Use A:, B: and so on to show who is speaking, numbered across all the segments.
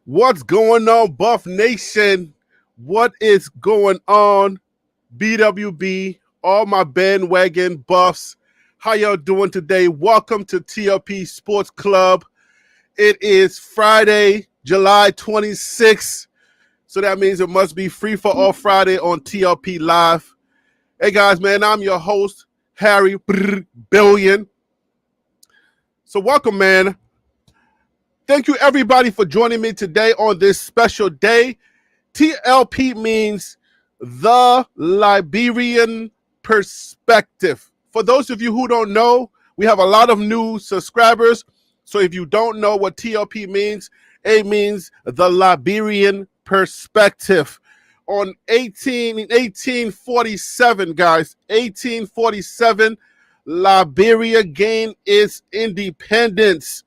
A: What's going on, Buff Nation? What is going on, BWB? All my bandwagon buffs. How y'all doing today? Welcome to TLP Sports Club. It is Friday, July 26th. So that means it must be free for all Friday on TLP Live. Hey guys, man, I'm your host, Harry Billion. So welcome, man. Thank you, everybody, for joining me today on this special day. TLP means the Liberian perspective. For those of you who don't know, we have a lot of new subscribers. So if you don't know what TLP means, it means the Liberian perspective. On 1847, guys, 1847, Liberia gained its independence.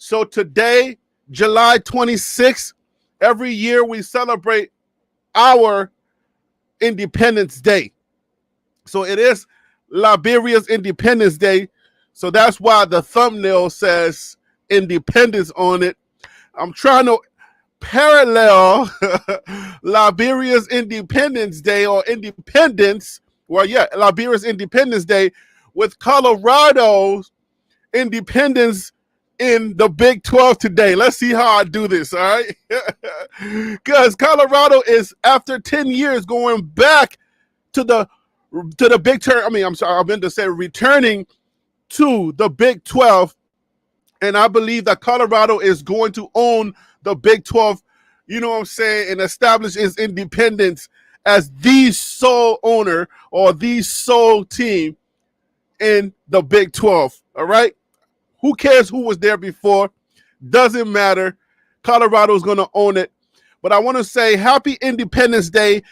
A: So today, July 26th, every year we celebrate our Independence Day. So it is Liberia's Independence Day. So that's why the thumbnail says independence on it. I'm trying to parallel Liberia's Independence Day or independence. Well, yeah, Liberia's Independence Day with Colorado's independence in the Big 12 today. Let's see how I do this, all right? Because Colorado is, after 10 years, going back to the Big 12. I meant to say returning to the Big 12. And I believe that Colorado is going to own the Big 12, you know what I'm saying, and establish its independence as the sole owner or the sole team in the Big 12, all right? Who cares who was there before? Doesn't matter. Colorado's going to own it. But I want to say happy Independence Day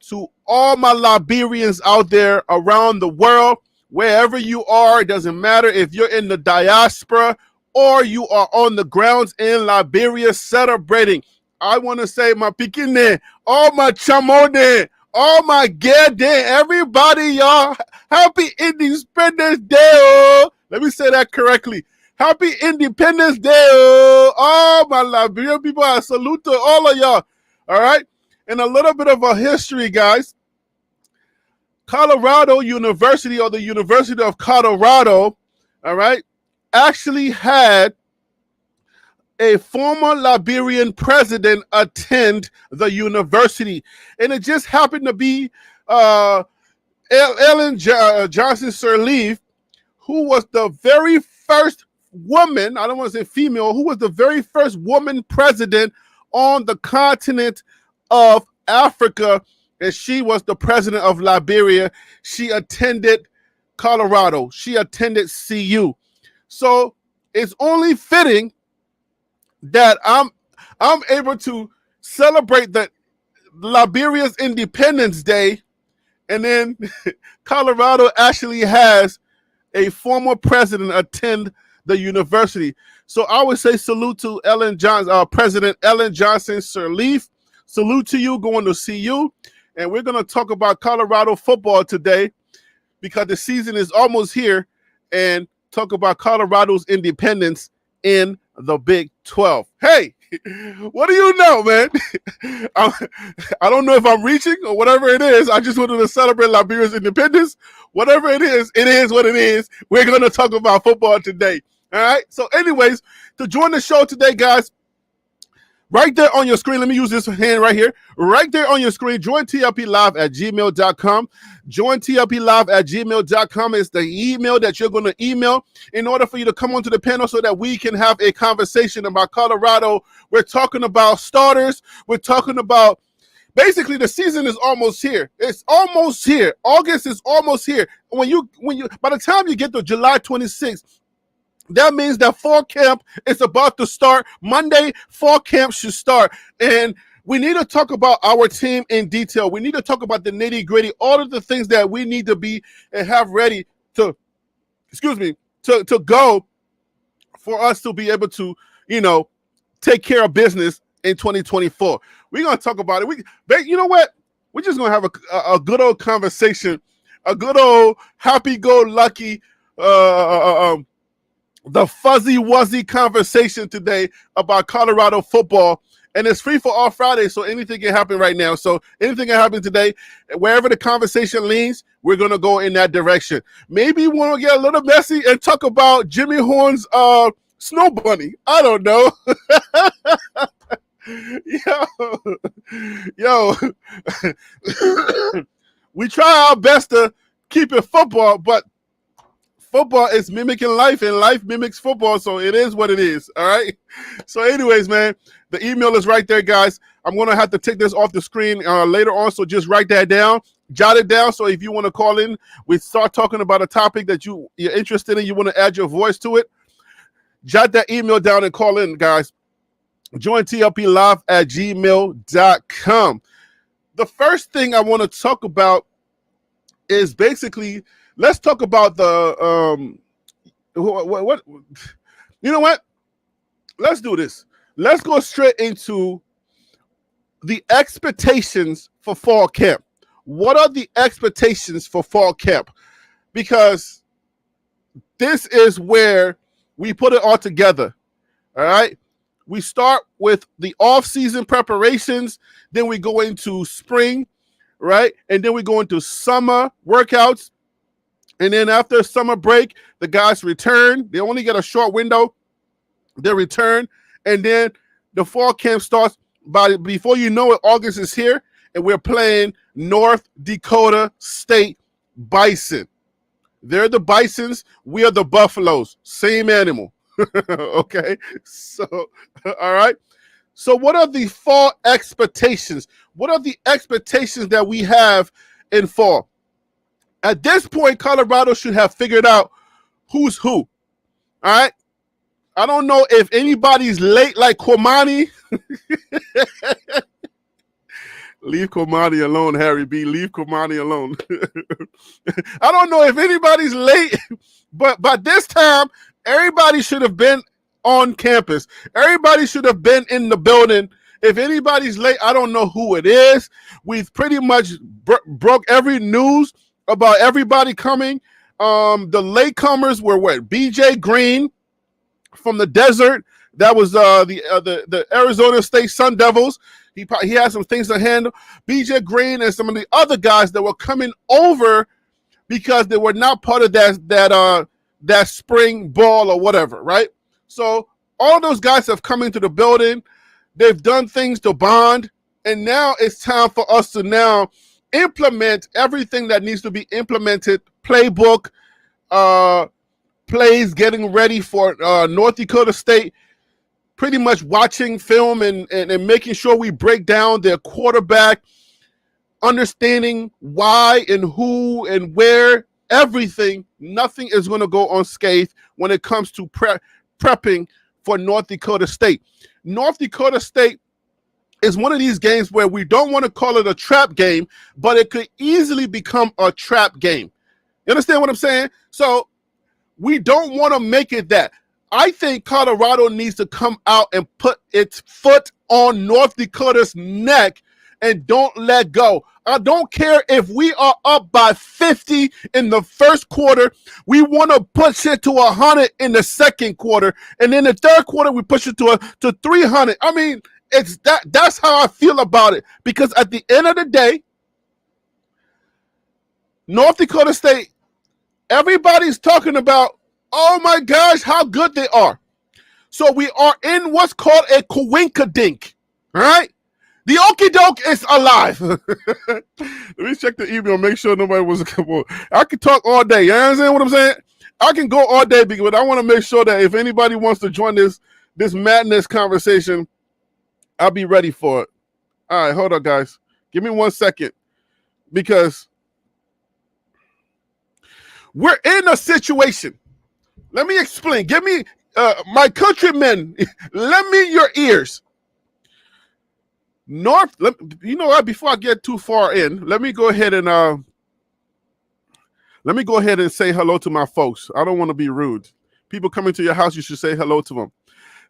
A: to all my Liberians out there around the world. Wherever you are, it doesn't matter if you're in the diaspora or you are on the grounds in Liberia celebrating. I want to say my Pikine, all my Chamone, all my Gede, everybody, y'all. Happy Independence Day. Oh. Let me say that correctly. Happy Independence Day. Oh, my Liberian people, I salute to all of y'all. All right? And a little bit of a history, guys. Colorado University, or the University of Colorado, all right, actually had a former Liberian president attend the university. And it just happened to be Ellen Johnson Sirleaf, who was the very first woman, I don't want to say female, who was the very first woman president on the continent of Africa, and she was the president of Liberia. She attended Colorado. She attended CU. So it's only fitting that I'm able to celebrate the Liberia's Independence Day, and then Colorado actually has a former president attend the university. So I would say salute to President Ellen Johnson Sirleaf. Salute to you, going to see you. And we're going to talk about Colorado football today because the season is almost here, and talk about Colorado's independence in the Big 12. Hey, what do you know, man? I don't know if I'm reaching or whatever it is. I just wanted to celebrate Liberia's independence. Whatever it is what it is. We're going to talk about football today. All right? So anyways, to join the show today, guys, right there on your screen, let me use this hand right here. Right there on your screen, join tlplive@gmail.com. Join tlplive@gmail.com is the email that you're going to email in order for you to come onto the panel so that we can have a conversation about Colorado. We're talking about starters. We're talking about basically the season is almost here. It's almost here. August is almost here. By the time you get to July 26th, that means that fall camp is about to start. Monday, fall camp should start. And we need to talk about our team in detail. We need to talk about the nitty-gritty, all of the things that we need to be and have ready to go for us to be able to, take care of business in 2024. We're going to talk about it. You know what? We're just going to have a good old conversation, a good old happy-go-lucky the fuzzy-wuzzy conversation today about Colorado football And it's free for all Friday, so anything can happen right now. So anything can happen today. Wherever the conversation leans, we're going to go in that direction. Maybe we want to get a little messy and talk about Jimmy Horn's snow bunny. I don't know. yo, we try our best to keep it football, but football is mimicking life, and life mimics football, so it is what it is, all right? So anyways, man, the email is right there, guys. I'm going to have to take this off the screen later on, so just write that down, jot it down, so if you want to call in, we start talking about a topic that you're interested in, you want to add your voice to it, jot that email down and call in, guys. Join tlplive@gmail.com. The first thing I want to talk about is basically, let's talk about the what you know what? Let's do this. Let's go straight into the expectations for fall camp. What are the expectations for fall camp? Because this is where we put it all together. All right. We start with the off-season preparations, then we go into spring, right? And then we go into summer workouts. And then after summer break, the guys return. They only get a short window. They return. And then the fall camp starts. Before you know it, August is here, and we're playing North Dakota State Bison. They're the Bisons. We are the Buffaloes. Same animal. Okay, so all right. So what are the fall expectations? What are the expectations that we have in fall? At this point, Colorado should have figured out who's who. All right. I don't know if anybody's late like Kwamani. Leave Kwamani alone, Harry B. Leave Kwamani alone. I don't know if anybody's late, but by this time, everybody should have been on campus. Everybody should have been in the building. If anybody's late, I don't know who it is. We've pretty much broke every news about everybody coming. The latecomers were what? BJ Green from the desert. That was the Arizona State Sun Devils. He had some things to handle. BJ Green and some of the other guys that were coming over because they were not part of that spring ball or whatever, right? So all those guys have come into the building. They've done things to bond, and now it's time for us to now implement everything that needs to be implemented. Playbook, plays, getting ready for North Dakota State, pretty much watching film and making sure we break down their quarterback, understanding why and who and where, everything. Nothing is going to go unscathed when it comes to prepping for North Dakota State. North Dakota State is one of these games where we don't want to call it a trap game, but it could easily become a trap game. You understand what I'm saying? So we don't want to make it that. I think Colorado needs to come out and put its foot on North Dakota's neck and don't let go. I don't care if we are up by 50 in the first quarter. We want to push it to 100 in the second quarter. And in the third quarter, we push it to 300. I mean, it's that's how I feel about it. Because at the end of the day, North Dakota State, everybody's talking about, oh my gosh, how good they are. So we are in what's called a coinkadink, all right? The okie doke is alive. Let me check the email, make sure nobody was. I can talk all day. You understand what I'm saying? I can go all day, but I want to make sure that if anybody wants to join this madness conversation, I'll be ready for it. All right, hold on, guys. Give me 1 second, because we're in a situation. Let me explain. Give me, my countrymen, lend me your ears. You know what? Before I get too far in, let me go ahead and say hello to my folks. I don't want to be rude. People coming to your house, you should say hello to them.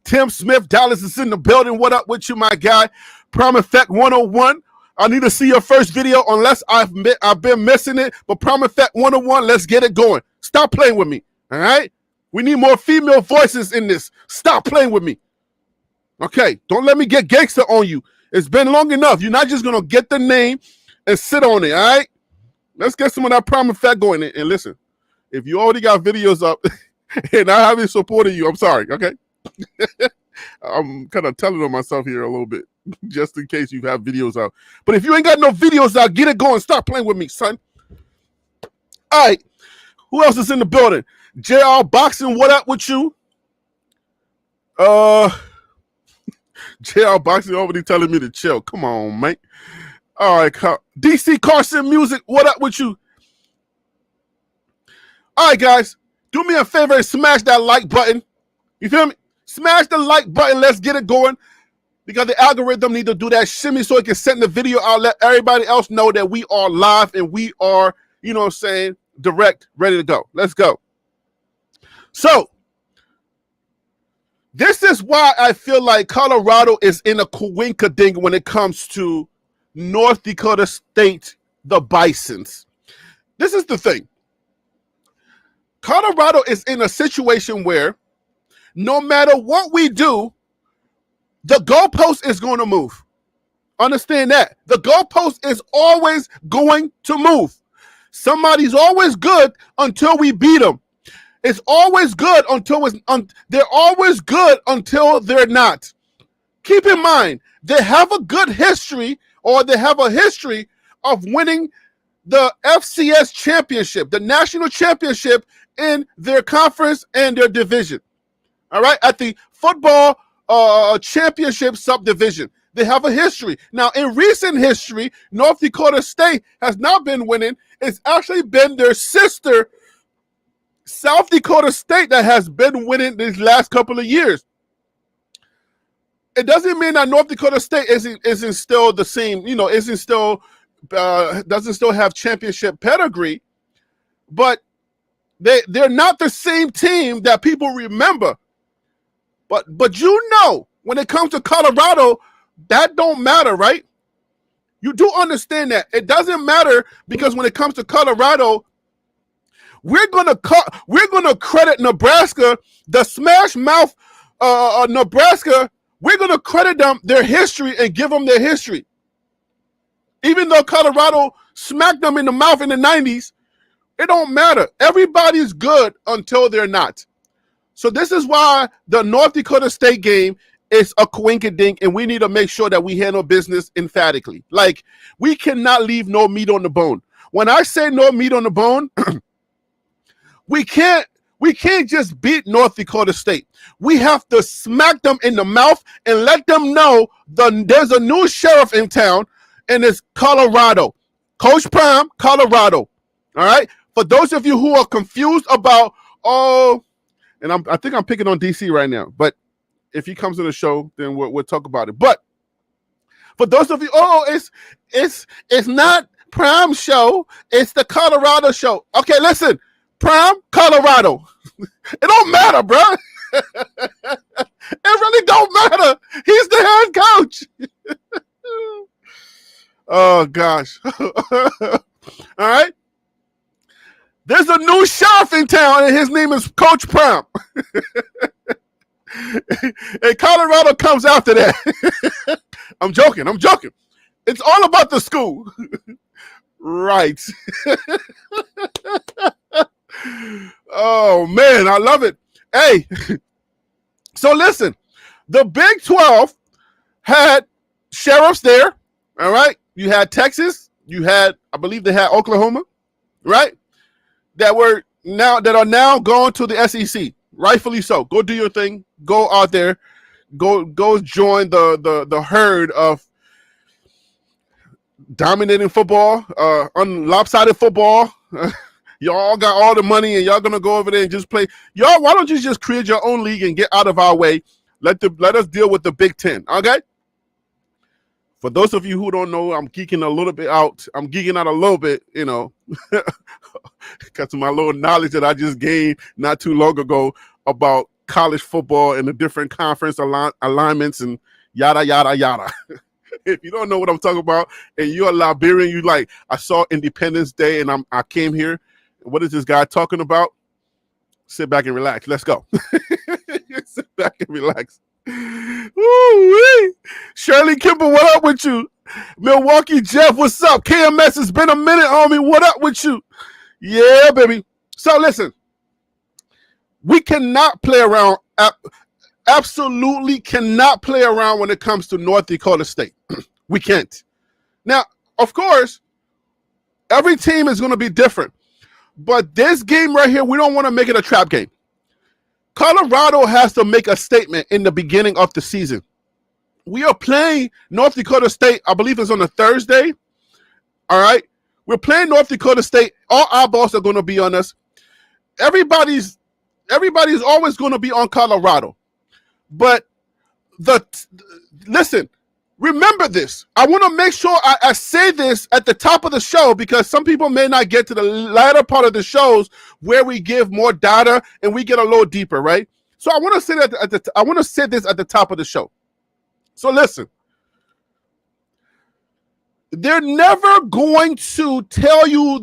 A: Tim Smith, Dallas is in the building. What up with you, my guy? Prime Effect 101. I need to see your first video unless I've been missing it. But Prime Effect 101, let's get it going. Stop playing with me, all right? We need more female voices in this. Stop playing with me. Okay, don't let me get gangster on you. It's been long enough. You're not just gonna get the name and sit on it. All right, let's get some of that prime effect going. And listen, if you already got videos up and I haven't supported you, I'm sorry. Okay, I'm kind of telling on myself here a little bit, just in case you have videos out. But if you ain't got no videos out, get it going. Stop playing with me, son. All right, who else is in the building? JR Boxing, what up with you? JR Boxing already telling me to chill. Come on, man. All right, DC Carson Music, what up with you? All right, guys, do me a favor and smash that like button. You feel me? Smash the like button. Let's get it going. Because the algorithm need to do that shimmy so it can send the video out, let everybody else know that we are live and we are, you know what I'm saying, direct, ready to go. Let's go. So, this is why I feel like Colorado is in a coinkydink when it comes to North Dakota State, the Bisons. This is the thing. Colorado is in a situation where no matter what we do, the goalpost is going to move. Understand that. The goalpost is always going to move. Somebody's always good until we beat them. It's always good until they're always good until they're not. Keep in mind, they have a good history, or they have a history of winning the FCS championship, the national championship in their conference and their division. All right, at the football championship subdivision. They have a history. Now, in recent history, North Dakota State has not been winning. It's actually been their sister, South Dakota State, that has been winning these last couple of years. It doesn't mean that North Dakota State isn't still the same, you know, doesn't still have championship pedigree, but they're not the same team that people remember. But you know, when it comes to Colorado, that don't matter, right? You do understand that. It doesn't matter, because when it comes to Colorado, we're gonna credit Nebraska, the smash mouth Nebraska. We're gonna credit them their history and give them their history. Even though Colorado smacked them in the mouth in the 90s, it don't matter. Everybody's good until they're not. So this is why the North Dakota State game is a coinkydink, and we need to make sure that we handle business emphatically. Like, we cannot leave no meat on the bone. When I say no meat on the bone, we can't just beat North Dakota State. We have to smack them in the mouth and let them know there's a new sheriff in town, and it's Colorado. Coach Prime, Colorado. All right? For those of you who are confused about, and I think I'm picking on DC right now, but if he comes to the show, then we'll talk about it. But for those of you, it's not Prime show, it's the Colorado show. Okay, listen, Prime, Colorado. It don't matter, bro. It really don't matter. He's the head coach. Oh gosh. All right. There's a new sheriff in town, and his name is Coach Prime. And Colorado comes after that. I'm joking. It's all about the school. Right. Oh, man, I love it. Hey, so listen, the Big 12 had sheriffs there, all right? You had Texas. You had, I believe they had Oklahoma, right? That are now going to the SEC, rightfully so. Go do your thing. Go out there. Go join the herd of dominating football, lopsided football. Y'all got all the money, and y'all gonna go over there and just play. Y'all, why don't you just create your own league and get out of our way? Let us deal with the Big 10, okay? For those of you who don't know, I'm geeking a little bit out. I'm geeking out a little bit, you know, because of my little knowledge that I just gained not too long ago about college football and the different conference alignments and yada, yada, yada. If you don't know what I'm talking about and you're a Liberian, you like, I saw Independence Day and I came here. What is this guy talking about? Sit back and relax. Let's go. Sit back and relax. Ooh-wee. Shirley Kimber, what up with you? Milwaukee Jeff, what's up? KMS, it's been a minute, homie. What up with you? Yeah, baby. So listen, we cannot play around. Absolutely cannot play around when it comes to North Dakota State. We can't. Now, of course, every team is going to be different. But this game right here, we don't want to make it a trap game. Colorado has to make a statement in the beginning of the season. We are playing North Dakota State, I believe it's on a Thursday. All right? We're playing North Dakota State. All eyeballs are going to be on us. Everybody's always going to be on Colorado. But listen, remember this. I want to make sure I say this at the top of the show because some people may not get to the latter part of the shows where we give more data and we get a little deeper, right? So I want to say that I want to say this at the top of the show. So listen, they're never going to tell you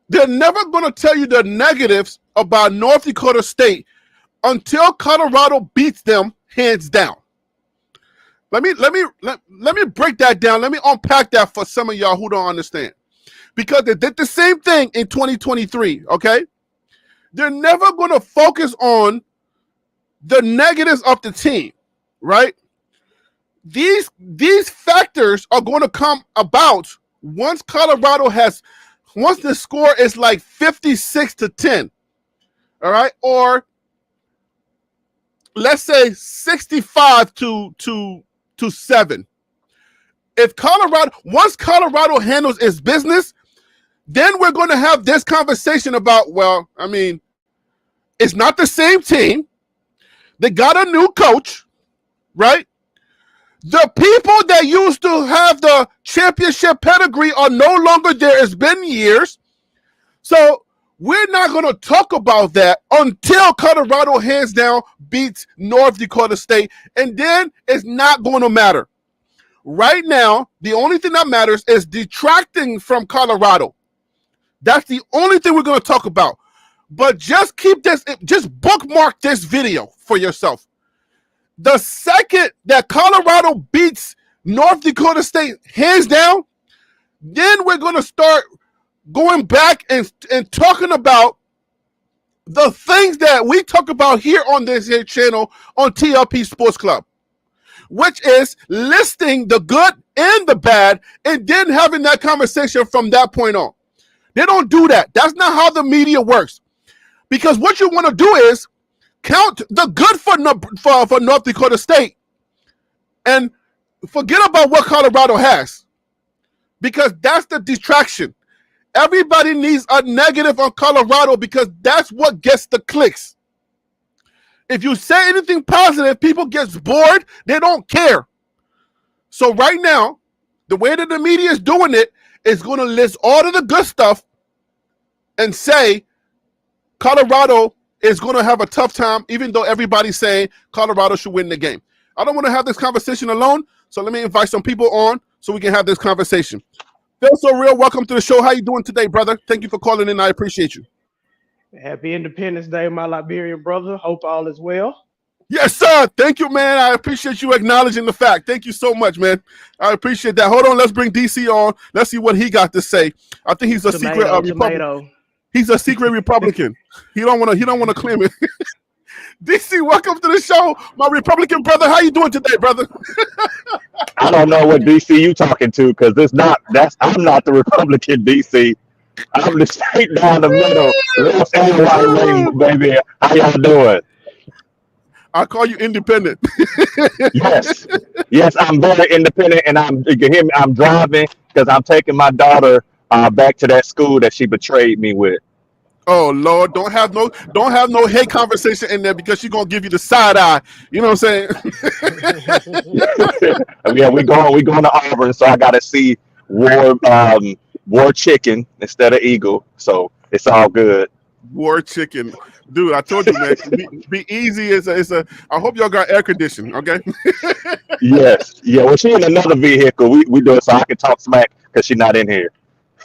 A: they're never going to tell you the negatives about North Dakota State until Colorado beats them hands down. Let me break that down. Let me unpack that for some of y'all who don't understand. Because they did the same thing in 2023, okay? They're never going to focus on the negatives of the team, right? These factors are going to come about once the score is like 56-10. All right, or let's say 65 to 7. Once Colorado handles its business, then we're going to have this conversation about, well, I mean, it's not the same team. They got a new coach, right? The people that used to have the championship pedigree are no longer there. It's been years. So we're not going to talk about that until Colorado hands down beats North Dakota State, and then it's not going to matter. Right now, the only thing that matters is detracting from Colorado. That's the only thing we're going to talk about. But just bookmark this video for yourself. The second that Colorado beats North Dakota State hands down, then we're going to start going back and talking about the things that we talk about here on this here channel on TLP Sports Club, which is listing the good and the bad and then having that conversation from that point on. They don't do that. That's not how the media works. Because what you want to do is count the good for North Dakota State and forget about what Colorado has, because that's the distraction. Everybody needs a negative on Colorado because that's what gets the clicks. If you say anything positive, people get bored. They don't care. So right now, the way that the media is doing it is going to list all of the good stuff and say Colorado is going to have a tough time, even though everybody's saying Colorado should win the game. I don't want to have this conversation alone, so let me invite some people on so we can have this conversation. Phil So Real, welcome to the show. How you doing today, brother? Thank you for calling in. I appreciate you.
B: Happy Independence Day, my Liberian brother. Hope all is well.
A: Yes, sir. Thank you, man. I appreciate you acknowledging the fact. Thank you so much, man. I appreciate that. Hold on. Let's bring DC on. Let's see what he got to say. I think he's a secret Republican. He's a secret Republican. He don't want to claim it. DC, welcome to the show, my Republican brother. How you doing today, brother?
C: I don't know what DC you talking to, because I'm not the Republican DC. I'm the straight down the middle, left and right wing, baby. How y'all doing?
A: I call you independent.
C: Yes, I'm very independent, and you can hear me. I'm driving because I'm taking my daughter back to that school that she betrayed me with.
A: Oh Lord, don't have no hate conversation in there, because she's gonna give you the side eye. You know what I'm saying?
C: Yeah, we going to Auburn, so I gotta see war chicken instead of eagle. So it's all good.
A: War chicken, dude. I told you, man. Be easy. I hope y'all got air conditioning. Okay.
C: Yes. Yeah. Well, she in another vehicle. We do it so I can talk smack because she's not in here.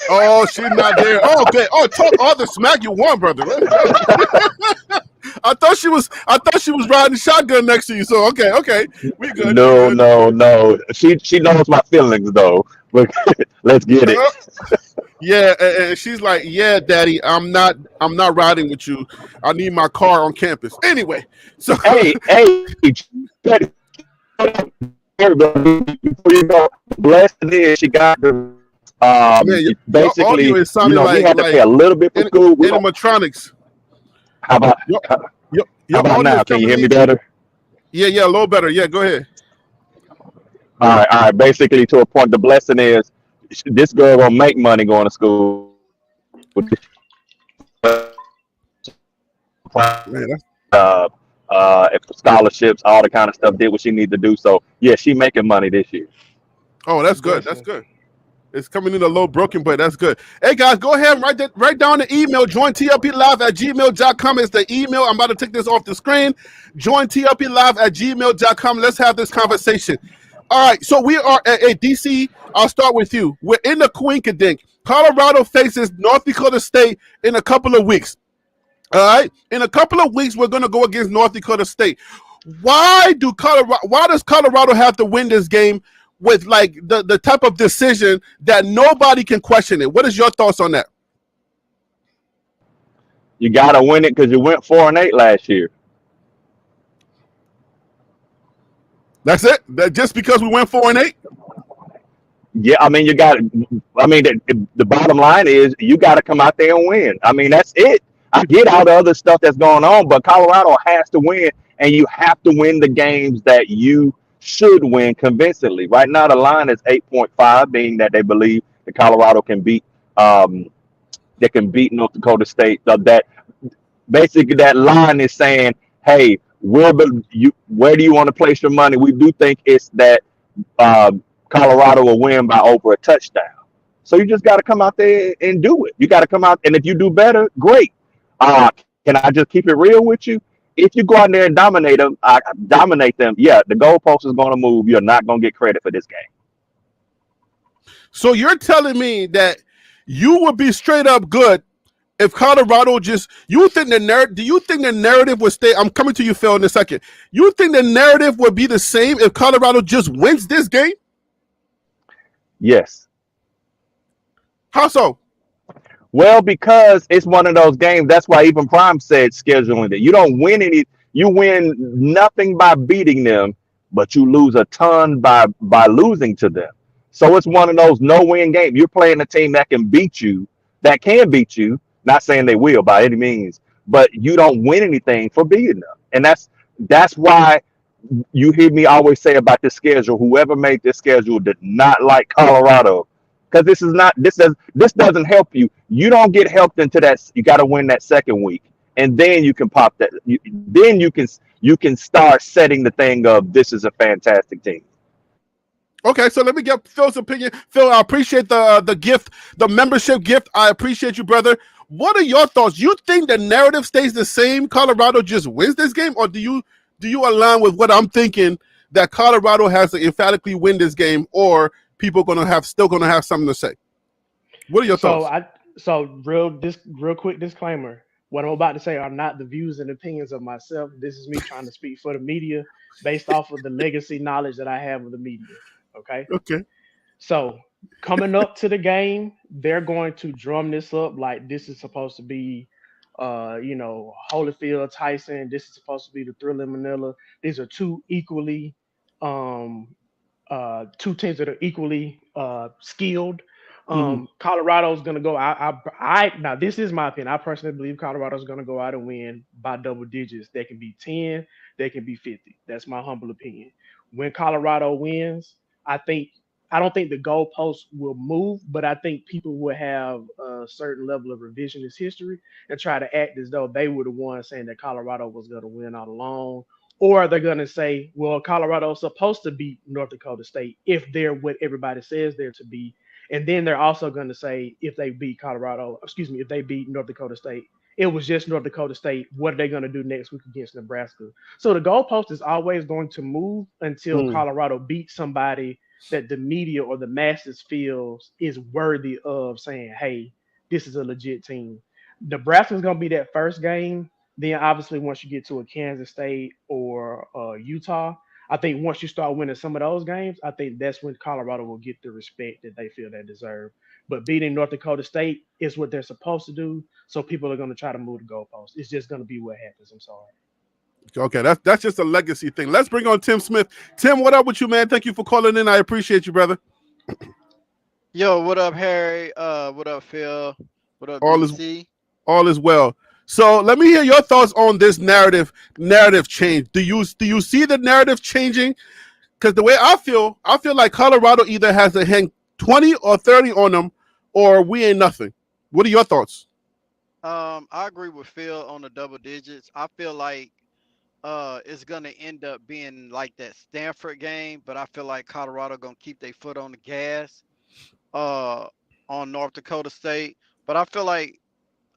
A: Oh, she's not there. Oh, okay. Oh, talk all the smack you want, brother. I thought she was riding shotgun next to you. So okay, we good, we
C: No,
A: good.
C: no, no. She knows my feelings though. But let's get it.
A: Uh, yeah, and she's like, yeah, daddy, I'm not riding with you. I need my car on campus. Anyway, so
C: Hey, before you go, blessed is she got the
A: man, your audio
C: basically,
A: is sounding
C: we
A: like
C: had to pay a little bit for
A: in,
C: school. We don't.
A: animatronics.
C: How about
A: Your
C: how
A: your
C: how
A: your
C: about
A: audio
C: now?
A: is
C: Can you
A: coming
C: hear me
A: in.
C: better?
A: Yeah, a little better. Yeah, go ahead.
C: All right. Basically, to a point, the blessing is this girl gonna make money going to school.
A: Man, that's
C: Scholarships, all the kind of stuff. Did what she need to do. So yeah, she making money this year.
A: oh, that's good. That's
B: Definitely.
A: good. It's coming in a low broken, but that's good. Hey guys, go ahead and write down the email. Join TLPlive at gmail.com is the email. I'm about to take this off the screen. Join TLPlive at gmail.com. Let's have this conversation. All right, so we are at DC. I'll start with you. We're in the Queen-Dink. Colorado faces North Dakota State in a couple of weeks. All right, in a couple of weeks, we're going to go against North Dakota State. Why does Colorado have to win this game with like the type of decision that nobody can question it? What is your thoughts on that?
C: You gotta win it because you went 4-8 last year.
A: That's it. That just because we went 4-8.
C: Yeah, I mean you got. I mean the bottom line is you got to come out there and win. I mean that's it. I get all the other stuff that's going on, but Colorado has to win, and you have to win the games that you should win convincingly. Right now, the line is 8.5, being that they believe that Colorado can beat. They can beat North Dakota State. So that basically that line is saying, "Hey, where do you want to place your money?" We do think it's that Colorado will win by over a touchdown. So you just got to come out there and do it. You got to come out, and if you do better, great. Can I just keep it real with you? If you go out there and dominate them. Yeah, the goalpost is going to move. You're not going to get credit for this game.
A: So you're telling me that you would be straight up good if Colorado just you think the narrative do you think the narrative would stay? I'm coming to you, Phil, in a second. You think the narrative would be the same if Colorado just wins this game?
C: Yes.
A: How so?
C: Well, because it's one of those games. That's why even Prime said scheduling it. You don't win any. You win nothing by beating them, but you lose a ton by losing to them. So it's one of those no-win games. You're playing a team that can beat you, that can beat you. Not saying they will by any means, but you don't win anything for beating them, and that's why you hear me always say about the schedule. Whoever made this schedule did not like Colorado because this doesn't help you. You don't get helped into that. You got to win that second week, and then you can pop that. Then you can start setting the thing of this is a fantastic team.
A: Okay, so let me get Phil's opinion. Phil, I appreciate the gift, the membership gift. I appreciate you, brother. What are your thoughts? You think the narrative stays the same? Colorado just wins this game, or do you align with what I'm thinking that Colorado has to emphatically win this game, or people still gonna have something to say? What are your
B: So
A: thoughts?
B: I so real quick disclaimer. What I'm about to say are not the views and opinions of myself. This is me trying to speak for the media based off of the legacy knowledge that I have of the media. Okay.
A: Okay.
B: So coming up to the game, they're going to drum this up like this is supposed to be Holyfield, Tyson. This is supposed to be the Thriller Manila. These are um two teams that are equally skilled.
A: Mm-hmm.
B: Colorado's going to go out. Now this is my opinion. I personally believe Colorado's going to go out and win by double digits. They can be 10, they can be 50. That's my humble opinion. When Colorado wins, I think I don't think the goalposts will move, but I think people will have a certain level of revisionist history and try to act as though they were the ones saying that Colorado was going to win all along, or they're going to say, well, Colorado's supposed to beat North Dakota State if they're what everybody says they're to be. And then they're also going to say, if they beat if they beat North Dakota State, it was just North Dakota State. What are they going to do next week against Nebraska? So the goalpost is always going to move until
A: Mm.
B: Colorado beats somebody that the media or the masses feels is worthy of saying, hey, this is a legit team. Nebraska's going to be that first game, Then obviously once you get to a Kansas State or Utah, I think once you start winning some of those games, I think that's when Colorado will get the respect that they feel they deserve. But beating North Dakota State is what they're supposed to do, so people are going to try to move the goalposts. It's just going to be what happens. I'm sorry.
A: Okay, that's just a legacy thing. Let's bring on Tim Smith. Tim, what up with you, man? Thank you for calling in. I appreciate you, brother.
D: Yo, what up, Harry? What up, Phil? What up,
A: All is
D: DC?
A: all is well. So let me hear your thoughts on this narrative change. Do you see the narrative changing? Because the way I feel like Colorado either has to hang 20 or 30 on them, or we ain't nothing. What are your thoughts?
D: I agree with Phil on the double digits. I feel like it's gonna end up being like that Stanford game, but I feel like Colorado gonna keep their foot on the gas uh on North Dakota State. But I feel like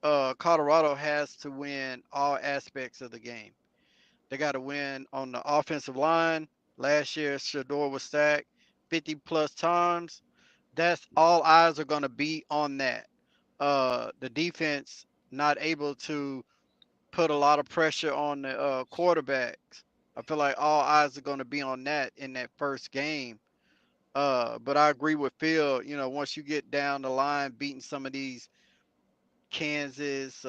D: Colorado has to win all aspects of the game. They got to win on the offensive line. Last year, Shador was sacked 50 plus times. That's all eyes are going to be on that. The defense not able to put a lot of pressure on the quarterbacks. I feel like all eyes are going to be on that in that first game. But I agree with Phil. You know, once you get down the line, beating some of these Kansas,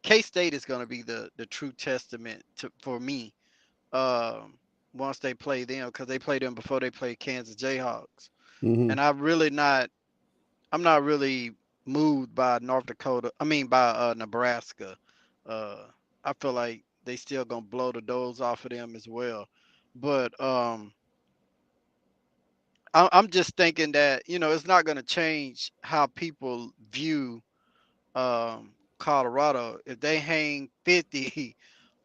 D: K State is going to be the true testament for me. Once they play them, because they played them before they played Kansas Jayhawks,
A: Mm-hmm.
D: and I'm not really moved by North Dakota. I mean by Nebraska. Uh, I feel like they still gonna blow the doors off of them as well. But I'm just thinking that it's not gonna change how people view Colorado. If they hang 50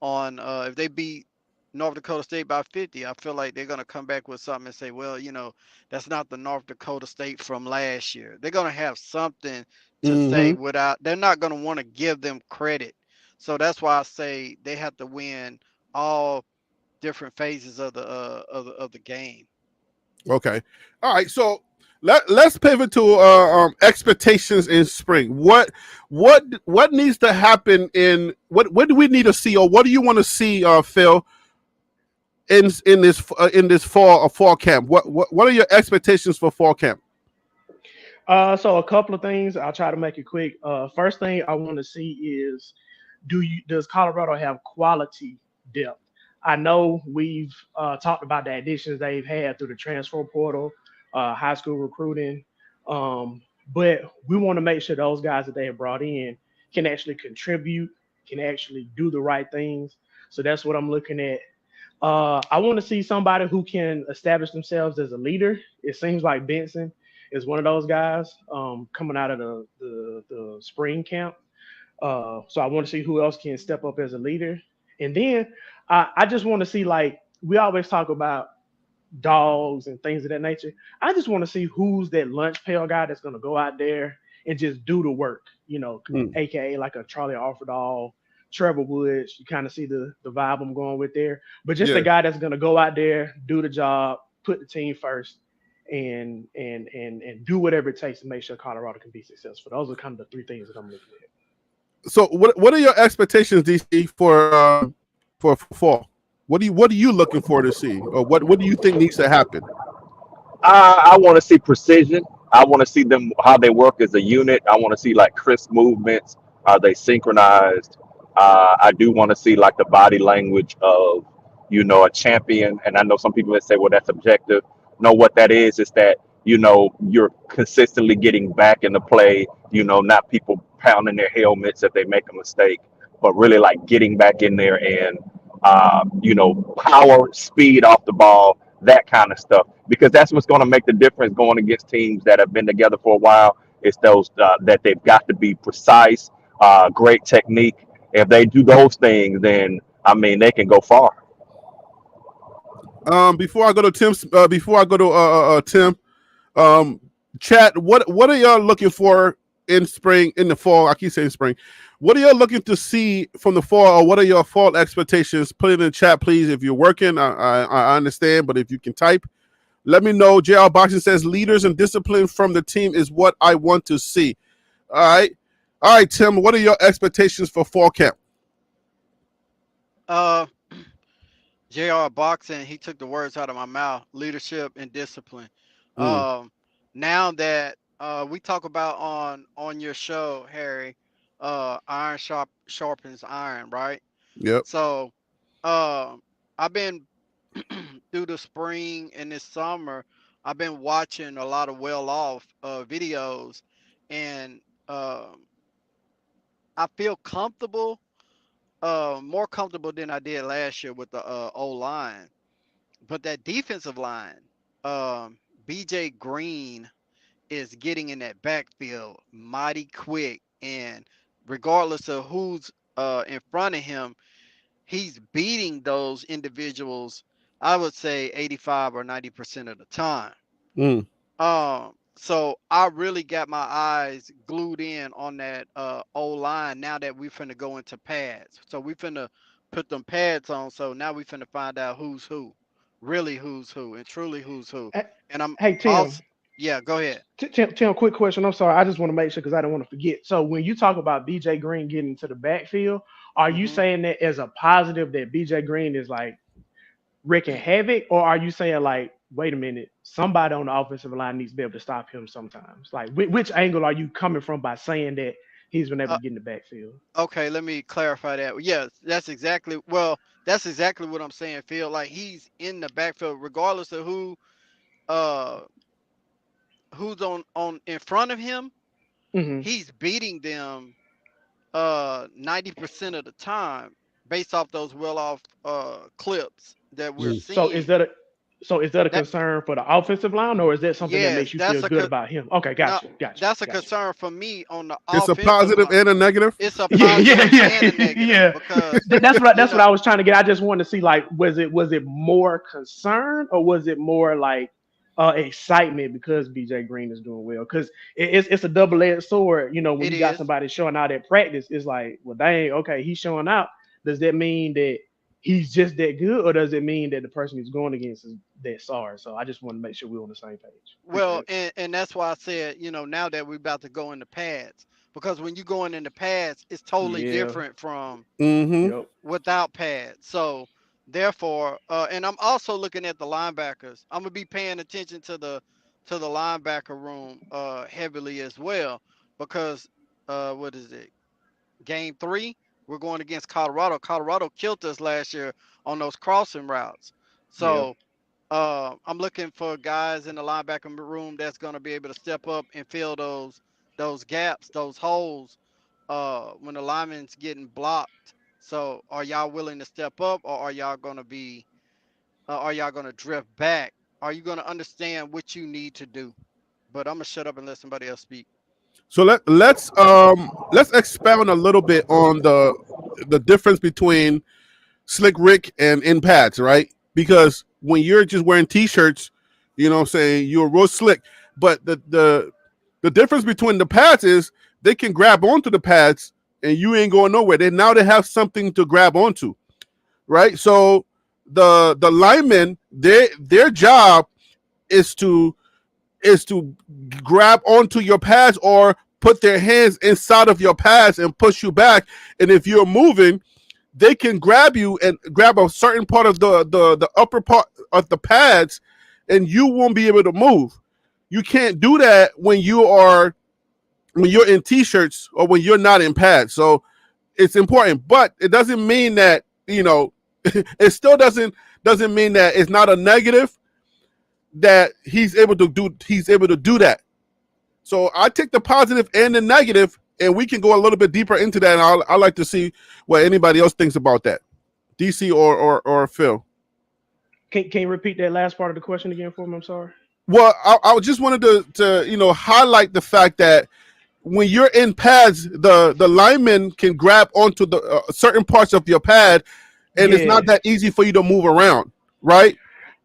D: on, if they beat North Dakota State by 50, I feel like they're going to come back with something and say, well, that's not the North Dakota State from last year. They're going to have something to say
A: Mm-hmm.
D: without, they're not going to want to give them credit. So that's why I say they have to win all different phases of the game.
A: Okay. All right. So let's pivot to expectations in spring. What needs to happen in what do we need to see, or what do you want to see, Phil, in this fall camp? What are your expectations for fall camp?
B: So a couple of things. I'll try to make it quick. First thing I want to see is does Colorado have quality depth? I know we've talked about the additions they've had through the transfer portal, high school recruiting, but we want to make sure those guys that they have brought in can actually contribute, can actually do the right things. So that's what I'm looking at. I want to see somebody who can establish themselves as a leader. It seems like Benson is one of those guys coming out of the spring camp. So I want to see who else can step up as a leader. And then I just want to see, like, we always talk about dogs and things of that nature. I just want to see who's that lunch pail guy that's going to go out there and just do the work,
A: Mm.
B: aka like a Charlie Offerdahl, Trevor Woods. You kind of see the vibe I'm going with there. But just a
A: Yeah.
B: guy that's going to go out there, do the job, put the team first, and do whatever it takes to make sure Colorado can be successful. Those are kind of the three things that I'm looking at.
A: So what are your expectations, DC, for fall? What are you looking for to see, or what do you think needs to happen?
C: I want to see precision. I want to see them how they work as a unit. I want to see like crisp movements. Are they synchronized? I do want to see like the body language of a champion. And I know some people that say, well, that's objective. No, what that is that you're consistently getting back into play. Not people pounding their helmets if they make a mistake, but really like getting back in there and power, speed off the ball, that kind of stuff, because that's what's going to make the difference going against teams that have been together for a while. It's those that they've got to be precise, great technique. If they do those things, then I mean they can go far.
A: Before I go to Tim, um, chat. What are y'all looking for in spring, in the fall? I keep saying spring. What are y'all looking to see from the fall, or what are your fall expectations? Put it in the chat, please. If you're working, I understand, but if you can type, let me know. JR Boxing says leaders and discipline from the team is what I want to see. All right, Tim. What are your expectations for fall camp?
D: Uh, Jr. Boxing, he took the words out of my mouth. Leadership and discipline.
A: Mm,
D: Um, Now that we talk about on your show, Harry, iron sharpens iron, right?
A: yep.
D: So, um, I've been through the spring and this summer. I've been watching a lot of well off videos, and um, I feel comfortable, more comfortable than I did last year with the O line. But that defensive line, BJ Green is getting in that backfield mighty quick, and regardless of who's in front of him, he's beating those individuals. I would say 85 or 90% of the time.
A: Mm.
D: So I really got my eyes glued in on that O line now that we finna go into pads. So we finna put them pads on. So now we finna find out who's who, really who's who, and truly who's who.
B: Hey,
D: And I'm
B: hey, Tim.
D: also, yeah, go ahead.
B: Tim, quick question. I'm sorry. I just want to make sure because I don't want to forget. So when you talk about BJ Green getting into the backfield, are you
D: Hmm.
B: saying that as a positive that BJ Green is like wreaking havoc, or are you saying like, wait a minute, somebody on the offensive line needs to be able to stop him sometimes? Like, which angle are you coming from by saying that he's been able
D: Uh,
B: to get in the backfield?
D: okay, let me clarify that. Yes, that's exactly well, that's exactly what I'm saying. Phil, like he's in the backfield, regardless of uh who's on in front of him.
B: Hmm.
D: He's beating them 90% of the time based off those well off clips that we're
A: Mm.
B: So is
D: seeing.
B: that a
D: That
B: concern for the offensive line, or is that something that
D: yes,
B: makes you feel good about him? Okay,
D: no, that's a
B: got you.
D: concern for me on the
A: It's a
D: offensive
A: positive
D: line.
A: and a negative.
D: It's a
B: Yeah,
D: positive
B: yeah,
D: and a
B: yeah,
D: negative
B: yeah.
D: because
B: That's what I was trying to get. I just wanted to see like was it more concern or was it more like excitement because BJ Green is doing well? Because it's a double edged sword. You know, when
D: it
B: you got
D: is.
B: somebody showing out at practice, it's like, well, dang, okay, he's showing out. Does that mean that he's just that good, or does it mean that the person he's going against is that sorry? So I just want to make sure we're on the same page. Appreciate
D: Well,
B: it.
D: and that's why I said, now that we're about to go into pads, because when you going into pads, it's totally
B: Yeah.
D: different from
A: Mm-hmm.
B: Yep.
D: without pads. So therefore, and I'm also looking at the linebackers. I'm gonna be paying attention to the linebacker room heavily as well because what is it? Game three, we're going against Colorado. Colorado killed us last year on those crossing routes.
B: Yeah.
D: So I'm looking for guys in the linebacker room that's going to be able to step up and fill those gaps, those holes when the lineman's getting blocked. So are y'all willing to step up, or are y'all going to drift back? Are you going to understand what you need to do? But I'm gonna shut up and let somebody else speak.
A: So let's expound a little bit on the difference between Slick Rick and in pads, right? Because when you're just wearing t-shirts, you know what I'm saying, you're real slick. But the difference between the pads is they can grab onto the pads and you ain't going nowhere. They have something to grab onto, right? So the linemen, their job is to grab onto your pads or put their hands inside of your pads and push you back. And if you're moving, they can grab you and grab a certain part of the upper part of the pads, and you won't be able to move. You can't do that when you're in t-shirts or when you're not in pads. So it's important, but it doesn't mean that it still doesn't mean that it's not a negative that he's able to do that. So I take the positive and the negative, and we can go a little bit deeper into that. And I'd like to see what anybody else thinks about that. DC or Phil.
B: Can you repeat that last part of the question again for me? I'm sorry.
A: Well, I just wanted to highlight the fact that when you're in pads, the lineman can grab onto the certain parts of your pad, and it's not
B: Yeah.
A: that easy for you to move around, right?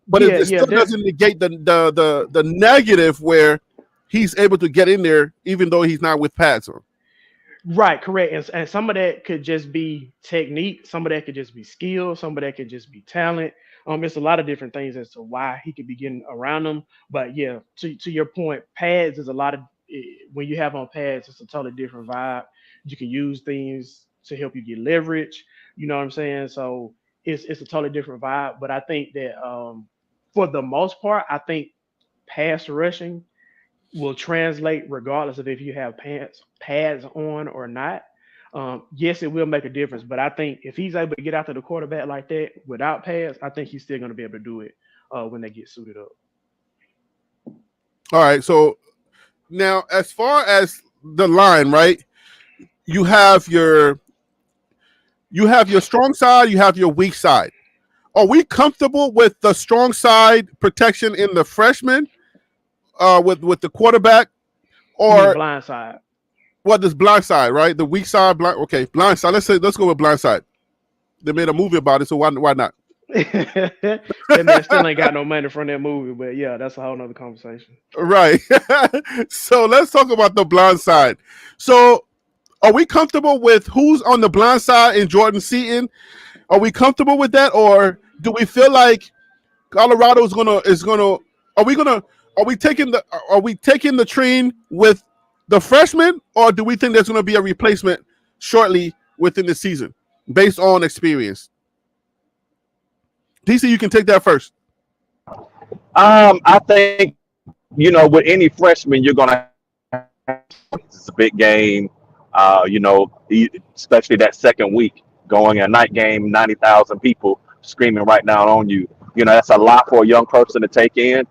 A: But
B: Yeah,
A: it
B: yeah.
A: still doesn't negate the negative where he's able to get in there even though he's not with pads on.
B: Right, correct. And some of that could just be technique, some of that could just be skill, some of that could just be talent. It's a lot of different things as to why he could be getting around them. But yeah, to your point, pads is a lot of when you have on pads, it's a totally different vibe. You can use things to help you get leverage. You know what I'm saying? So it's a totally different vibe. But I think that for the most part, I think pass rushing will translate regardless of if you have pads on or not. Yes, it will make a difference, but I think if he's able to get after the quarterback like that without pads, I think he's still going to be able to do it when they get suited up.
A: All right. So now, as far as the line, right? You have your strong side. You have your weak side. Are we comfortable with the strong side protection in the freshman with the quarterback,
B: You mean
A: or
B: blind side?
A: what this blind side, right? The weak side, blind side. Let's go with blind side. They made a movie about it, so why not?
B: That man still ain't got no money from that movie, but yeah, that's a whole nother conversation.
A: Right. So let's talk about the blind side. So are we comfortable with who's on the blind side in Jordan Seaton? Are we comfortable with that, or do we feel like Colorado is gonna are we taking the train with the freshman, or do we think there's gonna be a replacement shortly within the season based on experience? DC, you can take that first.
C: I think with any freshman, you're gonna have it's a big game. Especially that second week, going a night game, 90,000 people screaming right now on you. That's a lot for a young person to take in.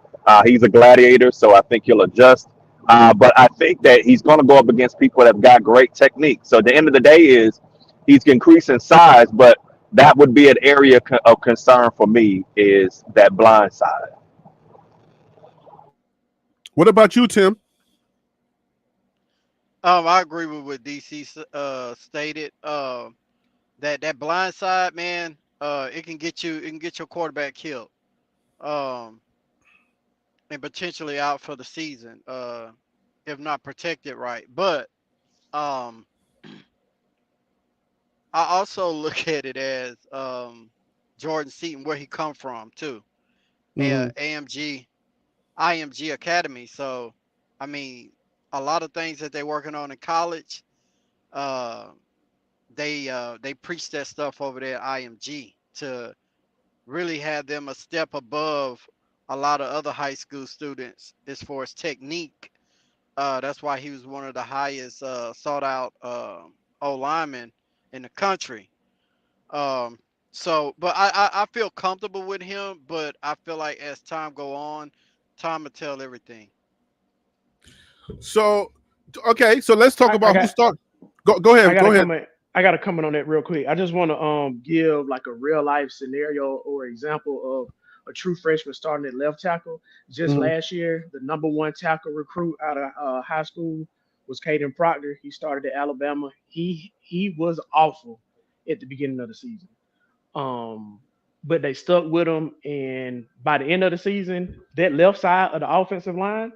C: He's a gladiator, so I think he'll adjust. But I think that he's going to go up against people that have got great technique. So at the end of the day is he's increasing size, but that would be an area of concern for me is that blind side.
A: What about you, Tim?
D: I agree with what DC stated. That blind side, man, it can get your quarterback killed. Um, and potentially out for the season. If not protected right. But um, I also look at it as Jordan Seaton, where he come from too.
A: Mm-hmm.
D: AMG, IMG Academy. So, I mean, a lot of things that they're working on in college, uh, they preach that stuff over there at IMG to really have them a step above a lot of other high school students as far as technique. That's why he was one of the highest sought out O linemen in the country. Um, but I feel comfortable with him, but I feel like as time go on, time will tell everything.
A: So, okay, so let's talk
B: I
A: about who
B: got
A: start. Go
B: I
A: ahead.
B: got to
A: Go ahead.
B: comment. I got to comment on that real quick. I just want to give like a real life scenario or example of a true freshman starting at left tackle. Just
A: Mhm.
B: last year, the number one tackle recruit out of high school was Caden Proctor. He started at Alabama. He was awful at the beginning of the season. Um, but they stuck with him, and by the end of the season, that left side of the offensive line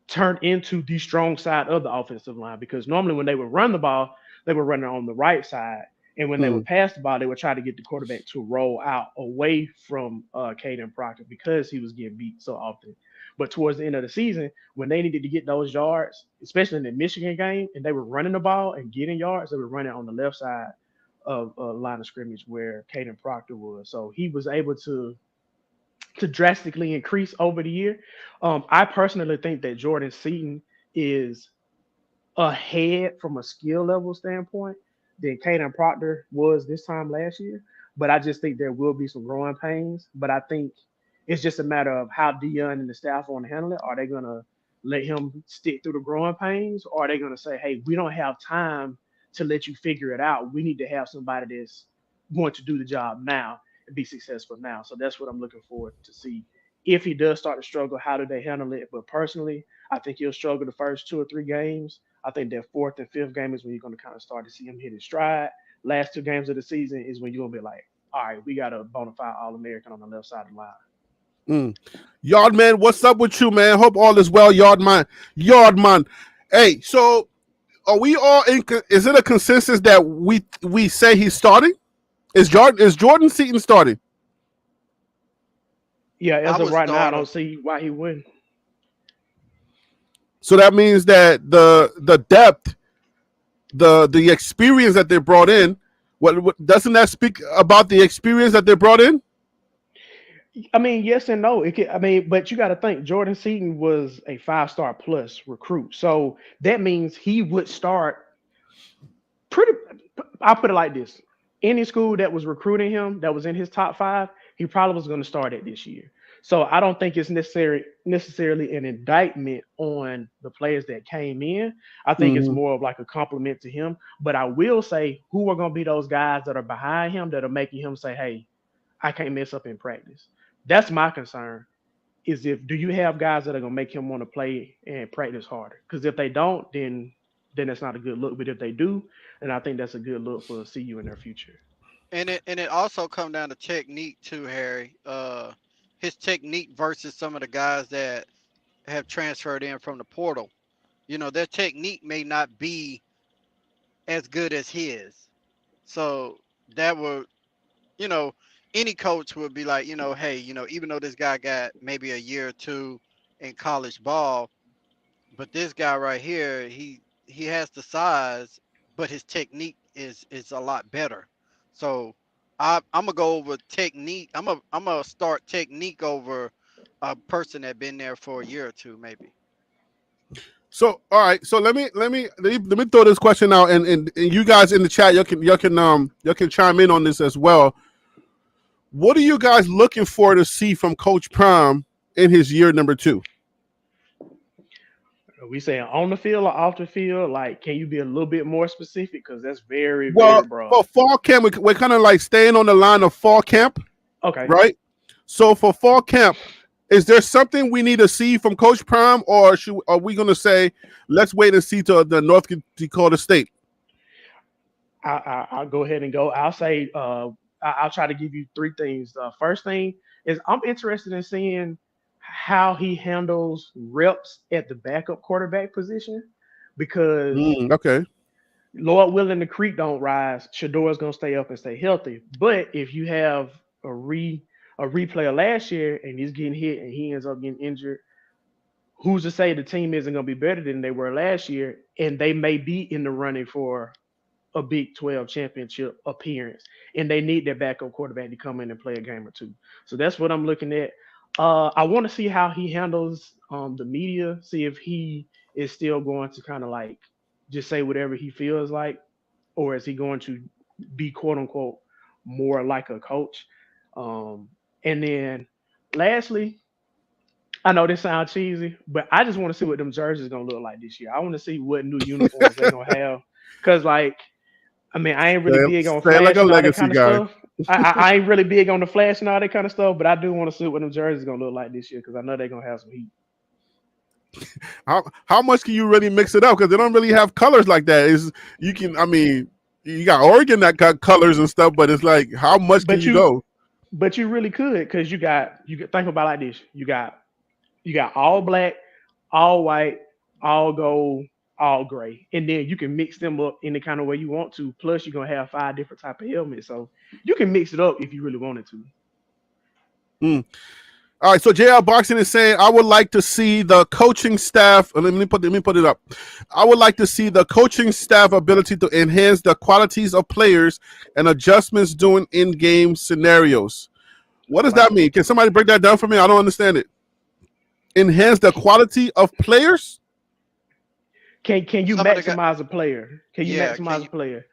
B: turned into the strong side of the offensive line because normally when they would run the ball, they were running on the right side. And when they
A: Mm.
B: would pass the ball, they would try to get the quarterback to roll out away from Caden Proctor because he was getting beat so often. But towards the end of the season, when they needed to get those yards, especially in the Michigan game, and they were running the ball and getting yards, they were running on the left side of line of scrimmage where Caden Proctor was. So he was able to drastically increase over the year. I personally think that Jordan Seaton is ahead from a skill level standpoint than Caden Proctor was this time last year. But I just think there will be some growing pains. But I think it's just a matter of how Dion and the staff want to handle it. Are they going to let him stick through the growing pains, or are they going to say, "Hey, we don't have time to let you figure it out. We need to have somebody that's going to do the job now and be successful now." So that's what I'm looking forward to see. If he does start to struggle, how do they handle it? But personally, I think he'll struggle the first 2 or 3 games. I think that fourth and fifth game is when you're going to kind of start to see him hit his stride. Last 2 games of the season is when you're going to be like, all right, we got a bona fide All American on the left side of the line.
A: Mm. Yard man, what's up with you, man? Hope all is well, yard man. Yard man. Hey, so are we all in? Is it a consensus that we say he's starting? Is Jordan Seaton starting?
B: Yeah,
D: I
B: as of
D: would
B: right now, I
D: start
B: don't
D: him.
B: see why he wouldn't.
A: So that means that the depth, the experience that they brought in What doesn't that speak about the experience that they brought in?
B: I mean, yes and no. It can, I mean, but you got to think Jordan Seaton was a 5-star plus recruit, so that means he would start pretty. I'll put it like this: any school that was recruiting him, that was in his top five, he probably was going to start at this year. So I don't think it's necessarily an indictment on the players that came in. I think it's
A: Mm-hmm.
B: more of like a compliment to him. But I will say, who are going to be those guys that are behind him that are making him say, "Hey, I can't mess up in practice." That's my concern. Is if do you have guys that are gonna make him want to play and practice harder? Because if they don't, then that's not a good look. But if they do, then I think that's a good look for CU in their future.
D: And it also come down to technique too, Harry. His technique versus some of the guys that have transferred in from the portal. Their technique may not be as good as his. So that would, you know, any coach would be like, hey, even though this guy got maybe a year or two in college ball, but this guy right here, he has the size, but his technique is a lot better. So I'm gonna go over technique. I'm gonna start technique over a person that been there for a year or two, maybe.
A: So all right, so let me throw this question out, and you guys in the chat, you can chime in on this as well. What are you guys looking for to see from Coach Prime in his year number 2?
B: Are we saying on the field or off the field? Like, can you be a little bit more specific? Because that's very, very
A: Well,
B: broad.
A: for fall camp, we're kind of like staying on the line of fall camp,
B: Okay.
A: right? So for fall camp, is there something we need to see from Coach Prime, or are we going to say let's wait and see to the North Dakota State?
B: I'll go ahead and go. I'll say I'll try to give you three things. The first thing is I'm interested in seeing how he handles reps at the backup quarterback position because
A: Okay.
B: Lord willing the creek don't rise, Shador's gonna stay up and stay healthy. But if you have a replay of last year and he's getting hit and he ends up getting injured, who's to say the team isn't gonna be better than they were last year and they may be in the running for a Big 12 championship appearance, and they need their backup quarterback to come in and play a game or two. So that's what I'm looking at. I want to see how he handles the media, see if he is still going to kind of like just say whatever he feels like, or is he going to be quote unquote more like a coach? And then lastly, I know this sounds cheesy, but I just want to see what them jerseys gonna look like this year. I want to see what new uniforms they're gonna have. Cause like I mean, I ain't really big on
A: Say it like a
B: flash and all that
A: legacy
B: kind of
A: guy.
B: stuff. I ain't really big on the flash and all that kind of stuff, but I do want to see what them jerseys gonna look like this year because I know they're gonna have some heat.
A: How much can you really mix it up? Because they don't really have colors like that. Is you can I mean you got Oregon that got colors and stuff, but it's like how much can
B: But
A: you
B: you
A: go?
B: but you really could because you could think about it like this. You got all black, all white, all gold, all gray, and then you can mix them up any kind of way you want to. Plus, you're gonna have 5 different type of helmets, so you can mix it up if you really wanted to.
A: Mm. All right, so JL Boxing is saying I would like to see the coaching staff. Let me put it up. I would like to see the coaching staff ability to enhance the qualities of players and adjustments during in-game scenarios. What does that mean? Can somebody break that down for me? I don't understand it. Enhance the quality of players?
B: Can you
D: Some of the guys,
B: maximize a player? Can you
D: yeah, can
B: maximize
D: you
B: a player?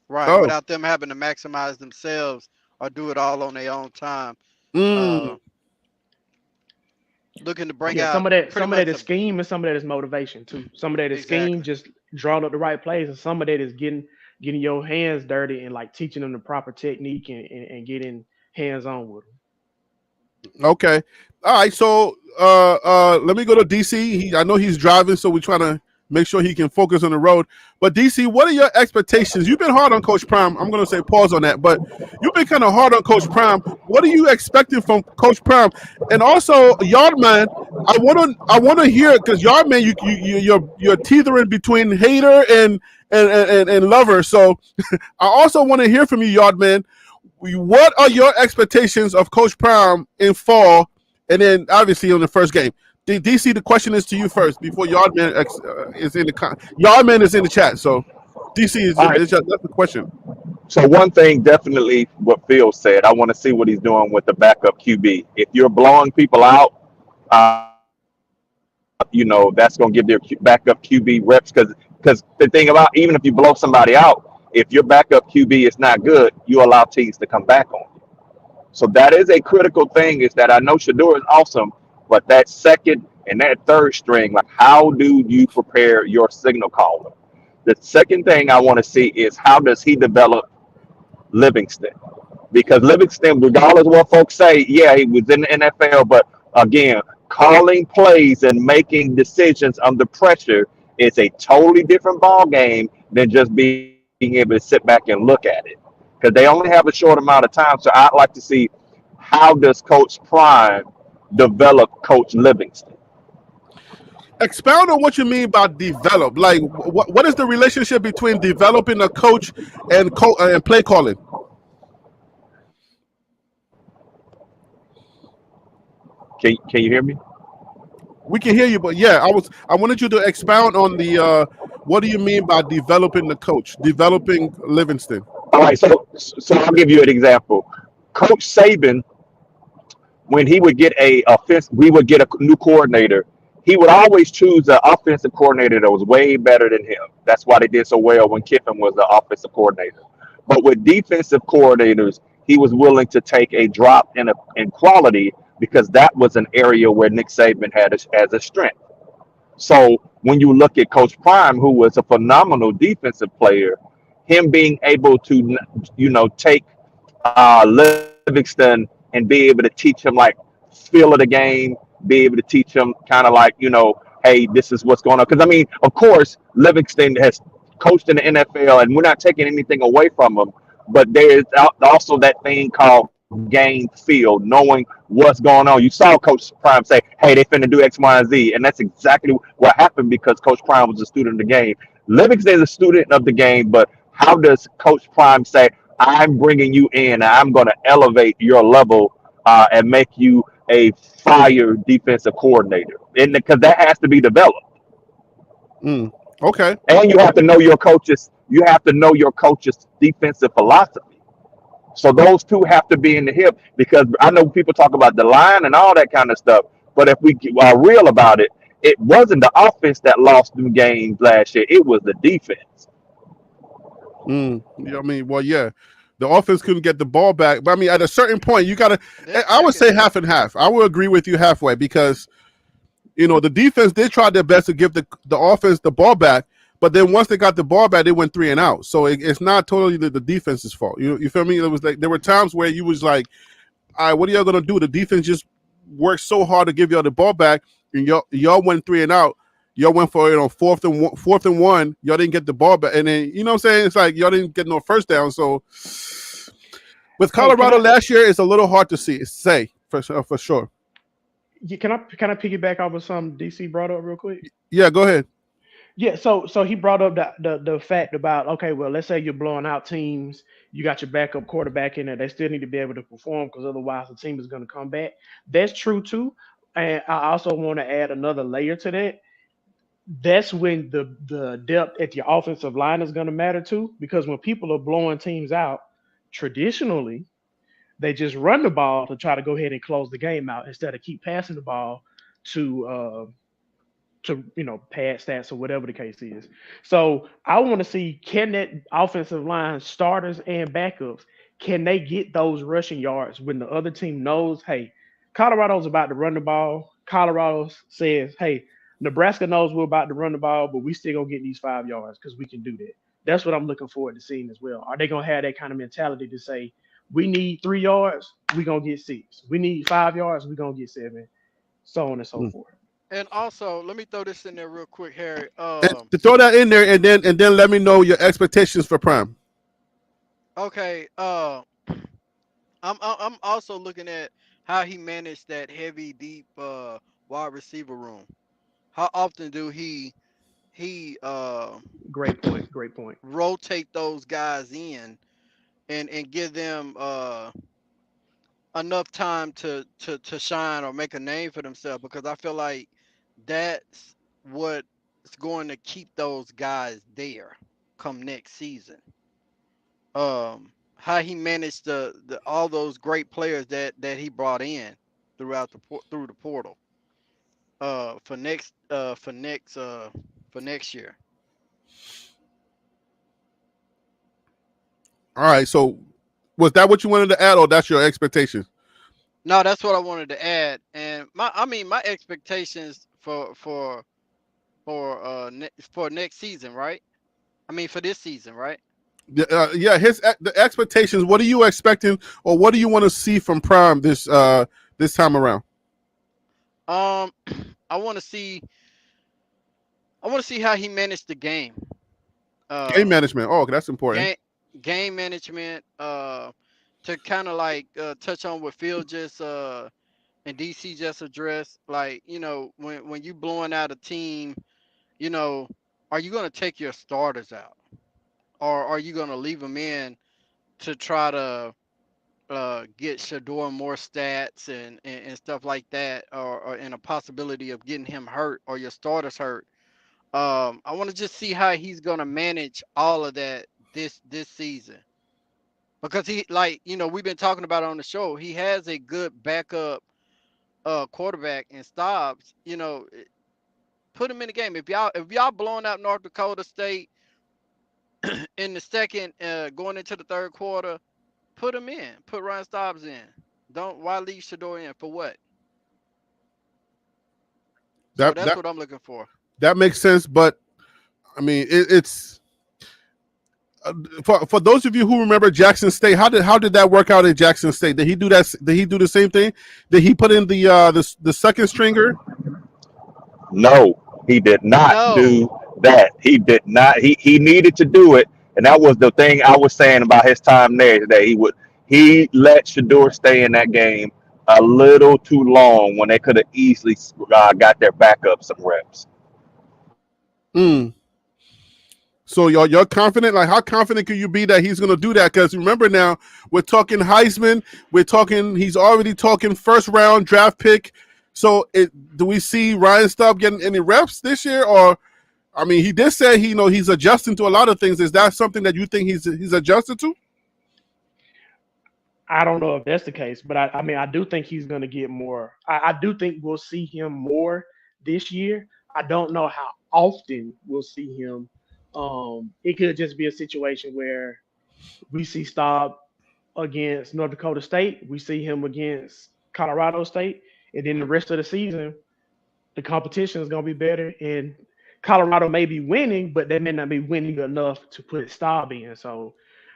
D: right
A: Oh.
D: without them having to maximize themselves or do it all on their own time.
A: Mm.
D: Uh, Looking to bring
B: Yeah,
D: out pretty
B: some of that
D: much
B: is
D: a
B: scheme and some of that is motivation too. Some of that is scheme,
D: exactly.
B: just drawing up the right plays, and some of that is getting your hands dirty and like teaching them the proper technique and getting hands on with them.
A: Okay. All right. So let me go to DC. I know he's driving, so we're trying to make sure he can focus on the road. But DC, what are your expectations? You've been hard on Coach Prime. I'm gonna say pause on that, but you've been kind of hard on Coach Prime. What are you expecting from Coach Prime? And also, Yardman, I wanna hear it because Yardman, you're teetering between hater and lover. So I also want to hear from you, Yardman. What are your expectations of Coach Prime in fall, and then obviously on the first game? DC, the question is to you first before Yardman is in the Yardman is in the chat. So DC is
C: All right.
A: that's the question.
C: So one thing definitely what Phil said. I want to see what he's doing with the backup QB. If you're blowing people out, that's going to give their backup QB reps because the thing about even if you blow somebody out, if your backup QB is not good, you allow teams to come back on you. So that is a critical thing. Is that I know Shador is awesome, but that second and that third string, like how do you prepare your signal caller? The second thing I want to see is how does he develop Livingston? Because Livingston, regardless of what folks say, yeah, he was in the NFL, but again, calling plays and making decisions under pressure is a totally different ball game than just being able to sit back and look at it. Because they only have a short amount of time, so I'd like to see how does Coach Prime develop Coach Livingston.
A: Expound on what you mean by develop. Like, what is the relationship between developing a coach and and play calling?
C: Can you hear me?
A: We can hear you, but yeah, I wanted you to expound on the what do you mean by developing the coach, developing Livingston?
C: All right, so I'll give you an example. Coach Saban, when he would get a offense, we would get a new coordinator. He would always choose an offensive coordinator that was way better than him. That's why they did so well when Kiffin was the offensive coordinator. But with defensive coordinators, he was willing to take a drop in quality because that was an area where Nick Saban had as a strength. So when you look at Coach Prime, who was a phenomenal defensive player, him being able to, take Livingston and be able to teach him like feel of the game, be able to teach him kind of like, hey, this is what's going on. Because I mean, of course, Livingston has coached in the NFL, and we're not taking anything away from him. But there's also that thing called game feel, knowing what's going on. You saw Coach Prime say, "Hey, they finna do X, Y, and Z," and that's exactly what happened because Coach Prime was a student of the game. Livingston is a student of the game, but how does Coach Prime say, "I'm bringing you in, and I'm going to elevate your level and make you a fire defensive coordinator," and because that has to be developed,
A: Mm, okay.
C: and you have to know your coaches. You have to know your coach's defensive philosophy. So those two have to be in the hip because I know people talk about the line and all that kind of stuff. But if we are real about it, it wasn't the offense that lost them games last year. It was the defense.
A: Yeah, I mean, well, yeah, the offense couldn't get the ball back, but I mean, at a certain point, you gotta. I would
D: That
A: say
D: can
A: half and half. I would agree with you halfway because the defense did try their best to give the offense the ball back, but then once they got the ball back, they went three and out. So it's not totally the defense's fault. You feel me? It was like there were times where you was like, all right, what are y'all gonna do? The defense just worked so hard to give y'all the ball back, and y'all went three and out. Y'all went for fourth and one. Y'all didn't get the ball back, and then you know what I'm saying. It's like y'all didn't get no first down. So with
B: Hey, can
A: Colorado
B: I
A: last year, it's a little hard to say for sure.
B: can I piggyback off of something DC brought up real quick?
A: Yeah, go ahead.
B: Yeah, so he brought up the fact about, okay, well, let's say you're blowing out teams, you got your backup quarterback in there, they still need to be able to perform because otherwise the team is going to come back. That's true too, and I also want to add another layer to that. That's when the depth at your offensive line is going to matter too, because when people are blowing teams out, traditionally they just run the ball to try to go ahead and close the game out instead of keep passing the ball to pad stats or whatever the case is. So I want to see, can that offensive line starters and backups, can they get those rushing yards when the other team knows, hey, Colorado's about to run the ball. Colorado says, hey, Nebraska knows we're about to run the ball, but we still gonna get these 5 yards because we can do that. That's what I'm looking forward to seeing as well. Are they gonna have that kind of mentality to say, we need 3 yards, we gonna get six. We need 5 yards, we gonna get seven, so on and so
A: Mm.
B: forth.
D: And also, let me throw this in there real quick, Harry.
A: And to throw that in there, and then let me know your expectations for Prime.
D: Okay. I'm also looking at how he managed that heavy, deep wide receiver room. How often do he
B: Great point. Great point.
D: rotate those guys in and give them enough time to shine or make a name for themselves? Because I feel like that's what's going to keep those guys there. come next season. How he managed the all those great players that he brought in through the portal. For next year.
A: All right. So was that what you wanted to add, or that's your expectation?
D: No, that's what I wanted to add. And my expectations for next season, right? I mean for this season, right?
A: Yeah, the expectations. What are you expecting, or what do you want to see from Prime this time around?
D: Um, I want to see how he managed the game.
A: Game
D: Uh,
A: management. Oh, okay, that's important.
D: game game management. To kind of like touch on what Phil just and DC just addressed. Like when you blowing out a team, you know, are you gonna take your starters out, or are you gonna leave them in to try to get Shador more stats and stuff like that, or in a possibility of getting him hurt or your starters hurt. I want to just see how he's gonna manage all of that this season because he like we've been talking about it on the show. He has a good backup quarterback in Stobbs. Put him in the game. If y'all blowing out North Dakota State in the second, going into the third quarter, put him in. Put Ryan Stobbs in. Don't why leave Shador in for what? So
A: That
D: that's
A: that
D: what I'm looking for.
A: that makes sense. But I mean, it's for those of you who remember Jackson State. How did that work out at Jackson State? Did he do that? Did he do the same thing? Did he put in the second stringer?
C: No, he did not
D: No,
C: do that. He did not. He needed to do it, and that was the thing I was saying about his time there. That he let Shador stay in that game a little too long when they could have easily got their backup some reps.
A: Mm. So you're confident? Like, how confident can you be that he's going to do that? Because remember now, we're talking Heisman. We're talking. He's already talking first round draft pick. So do we see Ryan Stubb getting any reps this year? Or I mean, he did say he's adjusting to a lot of things. Is that something that you think he's adjusted to?
B: I don't know if that's the case, but I mean, I do think he's going to get more. I do think we'll see him more this year. I don't know how often we'll see him. It could just be a situation where we see Staub against North Dakota State, we see him against Colorado State, and then the rest of the season, the competition is going to be better. And Colorado may be winning, but they may not be winning enough to put Staub in. So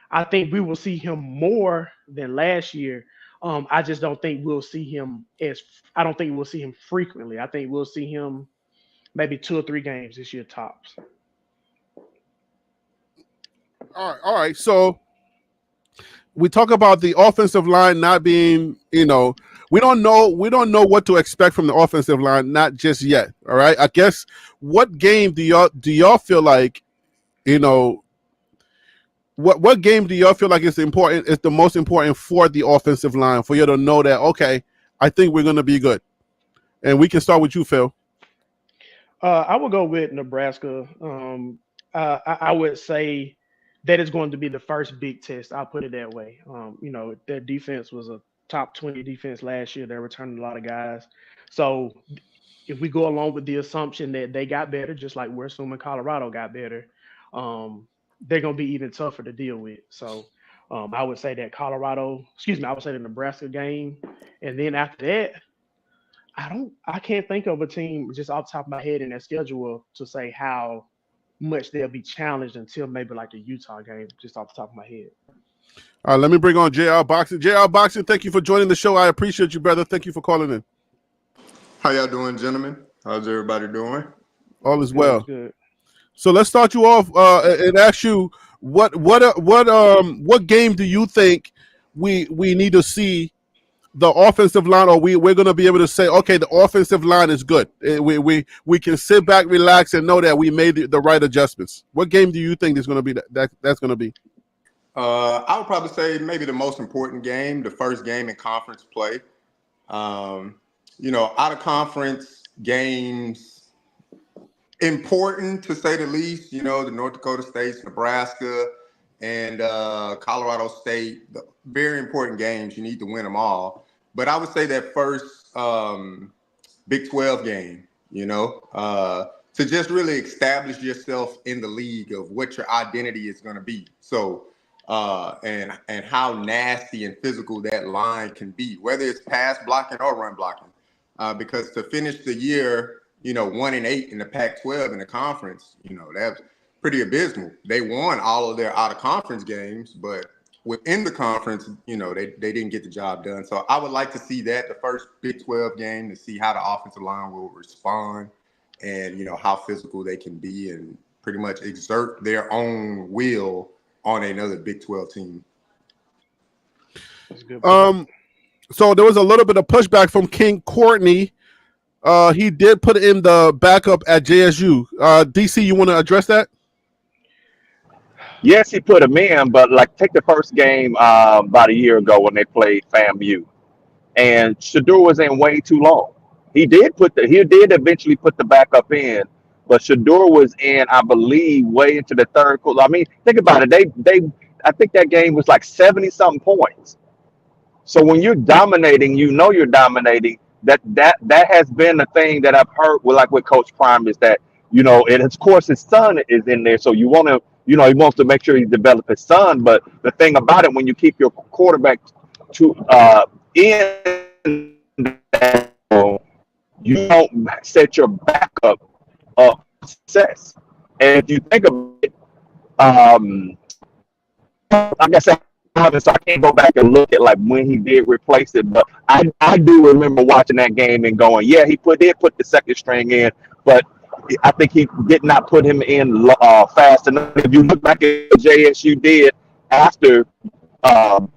B: I think we will see him more than last year. I just don't think we'll see him as I don't think we'll see him frequently. I think we'll see him maybe 2 or 3 games this year tops.
A: All right. So we talk about the offensive line not being, we don't know what to expect from the offensive line, not just yet. All right. I guess what game do y'all feel like, you know, what game do y'all feel like is important? Is the most important for the offensive line for you to know that okay, I think we're going to be good, and we can start with you, Phil.
B: I would go with Nebraska. I would say that is going to be the first big test. I'll put it that way. Their defense was a top 20 defense last year. They're returning a lot of guys. So if we go along with the assumption that they got better, just like we're assuming Colorado got better, they're going to be even tougher to deal with. So I would say that I would say the Nebraska game. And then after that, I can't think of a team just off the top of my head in their schedule to say how much they'll be challenged until maybe like the Utah game, just off the top of my head.
A: All right, let me bring on JR Boxing. JR Boxing, thank you for joining the show. I appreciate you, brother. Thank you for calling in.
E: How y'all doing, gentlemen? How's everybody doing?
A: All is
B: Good,
A: well.
B: good.
A: So let's start you off and ask you what game do you think we need to see the offensive line, or we're going to be able to say, okay, the offensive line is good. We can sit back, relax, and know that we made the right adjustments. What game do you think is going to be that's going to be?
E: I would probably say maybe the most important game, the first game in conference play. Out of conference games, important to say the least. You know, the North Dakota States, Nebraska, and Colorado State, very important games. You need to win them all. But I would say that first Big 12 game, you know, to just really establish yourself in the league of what your identity is going to be. So, and how nasty and physical that line can be, whether it's pass blocking or run blocking. Because to finish the year, you know, 1-8 in the Pac-12 in the conference, you know, that's pretty abysmal. They won all of their out of conference games, but within the conference, you know, they didn't get the job done. So I would like to see that the first Big 12 game to see how the offensive line will respond and, you know, how physical they can be and pretty much exert their own will on another Big 12 team.
B: That's a good point.
A: So there was a little bit of pushback from King Courtney. He did put in the backup at JSU. DC, you want to address that?
C: Yes, he put him in, but like take the first game about a year ago when they played FAMU, and Shadur was in way too long. He did eventually put the backup in, but Shadur was in, I believe, way into the third quarter. I mean, think about it. They I think that game was like 70 something points. So when you're dominating, you know you're dominating. That has been the thing that I've heard with like with Coach Prime is that, you know, and of course his son is in there. So you want to, you know, he wants to make sure he develops his son. But the thing about it, when you keep your quarterback to in that, you don't set your backup up for success. And if you think about it, like I said, so I can't go back and look at like when he did replace it, but I do remember watching that game and going, yeah, did put the second string in, but I think he did not put him in fast enough. If you look back at what JSU did after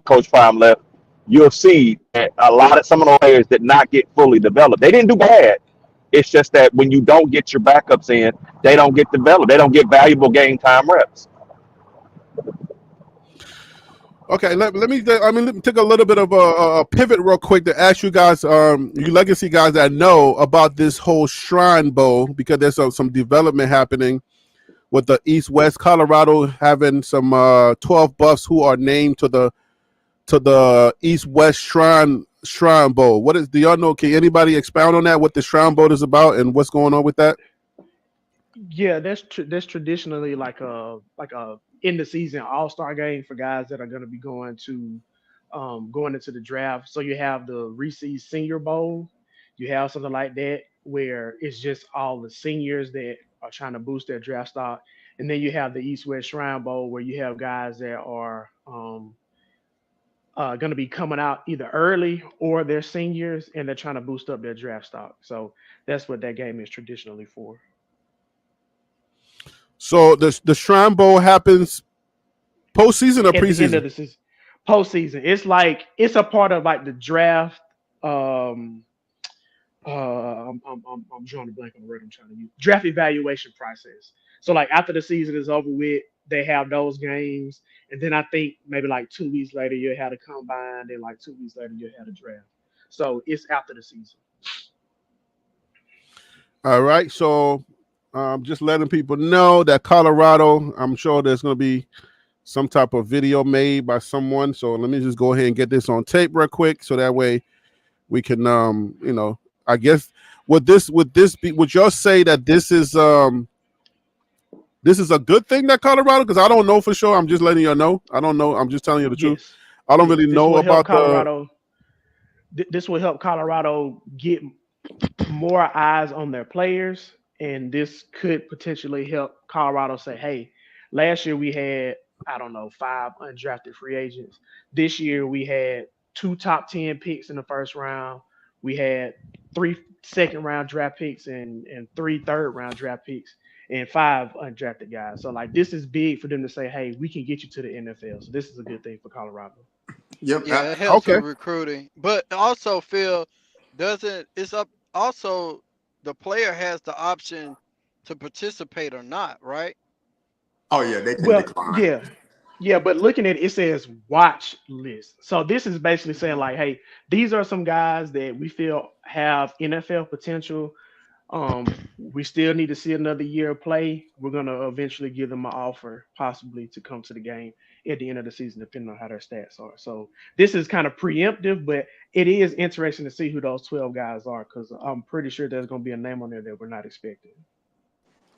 C: Coach Prime left, you'll see that some of the players did not get fully developed. They didn't do bad. It's just that when you don't get your backups in, they don't get developed. They don't get valuable game time reps.
A: Okay, let me take a little bit of a pivot real quick to ask you guys, you legacy guys that know about this whole Shrine Bowl, because there's some development happening with the East West Colorado having some 12 buffs who are named to the East West Shrine Bowl. Do y'all know? Can anybody expound on that? What the Shrine Bowl is about and what's going on with that?
B: Yeah, that's traditionally like a in the season all-star game for guys that are going to be going into the draft. So you have the Reese's Senior Bowl, you have something like that where it's just all the seniors that are trying to boost their draft stock, and then you have the East West Shrine Bowl where you have guys that are going to be coming out either early or they're seniors and they're trying to boost up their draft stock. So that's what that game is traditionally for.
A: So the Shrine Bowl happens postseason or
B: At the end of
A: preseason?
B: the season, postseason. It's like it's a part of like the draft. Um, I'm drawing a blank on the word I'm trying to use. Draft evaluation process. So like after the season is over with, they have those games, and then I think maybe like 2 weeks later you'll have a combine, and like 2 weeks later you'll have a draft. So it's after the season.
A: All right, so just letting people know that Colorado, I'm sure there's going to be some type of video made by someone. So let me just go ahead and get this on tape real quick, so that way we can, you know, I guess would y'all say that this is a good thing that Colorado? Because I don't know for sure. I'm just letting you know. I don't know. I'm just telling you the truth.
B: Yes,
A: I don't
B: yes.
A: really
B: This
A: know
B: will help
A: about the.
B: Colorado. This will help Colorado get more eyes on their players, and this could potentially help Colorado say, "Hey, last year we had I don't know 5 undrafted free agents. This year we had 2 top 10 picks in the first round. We had 3 second round draft picks and 3 third round draft picks." And 5 undrafted guys. So like this is big for them to say, "Hey, we can get you to the NFL." So this is a good thing for Colorado.
E: Yep.
D: Yeah, it helps
A: Okay.
D: with recruiting, but also Phil doesn't. It's up. Also, the player has the option to participate or not, right?
E: Oh yeah, they can
B: Well,
E: decline.
B: yeah, yeah, but looking at it, it says watch list. So this is basically saying like, hey, these are some guys that we feel have NFL potential. We still need to see another year of play. We're gonna eventually give them an offer, possibly to come to the game at the end of the season, depending on how their stats are. So this is kind of preemptive, but it is interesting to see who those 12 guys are because I'm pretty sure there's gonna be a name on there that we're not expecting.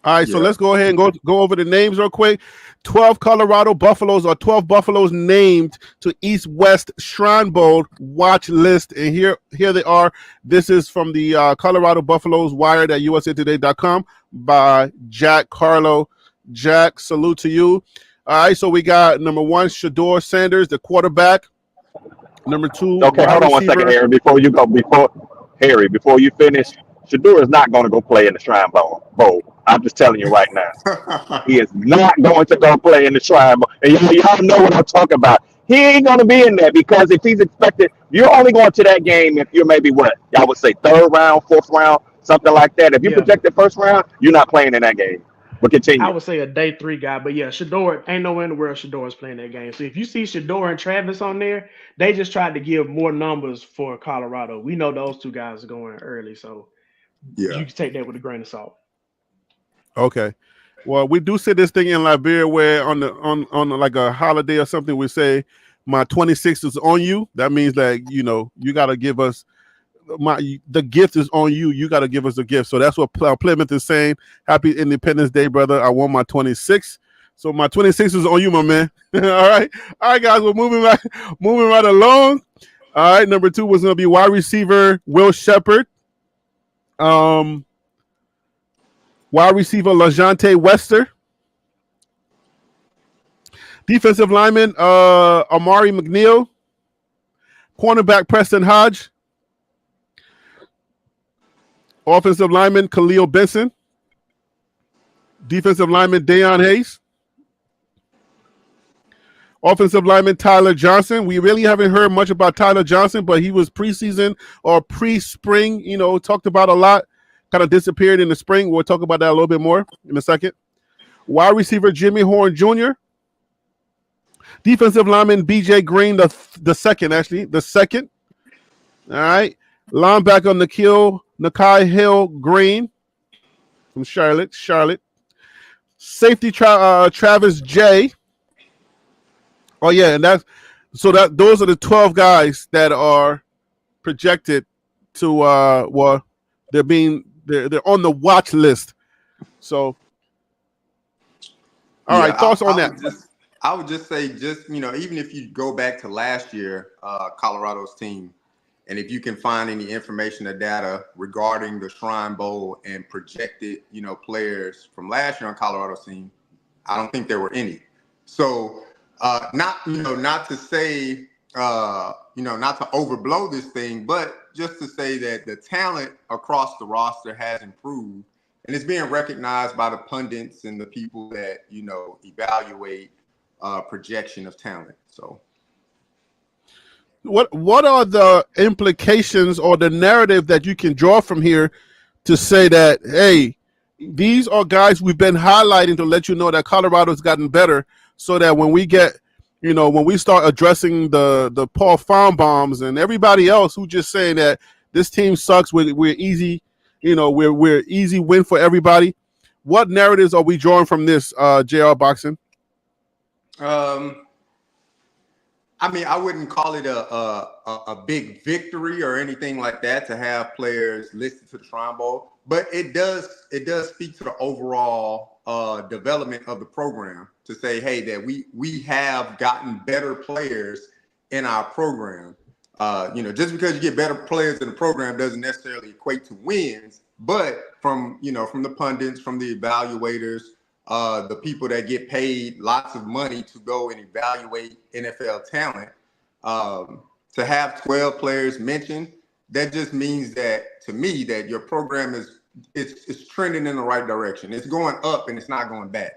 A: All right, so
E: Yeah.
A: let's go ahead and go over the names real quick. 12 Colorado Buffaloes or 12 Buffaloes named to East West Shrine Bowl watch list. And here they are. This is from the Colorado Buffaloes wired at usatoday.com by Jack Carlo. Jack, salute to you. All right, so we got number 1, Shador Sanders, the quarterback. Number 2,
C: Okay,
A: wide
C: hold on one second,
A: receiver.
C: Harry. Before you finish, Shador is not going to go play in the Shrine Bowl. I'm just telling you right now. He is not going to go play in the Shrine Bowl. And y'all know what I'm talking about. He ain't going to be in there because if he's expected, you're only going to that game if you're maybe what? Y'all would say third round, fourth round, something like that. If you
B: Yeah,
C: projected first round, you're not playing in that game. But
B: I
C: continue.
B: would say a day 3 guy, but yeah, Shador ain't nowhere in the world Shador is playing that game. So if you see Shador and Travis on there, they just tried to give more numbers for Colorado. We know those two guys are going early, so
E: Yeah.
B: you can take that with a grain of salt.
A: Okay. Well, we do say this thing in Liberia where on like a holiday or something we say my 26th is on you. That means that you got to give us the gift is on you. You got to give us a gift. So that's what Plymouth is saying. Happy Independence Day, brother. I want my 26th. So my 26th is on you, my man. All right, guys. We're moving right along. All right, number 2 was going to be wide receiver Will Shepard. Um, Wide receiver LaJante Wester. Defensive lineman Amari McNeil. Cornerback Preston Hodge. Offensive lineman Khalil Benson. Defensive lineman Deion Hayes. Offensive lineman Tyler Johnson. We really haven't heard much about Tyler Johnson, but he was preseason or pre-spring, talked about a lot. Kind of disappeared in the spring. We'll talk about that a little bit more in a second. Wide receiver Jimmy Horn Jr. Defensive lineman BJ Green, the second. All right. Linebacker Nakai Hill Green from Charlotte. Safety Travis J. Oh yeah, and those are the 12 guys that are projected to they're on the watch list. So all
E: Yeah,
A: right, thoughts on that.
E: I would just say even if you go back to last year, Colorado's team, and if you can find any information or data regarding the Shrine Bowl and projected, players from last year on Colorado's team, I don't think there were any. So not to say not to overblow this thing, but just to say that the talent across the roster has improved and it's being recognized by the pundits and the people that evaluate projection of talent. So
A: what are the implications or the narrative that you can draw from here to say that, hey, these are guys we've been highlighting to let you know that Colorado's gotten better, so that when we get, when we start addressing the Paul Farmbombs and everybody else who just saying that this team sucks, we're easy, we're easy win for everybody. What narratives are we drawing from this, JR Boxing?
E: I mean, I wouldn't call it a big victory or anything like that to have players listed to the Shrine Bowl, but it does speak to the overall development of the program to say, hey, that we have gotten better players in our program. Just because you get better players in the program doesn't necessarily equate to wins, but from the pundits, from the evaluators, the people that get paid lots of money to go and evaluate NFL talent, to have 12 players mentioned, that just means that to me that your program it's trending in the right direction. It's going up and it's not going back.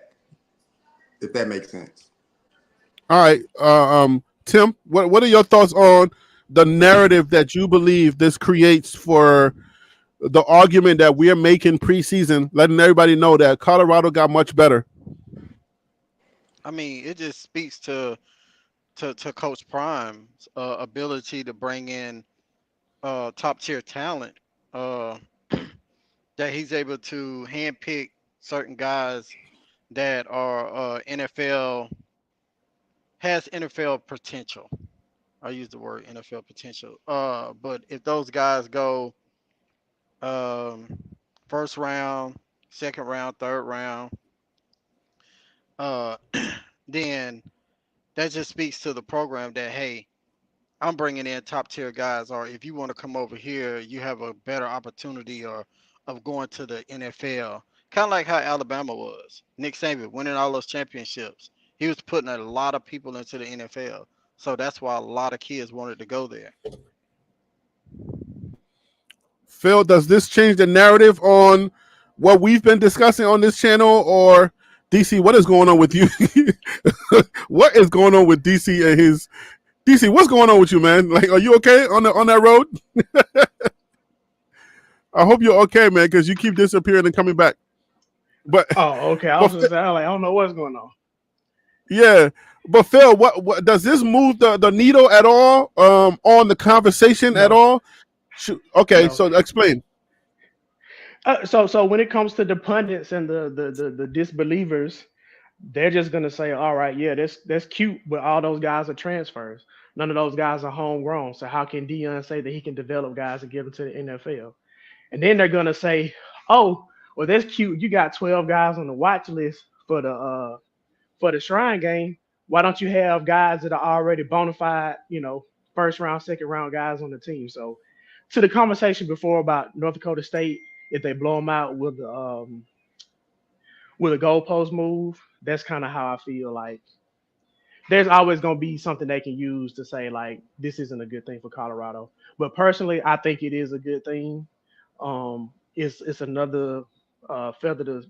E: If that makes sense.
A: All right, Tim, what are your thoughts on the narrative that you believe this creates for the argument that we're making preseason, letting everybody know that Colorado got much better?
D: I mean, it just speaks to Coach Prime's ability to bring in top tier talent. that he's able to handpick certain guys that are NFL has NFL potential. I use the word NFL potential. But if those guys go um, first round, second round, third round, uh, then that just speaks to the program that hey, I'm bringing in top tier guys, or if you want to come over here, you have a better opportunity or of going to the NFL. Kind of like how Alabama was. Nick Saban winning all those championships. He was putting a lot of people into the NFL. So that's why a lot of kids wanted to go there.
A: Phil, does this change the narrative on what we've been discussing on this channel, or DC? What is going on with you? What is going on with DC and his DC? What's going on with you, man? Like, are you okay on that road? I hope you're okay, man, because you keep disappearing and coming back. But
B: Oh, okay. I
A: but
B: was just saying, like, I don't know what's going on.
A: yeah, but Phil, what does this move the needle at all on the conversation at
B: No,
A: all? Okay,
B: no.
A: so explain.
B: So when it comes to the pundits and the disbelievers, they're just gonna say, all right, yeah, that's cute, but all those guys are transfers. None of those guys are homegrown. So how can Dion say that he can develop guys and give them to the NFL? And then they're gonna say, oh, well, that's cute. You got 12 guys on the watch list for the Shrine game. Why don't you have guys that are already bona fide, first round, second round guys on the team? So to the conversation before about North Dakota State, if they blow them out with a goalpost move, that's kind of how I feel like there's always going to be something they can use to say like this isn't a good thing for Colorado. But personally, I think it is a good thing. It's another feather to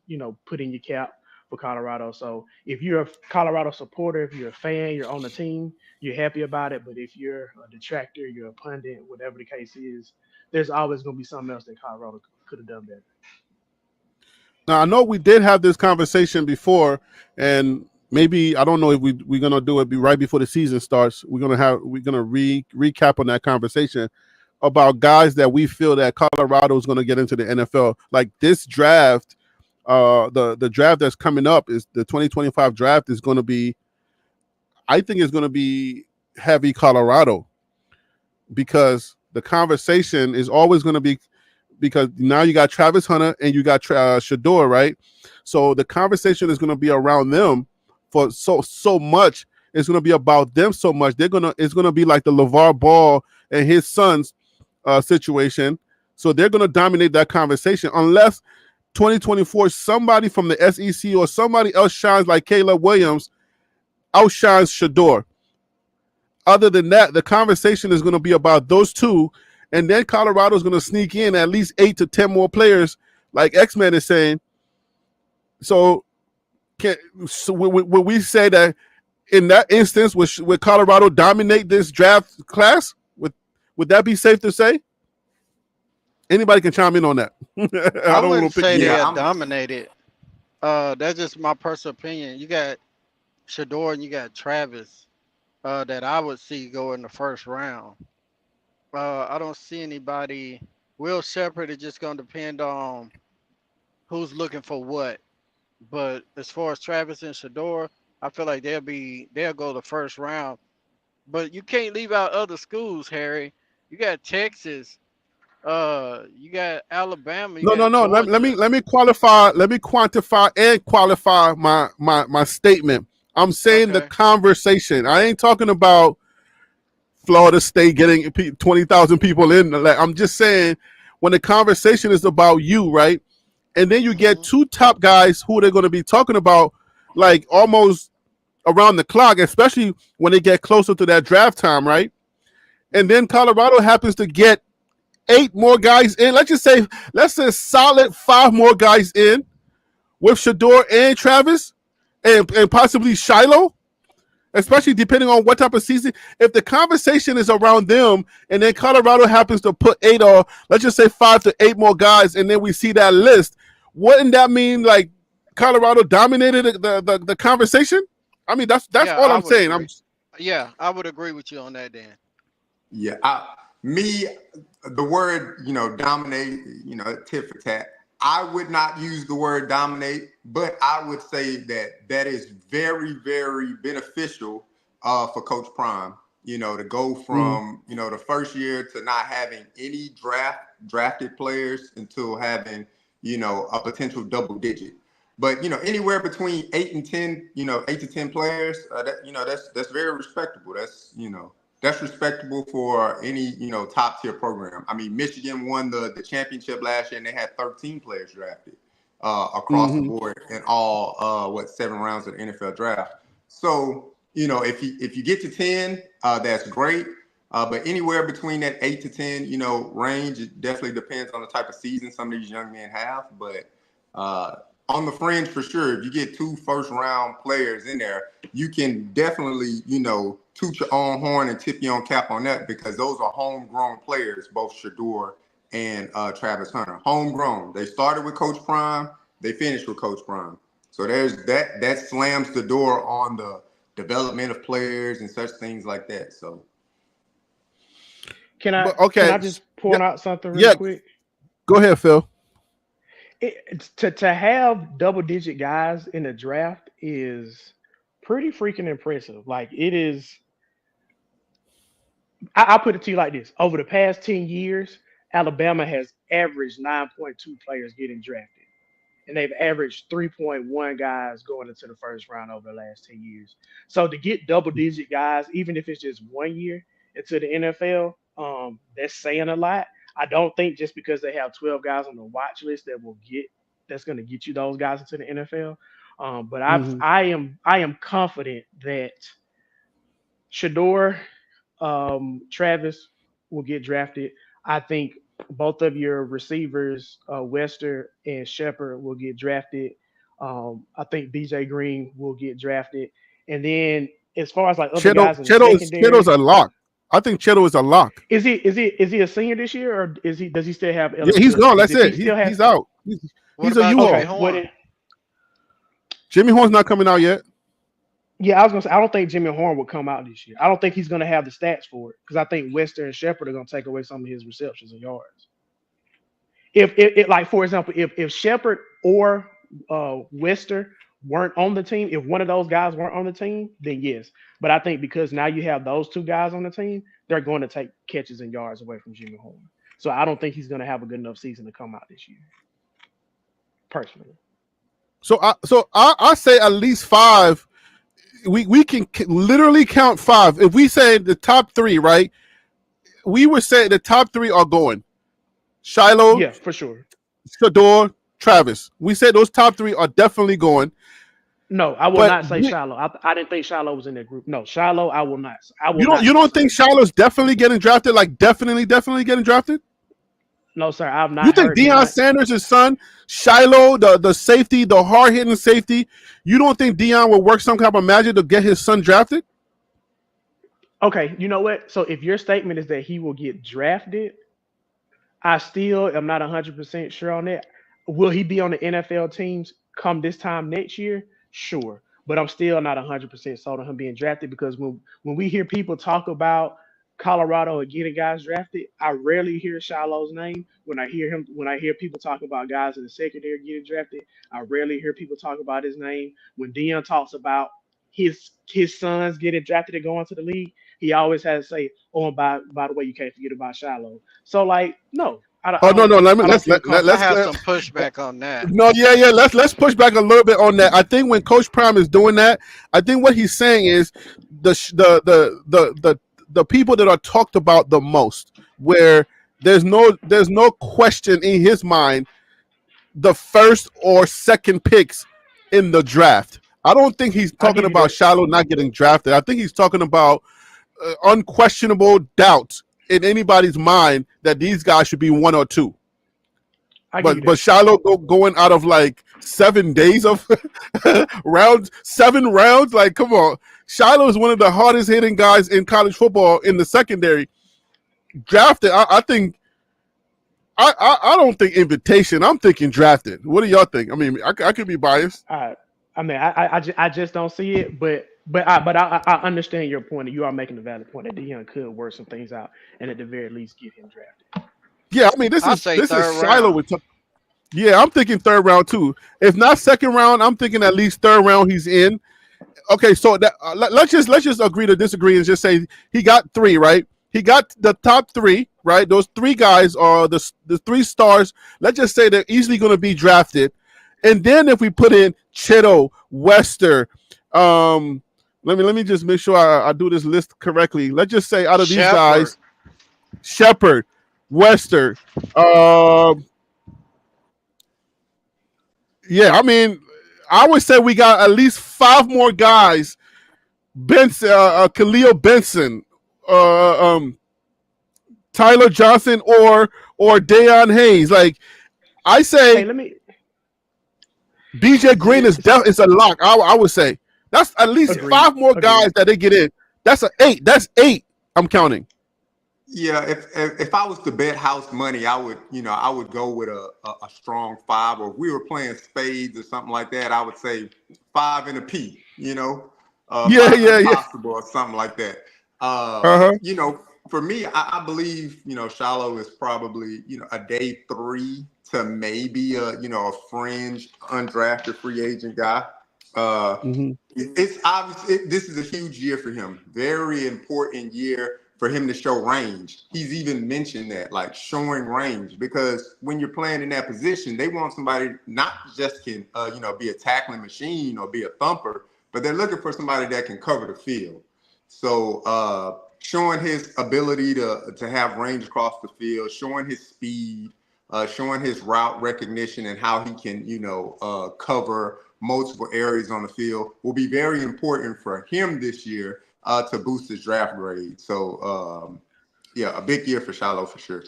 B: put in your cap for Colorado. So if you're a Colorado supporter, if you're a fan, you're on the team, you're happy about it. But if you're a detractor, you're a pundit, whatever the case is, there's always going to be something else that Colorado could have done better.
A: Now I know we did have this conversation before, and maybe I don't know if we're gonna do it right before the season starts. We're gonna recap on that conversation about guys that we feel that Colorado is gonna get into the NFL. Like this draft, the draft that's coming up is the 2025 draft is gonna be. I think it's gonna be heavy Colorado because the conversation is always gonna be because now you got Travis Hunter and you got Shador, right? So the conversation is going to be around them for so much. It's going to be about them so much. It's going to be like the LeVar Ball and his sons situation. So they're going to dominate that conversation unless 2024 somebody from the SEC or somebody else shines like Caleb Williams outshines Shador. Other than that, the conversation is going to be about those two. And then Colorado is going to sneak in at least 8 to 10 more players, like X-Men is saying. So, would we say that in that instance, would Colorado dominate this draft class? Would that be safe to say? Anybody can chime in on that.
D: I
A: I don't want
D: wouldn't
A: to pick
D: say
A: you.
D: they
E: Yeah,
D: are
E: I'm.
D: dominated. That's just my personal opinion. You got Shador and you got Travis that I would see go in the first round. I don't see anybody. Will Shepard is just going to depend on who's looking for what. But as far as Travis and Shador, I feel like they'll go the first round. But you can't leave out other schools, Harry. You got Texas, you got Alabama, you
A: No, no,
D: got
A: no. Let me
D: Georgia.
A: let me qualify. Let me quantify and qualify my statement. I'm saying the
D: Okay.
A: conversation. I ain't talking about Florida State getting 20,000 people in. Like, I'm just saying when the conversation is about you, right? And then you get
D: Hmm.
A: two top guys who they're going to be talking about like almost around the clock, especially when they get closer to that draft time, right? And then Colorado happens to get 8 more guys in. Let's say solid 5 more guys in with Shador and Travis and possibly Shiloh, especially depending on what type of season. If the conversation is around them and then Colorado happens to put 8 or let's just say 5 to 8 more guys and then we see that list, wouldn't that mean like Colorado dominated the conversation? I mean, that's
D: Yeah,
A: all
D: I
A: I'm
D: would
A: saying. I'm
D: agree. Yeah, I would agree with you on that, Dan.
E: Yeah, me, the word, dominate, tit for tat. I would not use the word dominate, but I would say that that is very, very beneficial for Coach Prime. To go
A: Mhm.
E: from the first year to not having any drafted players until having a potential double digit. But anywhere between 8 and 10, 8 to 10 players, that's very respectable. That's respectable for any top tier program. I mean, Michigan won the championship last year, and they had 13 players drafted across the
A: Mhm.
E: board in all 7 rounds of the NFL draft. So if you get to 10, that's great. But anywhere between that 8 to 10 range, it definitely depends on the type of season some of these young men have. But on the fringe, for sure, if you get 2 first-round players in there, you can definitely, toot your own horn and tip your own cap on that, because those are homegrown players, both Shador and Travis Hunter. Homegrown. They started with Coach Prime. They finished with Coach Prime. So there's that slams the door on the development of players and such things like that. So
B: Can I
A: But
B: can
A: okay,
B: I just
A: yeah,
B: point out something real
A: yeah.
B: quick?
A: Go ahead, Phil.
B: To have double digit guys in the draft is pretty freaking impressive. Like it is. I'll put it to you like this: over the past 10 years, Alabama has averaged 9.2 players getting drafted, and they've averaged 3.1 guys going into the first round over the last 10 years. So to get double digit guys, even if it's just 1 year into the NFL, that's saying a lot. I don't think just because they have 12 guys on the watch list that's going to get you those guys into the NFL. But
A: Mhm.
B: I am confident that Shador, Travis will get drafted. I think both of your receivers, Wester and Shepard, will get drafted. I think BJ Green will get drafted. And then as far as like other guys in the
A: Chittle's
B: secondary,
A: a lock. I think Chittle is a lock.
B: is he a senior this year, or does he still have
A: Yeah, he's
B: eligibility?
A: gone.
B: Because
A: That's
B: if he
A: it.
B: still has
A: He's out.
D: What
A: He's a
D: about Jimmy
B: okay,
A: U-Haul.
B: what
D: Horn?
A: Jimmy Horn's not coming out yet.
B: yeah, I was gonna say I don't think Jimmy Horn will come out this year. I don't think he's gonna have the stats for it because I think Wester and Shepard are gonna take away some of his receptions and yards. If like for example, if Shepard or Wester weren't on the team, if one of those guys weren't on the team, then yes. But I think because now you have those two guys on the team, they're going to take catches and yards away from Jimmy Horn. So I don't think he's going to have a good enough season to come out this year, personally.
A: So I say at least five. We can literally count five. If we say the top three, right? We would say the top three are going. Shiloh,
B: Yeah, for sure.
A: Shador, Travis. We said those top three are definitely going.
B: No, I will
A: But
B: not say Shiloh. I didn't think Shiloh was in that group. No, Shiloh, I will not. I will
A: you don't
B: not
A: you
B: say
A: don't think
B: Shiloh.
A: Shiloh's definitely getting drafted? Like definitely getting drafted?
B: No, sir, I've
A: You
B: not
A: think
B: heard him.
A: Deion Sanders' son, Shiloh, the safety, the hard hitting safety, you don't think Deion will work some kind of magic to get his son drafted?
B: Okay, you know what? So if your statement is that he will get drafted, I still am not 100% sure on that. Will he be on the NFL teams come this time next year? Sure. But I'm still not 100% sold on him being drafted because when we hear people talk about Colorado and getting guys drafted, I rarely hear Shiloh's name. When I hear people talk about guys in the secondary getting drafted, I rarely hear people talk about his name. When Dion talks about his sons getting drafted and going to the league, he always has to say, "Oh, and by the way, you can't forget about Shiloh." So like, no,
A: Oh no, let me
B: I don't feel
D: I
A: let's
B: comfortable.
D: have some pushback on that.
A: no, yeah. Let's push back a little bit on that. I think when Coach Prime is doing that, I think what he's saying is the people that are talked about the most, where there's no question in his mind the first or second picks in the draft. I don't think he's
B: I
A: talking
B: give you
A: about
B: that.
A: Shiloh not getting drafted. I think he's talking about unquestionable doubt in anybody's mind that these guys should be one or two.
B: I give you
A: But
B: that.
A: Shiloh going out of like 7 days of rounds, 7 rounds. Like, come on, Shiloh is one of the hardest hitting guys in college football in the secondary. Drafted, I think. I don't think invitation. I'm thinking drafted. What do y'all think? I mean, I could be biased.
B: I mean, I just don't see it, but I understand your point. And you are making a valid point that Dion could work some things out, and at the very least get him drafted.
A: Yeah, I mean,
D: I say
A: this is
D: third
A: Shiloh.
D: round.
A: Yeah, I'm thinking third round too. If not second round, I'm thinking at least third round he's in. Okay, so that let's just agree to disagree and just say he got three, right? He got the top three, right? Those three guys are the three stars. Let's just say they're easily going to be drafted, and then if we put in Cheto, Wester, um, let me just make sure I do this list correctly. Let's just say out of these
B: Shepard.
A: guys, Shepard, Wester, um, yeah, I mean, I would say we got at least five more guys. Benson, Khalil Benson, uh, um, Tyler Johnson, or Deion Hayes. Like I
B: Hey,
A: say,
B: let me
A: BJ Green
E: Yeah,
A: is a lock. I would say that's at least
E: yeah,
B: agree.
A: five more guys
B: Agree.
A: that they get in. That's an eight. That's eight. I'm counting.
E: yeah. If I was to bet house money, I would go with a strong five. Or if we were playing spades or something like that, I would say five and a P.
A: Yeah,
E: Five
A: yeah, yeah.
E: impossible or something like that.
A: Uh huh.
E: For me, I believe Shiloh is probably a day three to maybe a fringe undrafted free agent guy. Uh,
A: Mm-hmm.
E: it's obvious this is a huge year for him. Very important year for him to show range. He's even mentioned that, like showing range, because when you're playing in that position, they want somebody not just can be a tackling machine or be a thumper, but they're looking for somebody that can cover the field. So showing his ability to have range across the field, showing his speed, showing his route recognition and how he can, cover multiple areas on the field will be very important for him this year to boost his draft grade. So, yeah, a big year for Shiloh for sure.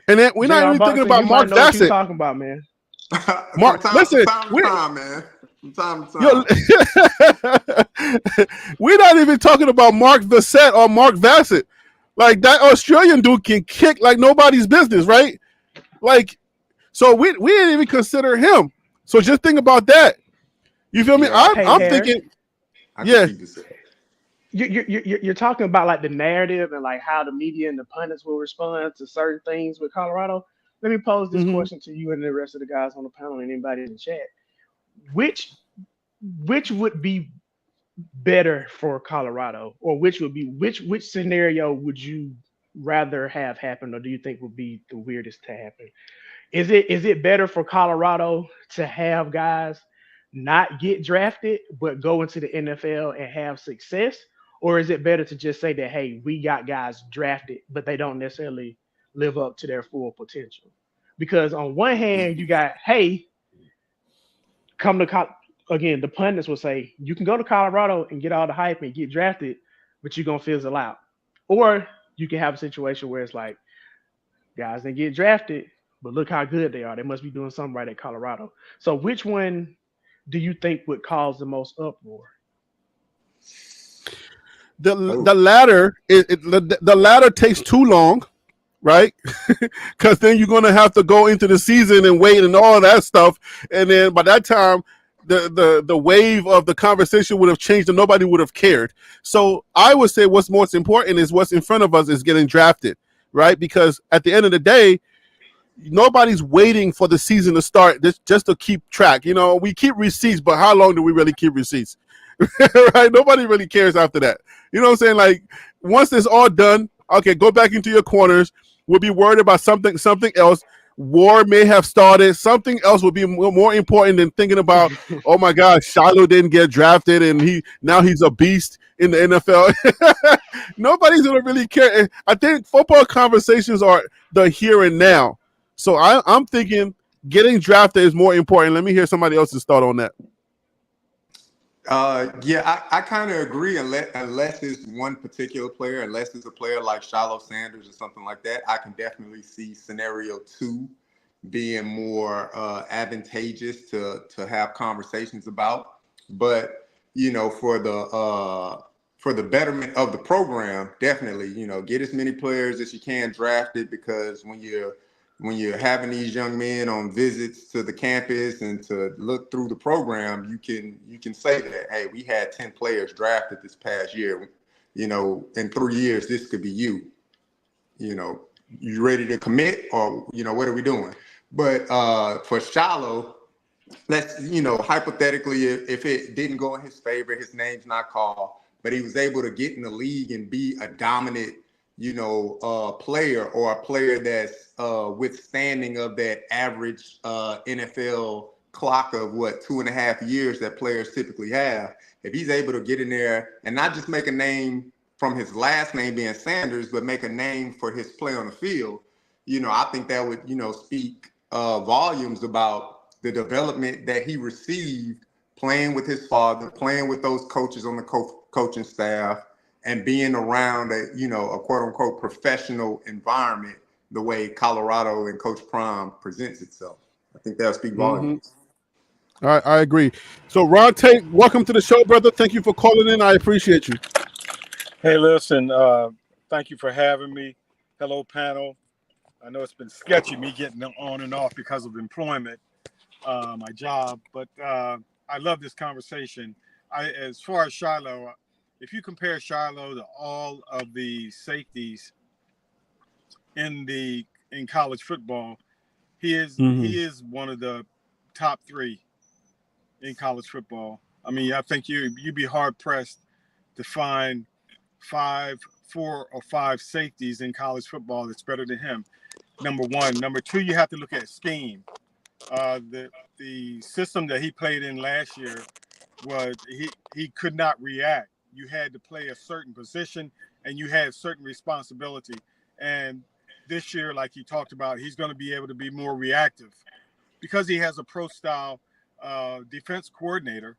A: And then we're not
B: J.R.
A: even thinking
B: Boxer, you
A: about
B: might
A: Mark
B: know what you
A: Bassett.
B: talking about, man.
E: from
A: Mark,
E: time from
A: listen,
E: time to
A: we
E: time, man. From time to
A: yo,
E: time.
A: we're not even talking about Mark Vassett or Mark Vassett. Like that Australian dude can kick like nobody's business, right? Like so we didn't even consider him. So just think about that. You feel me?
E: Yeah, I
A: I'm
E: can
B: Hey,
A: I'm
E: see.
B: Harris,
A: thinking,
E: I can
A: yeah.
E: see this.
B: you're talking about like the narrative and like how the media and the pundits will respond to certain things with Colorado. Let me pose this
A: Mm-hmm.
B: question to you and the rest of the guys on the panel and anybody in the chat. Which which would be better for Colorado, or which scenario would you rather have happen, or do you think would be the weirdest to happen? Is it better for Colorado to have guys not get drafted but go into the NFL and have success? Or is it better to just say that hey, we got guys drafted, but they don't necessarily live up to their full potential? Because on one hand, you got hey, come to again, the pundits will say you can go to Colorado and get all the hype and get drafted, but you're gonna fizzle out. Or you can have a situation where it's like guys that get drafted, but look how good they are. They must be doing something right at Colorado. So which one do you think would cause the most uproar?
A: The
E: Oh,
A: latter the latter takes too long, right? Because then you're gonna have to go into the season and wait and all that stuff, and then by that time, the wave of the conversation would have changed and nobody would have cared. So I would say what's most important is what's in front of us is getting drafted, right? Because at the end of the day, nobody's waiting for the season to start just to keep track. We keep receipts, but how long do we really keep receipts? Right? Nobody really cares after that. You know what I'm saying? Like once it's all done, okay, go back into your corners. We'll be worried about something else. War may have started. Something else will be more important than thinking about, oh my God, Shiloh didn't get drafted and he's a beast in the NFL. Nobody's gonna really care. I think football conversations are the here and now. So I'm thinking getting drafted is more important. Let me hear somebody else's thought on that.
E: yeah, I kind of agree. Unless it's one particular player, unless it's a player like Shiloh Sanders or something like that, I can definitely see scenario two being more advantageous to have conversations about. But for the betterment of the program, definitely get as many players as you can drafted, because when you're having these young men on visits to the campus and to look through the program, you can say that hey, we had 10 players drafted this past year. In 3 years this could be you. You ready to commit, or what are we doing? But for Shiloh, let's hypothetically, if it didn't go in his favor, his name's not called, but he was able to get in the league and be a dominant player, or a player that's withstanding of that average NFL clock of 2.5 years that players typically have. If he's able to get in there and not just make a name from his last name being Sanders, but make a name for his play on the field, I think that would speak volumes about the development that he received playing with his father, playing with those coaches on the coaching staff, and being around a quote unquote professional environment the way Colorado and Coach Prime presents itself. I think that'll speak volumes.
A: I agree. So Ron Tate, welcome to the show, brother. Thank you for calling in. I appreciate you.
F: Hey, listen, thank you for having me. Hello, panel. I know it's been sketchy me getting on and off because of employment, my job, but I love this conversation. As far as Shiloh, if you compare Shiloh to all of the safeties in college football, he is one of the top 3 in college football. I mean, I think you'd be hard pressed to find 4 or 5 safeties in college football that's better than him. Number one. Number two, you have to look at scheme. The system that he played in last year was he could not react. You had to play a certain position and you had certain responsibility. And this year, like you talked about, he's going to be able to be more reactive because he has a pro style defense coordinator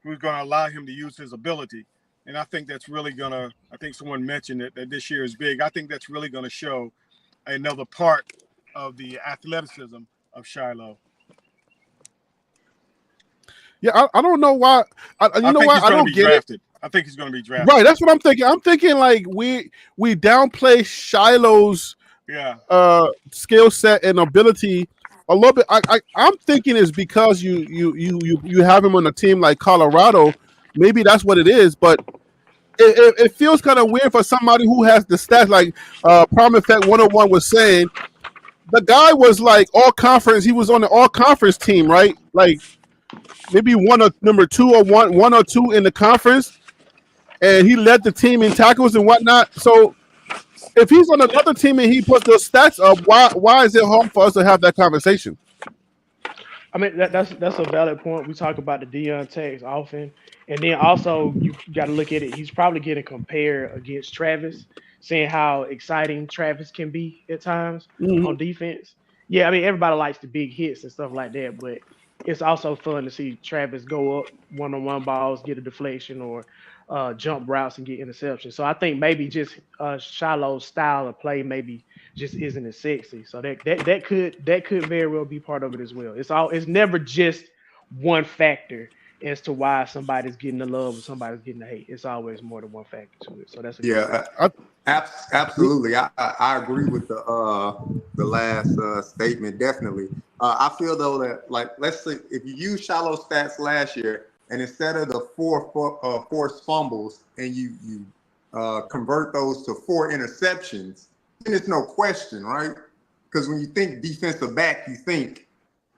F: who's going to allow him to use his ability. And I think that's really going to, I think someone mentioned it, that this year is big. I think that's really going to show another part of the athleticism of Shiloh.
A: Yeah, I don't know why. I don't get
F: drafted.
A: it.
F: I think he's going to be drafted.
A: Right, that's what I'm thinking. I'm thinking like we downplay Shiloh's skill set and ability a little bit. I'm thinking is because you have him on a team like Colorado. Maybe that's what it is, but it feels kind of weird for somebody who has the stats like Prime Effect 101 was saying. The guy was like all conference. He was on the all conference team, right? Like maybe number 2 or one or 2 in the conference, and he led the team in tackles and whatnot. So if he's on another team and he puts those stats up, why is it hard for us to have that conversation?
B: I mean, that's a valid point. We talk about the Deion tags often, and then also you got to look at it. He's probably getting compared against Travis, seeing how exciting Travis can be at times on defense. Yeah, I mean everybody likes the big hits and stuff like that, but it's also fun to see Travis go up one-on-one balls, get a deflection, or jump routes and get interceptions. So I think maybe just Shiloh's style of play maybe just isn't as sexy. So that could very well be part of it as well. It's never just one factor as to why somebody's getting the love or somebody's getting the hate. It's always more than one factor to it. So that's a good
E: absolutely. I agree with the last statement. Definitely. I feel though that let's say if you use Shiloh stats last year and instead of the 4 forced fumbles and you convert those to 4 interceptions, then it's no question, right? Because when you think defensive back, you think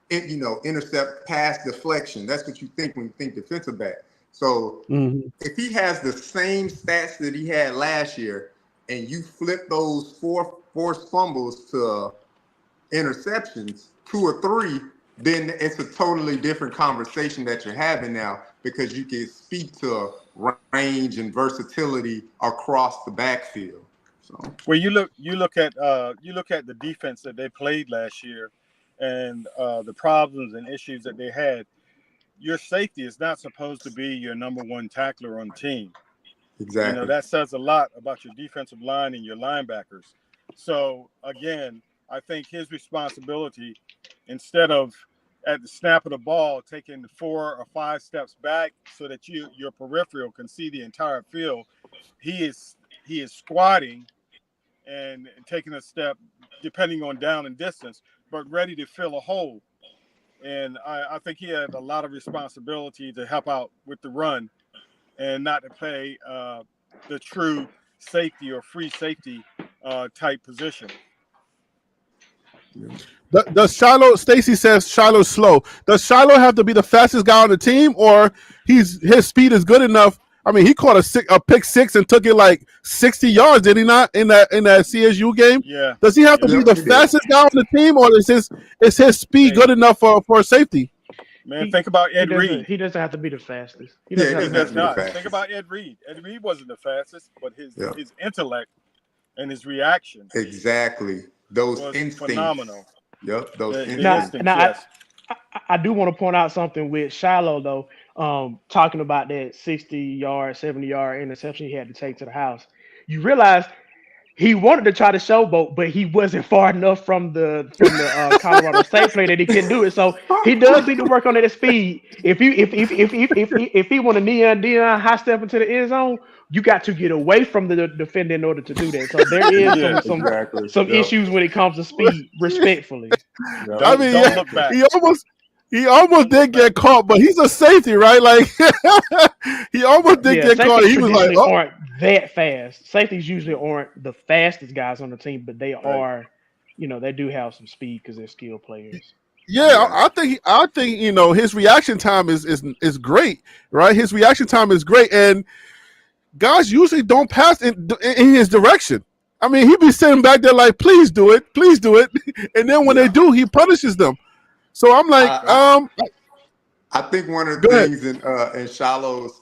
E: intercept, pass, deflection. That's what you think when you think defensive back. So if he has the same stats that he had last year, and you flip those 4 forced fumbles to interceptions, 2 or 3, then it's a totally different conversation that you're having now because you can speak to range and versatility across the backfield. So,
F: well, you look at the defense that they played last year, and the problems and issues that they had. Your safety is not supposed to be your number 1 tackler on the team.
E: Exactly.
F: That says a lot about your defensive line and your linebackers. So again, I think his responsibility, instead of at the snap of the ball taking 4 or 5 steps back so that your peripheral can see the entire field, he is squatting and taking a step depending on down and distance, but ready to fill a hole. And I think he had a lot of responsibility to help out with the run and not to play the true safety or free safety type position.
A: Does Shiloh? Stacy says Shiloh's slow. Does Shiloh have to be the fastest guy on the team, or his speed is good enough? I mean, he caught a pick six and took it like 60 yards, did he not, in that CSU game?
F: Yeah.
A: Does he have to
F: Yeah.
A: be the
E: He did.
A: fastest guy on the team, or is his speed good enough for safety?
F: Man, think about Ed Reed.
B: He doesn't have to be the fastest. He
E: Yeah,
B: doesn't
E: he
B: have
F: He
B: to
E: doesn't
B: be
F: does
E: have to be the
F: not.
E: fastest.
F: Think about Ed Reed. Ed Reed wasn't the fastest, but his
E: Yeah.
F: his intellect and his reaction
E: Exactly. Those
F: was
E: instincts.
F: phenomenal.
E: Yep. Those
F: The
E: instincts.
F: instincts,
B: Now,
F: yes.
B: I do want to point out something with Shiloh though. Talking about that 60-yard, 70-yard interception he had to take to the house. You realize he wanted to try to showboat, but he wasn't far enough from the Colorado State play that he couldn't do it. So he does need to work on that speed. If he want to Dion high step into the end zone, you got to get away from the defender in order to do that. So there is
F: Yeah,
E: Exactly.
B: some
E: Yep.
B: issues when it comes to speed, respectfully.
E: Yep.
A: I mean,
F: Don't look back.
A: he almost did get caught, but he's a safety, right? Like he almost did
B: Yeah,
A: get caught.
B: safeties
A: He was like,
B: traditionally
A: oh,
B: aren't that fast. Safeties usually aren't the fastest guys on the team, but they are, they do have some speed because they're skilled players.
A: yeah.
E: Yeah.
A: I think his reaction time is great, right? His reaction time is great, and guys usually don't pass in his direction. I mean, he be sitting back there like, please do it, and then when they
E: Yeah.
A: do, he punishes them. So I'm like,
E: I think one of the
A: Go ahead.
E: things in Shiloh's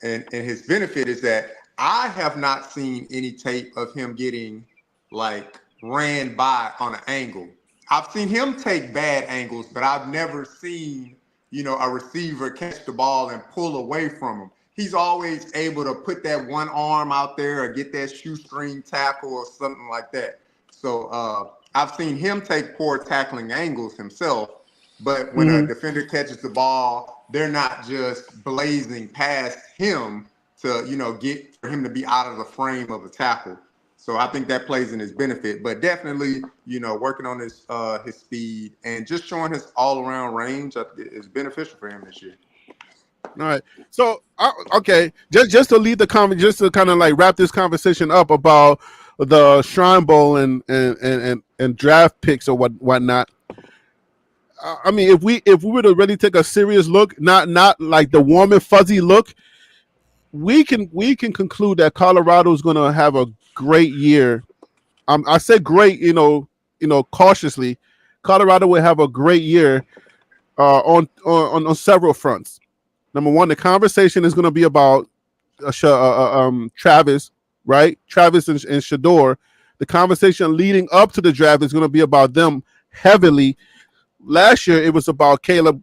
E: and his benefit is that I have not seen any tape of him getting like ran by on an angle. I've seen him take bad angles, but I've never seen a receiver catch the ball and pull away from him. He's always able to put that one arm out there or get that shoestring tackle or something like that. So I've seen him take poor tackling angles himself, but when a defender catches the ball, they're not just blazing past him to, get for him to be out of the frame of the tackle. So I think that plays in his benefit, but definitely, working on his speed and just showing his all around range is beneficial for him this year.
A: All right. So, okay, just to lead the just to kind of like wrap this conversation up about the Shrine Bowl and draft picks or whatnot. I mean, if we were to really take a serious look, not like the warm and fuzzy look, we can conclude that Colorado is going to have a great year. I said great, cautiously. Colorado will have a great year on several fronts. Number one, the conversation is going to be about Travis, right? Travis and Shador. The conversation leading up to the draft is going to be about them heavily. Last year, it was about Caleb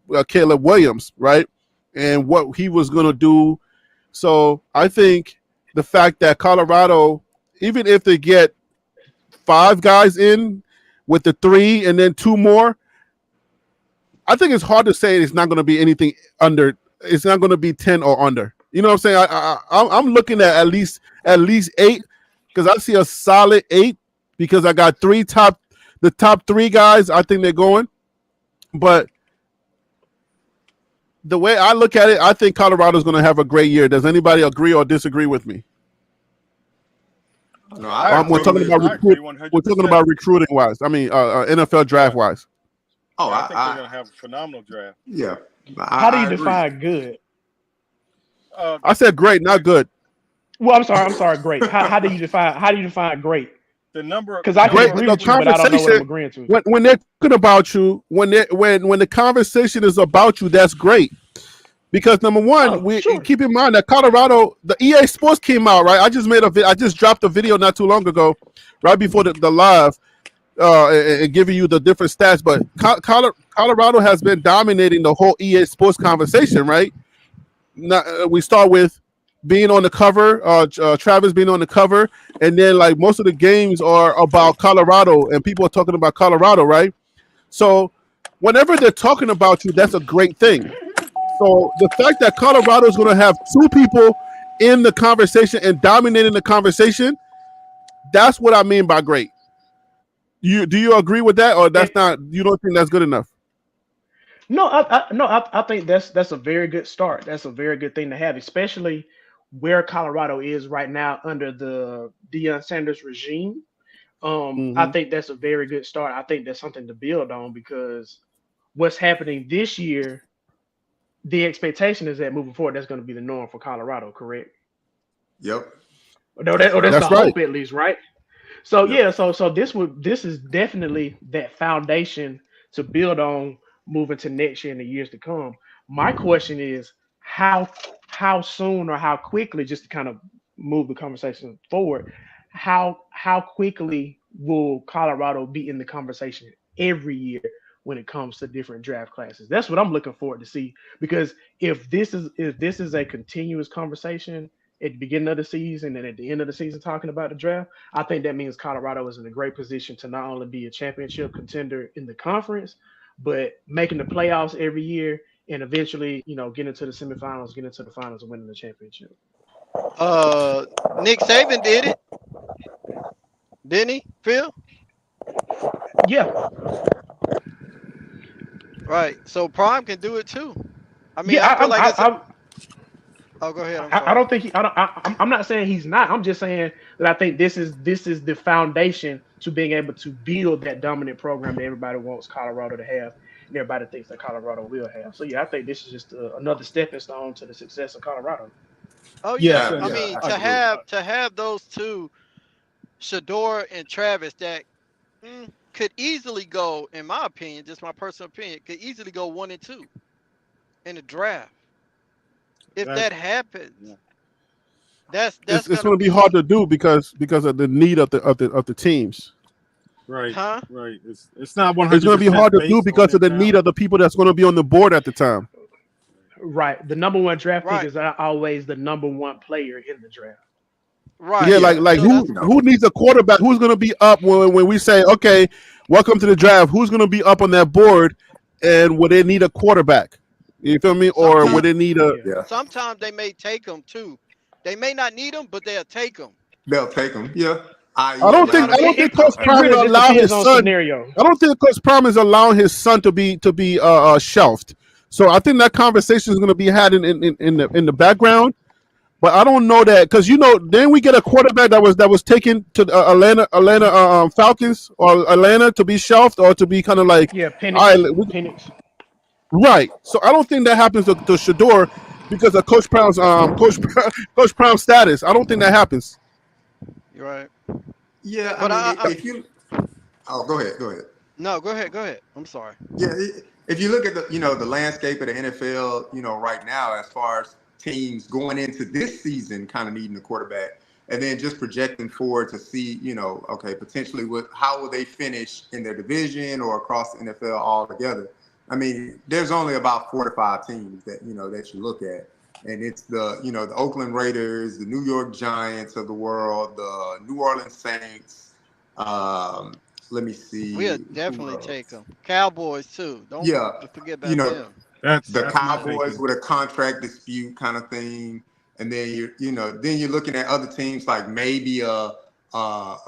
A: Williams, right? And what he was going to do. So I think the fact that Colorado, even if they get 5 guys in with the 3 and then 2 more, I think it's hard to say it's not going to be anything under. It's not going to be 10 or under. You know what I'm saying? I'm looking at least 8 because I see a solid 8 because I got the top 3 guys. I think they're going, but the way I look at it, I think Colorado's going to have a great year. Does anybody agree or disagree with me?
E: No,
A: We're talking about recruiting wise. I mean, NFL draft wise.
E: Oh,
F: I think they're going to have a phenomenal draft.
E: Yeah.
B: How do you define good?
A: I said great, not good.
B: Well, I'm sorry, great. How do you define great?
F: The number of
B: because I can
A: Great,
B: agree
A: the
B: with you, but I don't know what I'm
A: conversation
B: agreeing to.
A: when they're talking about you, when the conversation is about you, that's great. Because number one, keep in mind that Colorado, the EA Sports came out, right? I just dropped a video not too long ago, right before the live, and giving you the different stats. But Colorado has been dominating the whole EA Sports conversation, right? Now, we start with being on the cover, Travis being on the cover, and then like most of the games are about Colorado, and people are talking about Colorado, right? So whenever they're talking about you, that's a great thing. So the fact that Colorado is going to have 2 people in the conversation and dominating the conversation, that's what I mean by great. Do you agree with that, or that's not? You don't think that's good enough?
B: No, I think that's a very good start. That's a very good thing to have, especially where Colorado is right now under the Deion Sanders regime. I think that's a very good start. I think that's something to build on because what's happening this year, the expectation is that moving forward, that's going to be the norm for Colorado, correct?
E: Yep.
B: Or
E: That's
B: that's
E: right.
B: the
A: That's right.
B: hope at least, right? So
E: Yep.
B: yeah, so this is definitely that foundation to build on moving to next year and the years to come. My question is how soon or how quickly, just to kind of move the conversation forward, how quickly will Colorado be in the conversation every year when it comes to different draft classes? That's what I'm looking forward to see because if this is a continuous conversation at the beginning of the season and at the end of the season talking about the draft, I think that means Colorado is in a great position to not only be a championship contender in the conference, but making the playoffs every year and eventually, getting to the semifinals, getting to the finals, and winning the championship.
D: Nick Saban did it, didn't he? Phil,
B: Yeah,
D: right? So Prime can do it too. I mean,
B: yeah.
D: I feel like it's. Oh, go ahead. I'm
B: I
D: sorry.
B: don't think he. I don't. I'm not saying he's not. I'm just saying that I think this is the foundation to being able to build that dominant program that everybody wants Colorado to have, and everybody thinks that Colorado will have. So yeah, I think this is just another stepping stone to the success of Colorado.
D: Oh
F: Yes,
D: yeah,
E: Yeah.
D: I
F: yes,
D: mean
E: Yeah.
F: I
D: to
F: agree.
D: have those two, Shador and Travis, that could easily go, in my opinion, just my personal opinion, could easily go 1 and 2 in the draft. If
F: That's
D: that happens,
F: yeah.
D: that's
A: It's
D: gonna
A: going to be hard
D: be,
A: to do because of the need of the teams.
F: Right,
D: huh?
F: right. It's not
A: It's going to be
F: 100%
A: hard to do
F: based on
A: because
F: their
A: of the need
F: talent.
A: of the people that's going to be on the board at the time.
B: Right. The number one draft pick
D: Right,
B: is not always the number one player in the draft.
D: right.
A: Yeah, like
E: Yeah.
A: like
D: So that's
A: who
E: You know.
A: who needs a quarterback? Who's going to be up when we say, okay, welcome to the draft? Who's going to be up on that board, and will they need a quarterback? You feel me? Or would
D: sometimes,
A: they need a?
B: Yeah.
E: Yeah.
D: sometimes they may take them too. They may not need them, but they'll take them.
E: They'll take them. Yeah.
A: I
E: I.e.
A: don't
D: You know
A: think
D: what I
A: I
E: Atlanta
A: don't
D: mean?
A: think
E: Falcons
A: Coach
B: It
A: Prime
B: really
A: will
B: just
A: allow
B: depends
A: his
B: on
A: son.
B: scenario.
A: I don't think Coach Prime is allowing his son to be shelved. So I think that conversation is going to be had in the background. But I don't know that because then we get a quarterback that was taken to the Atlanta Falcons or Atlanta to be shelved or to be kind of like,
B: Yeah,
A: all
B: Penix.
A: right,
B: Penix.
A: right. So I don't think that happens to Shador because of Coach Brown's status. I don't think that happens.
D: You're right.
E: Yeah. I
D: But
E: mean, if you. Oh, go ahead. Go ahead.
D: no, go ahead, go ahead. I'm sorry.
E: Yeah, if you look at the landscape of the NFL, right now, as far as teams going into this season, kind of needing a quarterback, and then just projecting forward to see, okay, potentially how will they finish in their division or across the NFL altogether. I mean, there's only about 4 to 5 teams that you look at, and it's the Oakland Raiders, the New York Giants of the world, the New Orleans Saints. Um, Let me
D: We'll
E: see who
D: definitely take
E: else.
D: them. Cowboys too. Don't
E: Yeah,
D: forget
E: you
D: about
E: know,
D: them.
E: the
F: That's my
E: Cowboys
F: thinking.
E: with a contract dispute kind of thing, and then you're looking at other teams like maybe a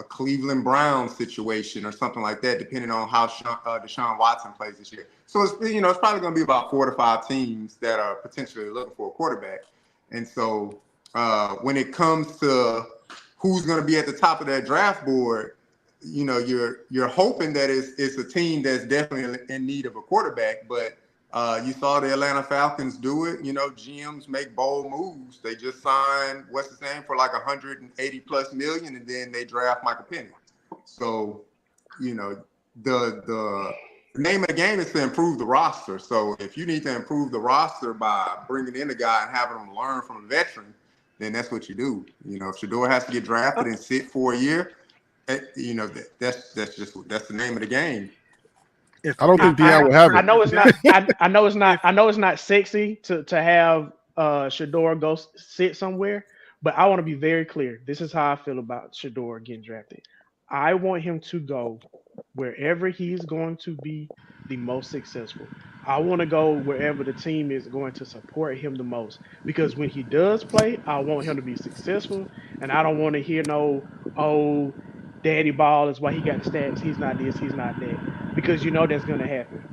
E: Cleveland Browns situation or something like that, depending on how Deshaun Watson plays this year. So it's probably going to be about 4 to 5 teams that are potentially looking for a quarterback, and so when it comes to who's going to be at the top of that draft board, you're hoping that it's a team that's definitely in need of a quarterback, but you saw the Atlanta Falcons do it. GMs make bold moves. They just signed what's his name for like 180 plus million, and then they draft Michael Penix. So, the name of the game is to improve the roster. So if you need to improve the roster by bringing in a guy and having him learn from a veteran, then that's what you do. If Shador has to get drafted and sit for a year, that's the name of the game.
F: If
A: I don't
B: I,
A: think
B: I,
A: Deion will have
B: I
A: it.
B: know it's not. I know it's not.
F: if
B: I know it's not sexy to have Shador go sit somewhere, but I want to be very clear. This is how I feel about Shador getting drafted. I want him to go wherever he's going to be the most successful. I want to go wherever the team is going to support him the most because when he does play, I want him to be successful, and I don't want to hear no oh. Daddy ball is why he got the stats. He's not this. He's not that because that's going to happen.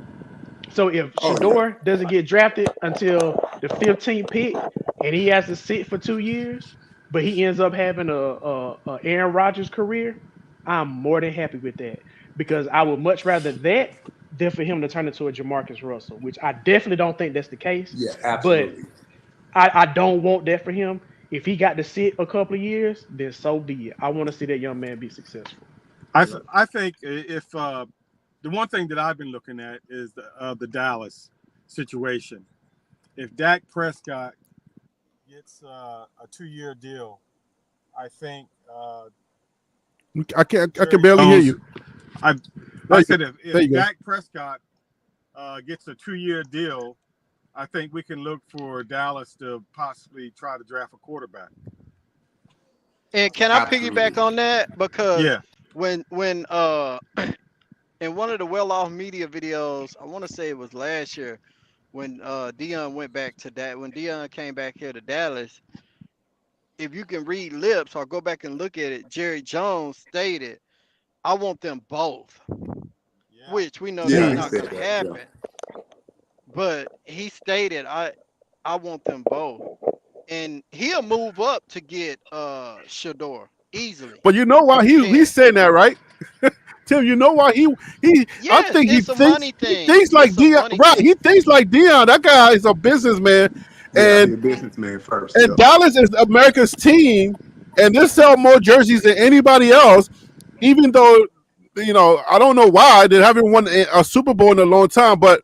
B: So if
E: Oh yeah.
B: Shador doesn't get drafted until the 15th pick and he has to sit for 2 years, but he ends up having a Aaron Rodgers career, I'm more than happy with that because I would much rather that than for him to turn into a Jamarcus Russell, which I definitely don't think that's the case.
E: Yeah,
B: But
E: absolutely.
B: I don't want that for him. If he got to sit a couple of years, then so be it. I want to see that young man be successful.
E: Yeah.
F: I think if the one thing that I've been looking at is the Dallas situation. If Dak Prescott gets a 2-year deal, I think
A: I can
F: Jerry
A: barely hear
F: Jones.
A: you.
F: I
A: There you
F: said
A: go.
F: if
A: There you go.
F: Dak Prescott gets a 2-year deal, I think we can look for Dallas to possibly try to draft a quarterback.
D: And can I
E: Absolutely.
D: piggyback on that? Because
F: Yeah,
D: when in one of the well-off media videos, I want to say it was last year, when Dion went back to that, when Dion came back here to Dallas, if you can read lips or go back and look at it, Jerry Jones stated, "I want them both,"
F: yeah.
D: which we know
E: Yeah,
D: that's
A: Mm.
E: he
D: not
E: said
D: gonna
E: that. Yeah.
D: happen. But he stated, I want them both," and he'll move up to get Shador easily.
A: But you know why
D: He
A: he's
D: can.
A: saying that, right? Tim, you know why he I
D: Yes,
A: think
D: it's a money
A: he
D: thing.
A: thinks like
D: It's a
A: Dion,
D: money
A: right? He
D: thing.
A: thinks like Dion. That guy is a businessman,
E: Yeah, he
A: and
E: a businessman first.
A: and
E: Yeah.
A: Dallas is America's team, and they sell more jerseys than anybody else. Even though I don't know why they haven't won a Super Bowl in a long time, but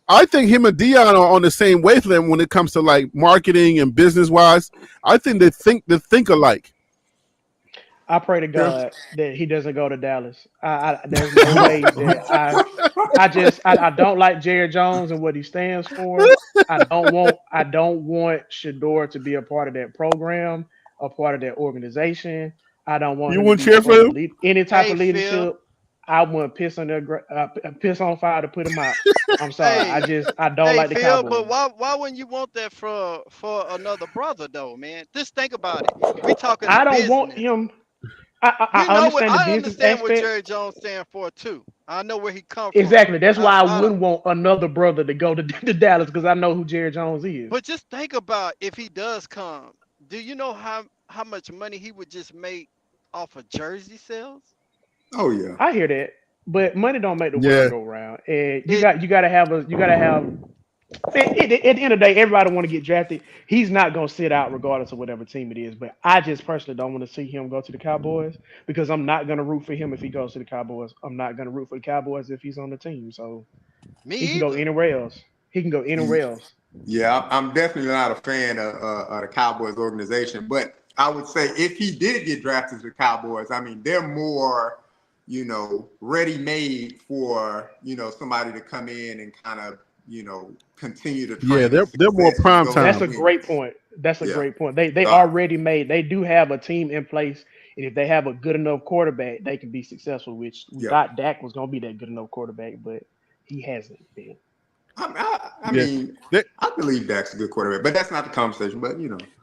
A: I think him and Dion are on the same wavelength when it comes to like marketing and business wise. I think they think alike.
B: I pray to
E: Yeah.
B: God that he doesn't go to Dallas. There's no way that I don't like Jared Jones and what he stands for. I don't want Shador to be a part of that program, a part of that organization. I don't want
A: You
B: him to
A: wouldn't
B: be
A: cheer for
B: under
A: him?
B: any type
D: Hey
B: of
D: Phil.
B: leadership. I want piss on piss on fire to put him out. I'm sorry.
D: Hey,
B: I don't
D: hey
B: like the
D: Phil, but
B: Cowboys.
D: why wouldn't you want that for another brother though, man? Just think about it. We talking the
B: I don't want
D: business.
B: him.
D: You
B: I
D: know what?
B: understand the
D: I
B: business
D: understand what
B: aspect.
D: Jerry Jones stand for too. I know where he come from.
B: Exactly. That's why I
D: Outside of,
B: wouldn't want another brother to go to Dallas because I know who Jerry Jones is.
D: but just think about if he does come. Do you know how much money he would just make off of jersey sales?
E: Oh yeah.
B: I hear that, but money don't make the world
A: Yeah.
B: go round, and
D: It
B: you got to have a you got to have. At the end of the day, everybody want to get drafted. He's not gonna sit out regardless of whatever team it is. But I just personally don't want to see him go to the Cowboys because I'm not gonna root for him if he goes to the Cowboys. I'm not gonna root for the Cowboys if he's on the team. So
D: me
B: he can go
D: either.
B: anywhere else. He can go anywhere else.
E: Yeah, I'm definitely not a fan of the Cowboys organization, but I would say if he did get drafted to the Cowboys, I mean, they're more, ready made for, somebody to come in and kind of, continue to
A: Yeah,
E: train the
A: they're more
E: success and
A: prime
E: go
A: time.
E: get
B: That's a
E: wins.
B: great point. That's a
E: Yeah.
B: great point. They
E: Uh,
B: already made. They do have a team in place, and if they have a good enough quarterback, they can be successful. Which we
E: yeah.
B: thought Dak was going to be that good enough quarterback, but he hasn't been.
E: I
A: Yeah.
E: mean,
A: They-
E: I believe Dak's a good quarterback, but that's not the conversation. But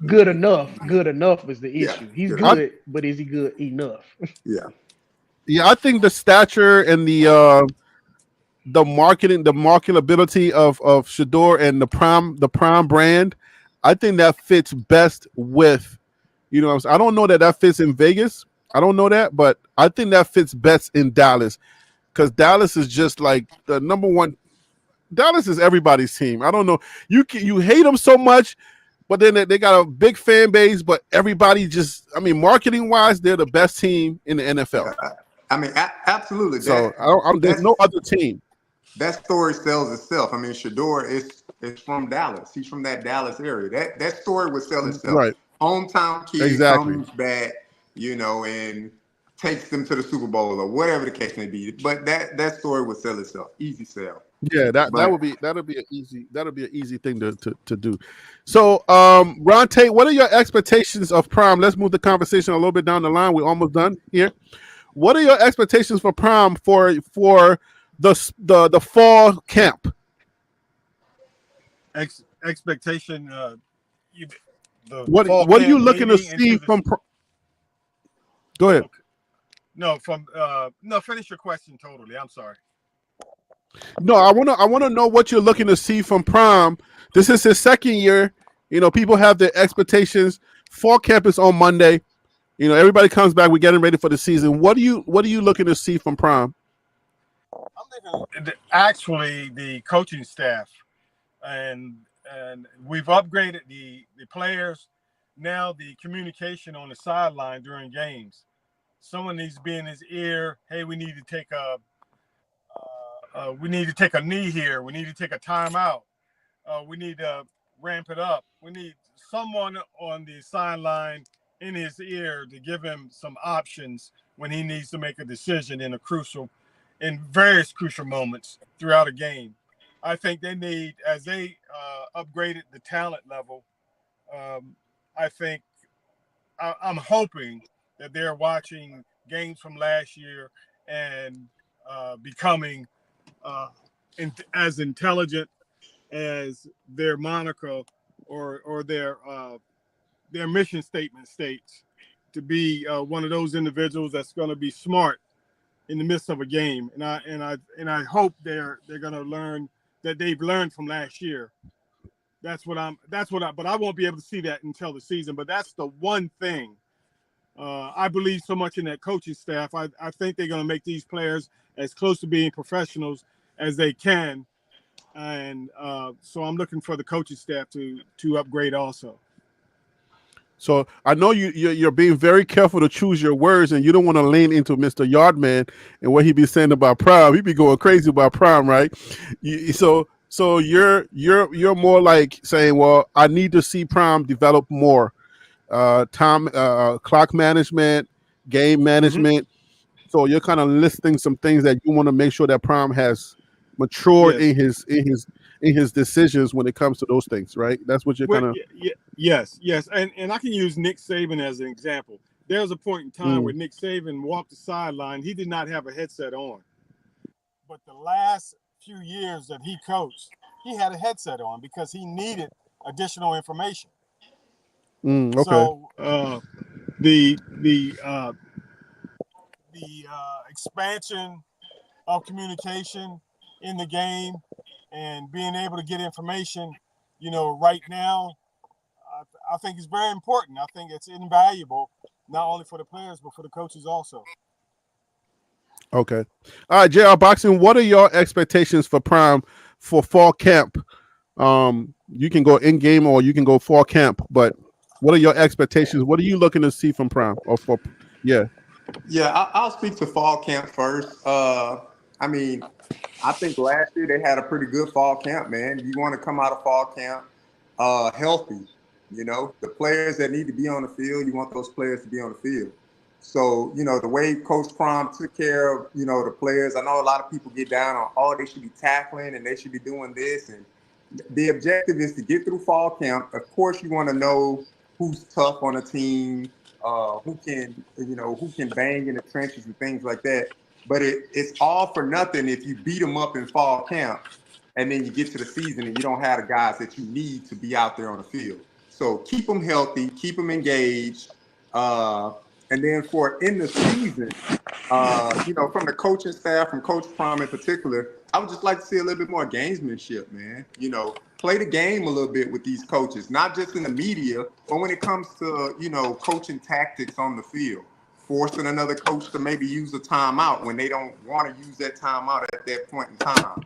B: Good enough. Good enough is the
E: yeah,
B: issue. He's
E: good
A: I,
E: enough.
B: good, but is he good enough?
E: Yeah,
A: yeah, I think the stature and the marketability of Shador and the prime brand, I think that fits best with, what I'm saying? I don't know that fits in Vegas. I don't know that, but I think that fits best in Dallas because Dallas is just like the number one. Dallas is everybody's team. I don't know. You hate them so much, but then they got a big fan base. But everybody just, I mean, marketing wise, they're the best team in the NFL.
E: yeah. I mean, absolutely.
A: So there's
E: That's
A: no other team.
E: that story sells itself. I mean, Shador is from Dallas. He's from that Dallas area. That story would sell itself.
A: Right.
E: Hometown kid
A: Exactly.
E: comes back, and takes them to the Super Bowl or whatever the case may be. But that story would sell itself. Easy sell.
A: Yeah, that
E: But
A: would be an easy thing to do. So, Ron Tate, what are your expectations of Prime? Let's move the conversation a little bit down the line. We're almost done here. What are your expectations for Prime for the fall camp?
F: Expectation. The
A: What
F: fall
A: are you
F: camp
A: looking to
F: leading
A: see
F: into the
A: from? Go ahead.
F: no from no. Finish your question totally. I'm sorry.
A: No, I wanna know what you're looking to see from Prime. This is his second year. People have their expectations. Fall camp is on Monday. You know, everybody comes back. We're getting ready for the season. What are you looking to see from Prime?
F: I'm thinking actually the coaching staff, and we've upgraded the players. Now the communication on the sideline during games. Someone needs to be in his ear. Hey, we need to take a knee here. We need to take a timeout. We need to ramp it up. We need someone on the sideline in his ear to give him some options when he needs to make a decision in various crucial moments throughout a game. I think they need, as they upgraded the talent level, um, I think I'm hoping that they're watching games from last year and becoming as intelligent as their moniker or their mission statement states, to be one of those individuals that's going to be smart in the midst of a game. And I hope they're going to learn that they've learned from last year. But I won't be able to see that until the season. But that's the one thing I believe so much in that coaching staff. I think they're going to make these players as close to being professionals as they can. And so I'm looking for the coaching staff to upgrade also.
A: So I know you're being very careful to choose your words, and you don't want to lean into Mr. Yardman and what he be saying about Prime. He be going crazy about Prime, right? So you're more like saying, well, I need to see Prime develop more, time, clock management, game management. Mm-hmm. So you're kind of listing some things that you want to make sure that Prime has matured in his decisions when it comes to those things, right? That's what you're kind of.
F: Yes, and I can use Nick Saban as an example. There was a point in time where Nick Saban walked the sideline. He did not have a headset on, but the last few years that he coached, he had a headset on because he needed additional information.
A: Okay.
F: So the expansion of communication in the game and being able to get information, right now, I think it's very important. I think it's invaluable, not only for the players, but for the coaches also.
A: Okay. All right, JR Boxing, what are your expectations for Prime for fall camp? You can go in game or you can go fall camp, but what are your expectations? What are you looking to see from Prime or for? Yeah.
E: Yeah, I'll speak to fall camp first. I think last year they had a pretty good fall camp, man. You want to come out of fall camp healthy. The players that need to be on the field, you want those players to be on the field. So, the way Coach Prime took care of, the players, I know a lot of people get down on, oh, they should be tackling and they should be doing this. And the objective is to get through fall camp. Of course, you want to know who's tough on a team, who can bang in the trenches and things like that. But it's all for nothing if you beat them up in fall camp and then you get to the season and you don't have the guys that you need to be out there on the field. So keep them healthy, keep them engaged. And then for in the season, from the coaching staff, from Coach Prime in particular, I would just like to see a little bit more gamesmanship, man. Play the game a little bit with these coaches, not just in the media, but when it comes to, coaching tactics on the field, forcing another coach to maybe use a timeout when they don't want to use that timeout at that point in time.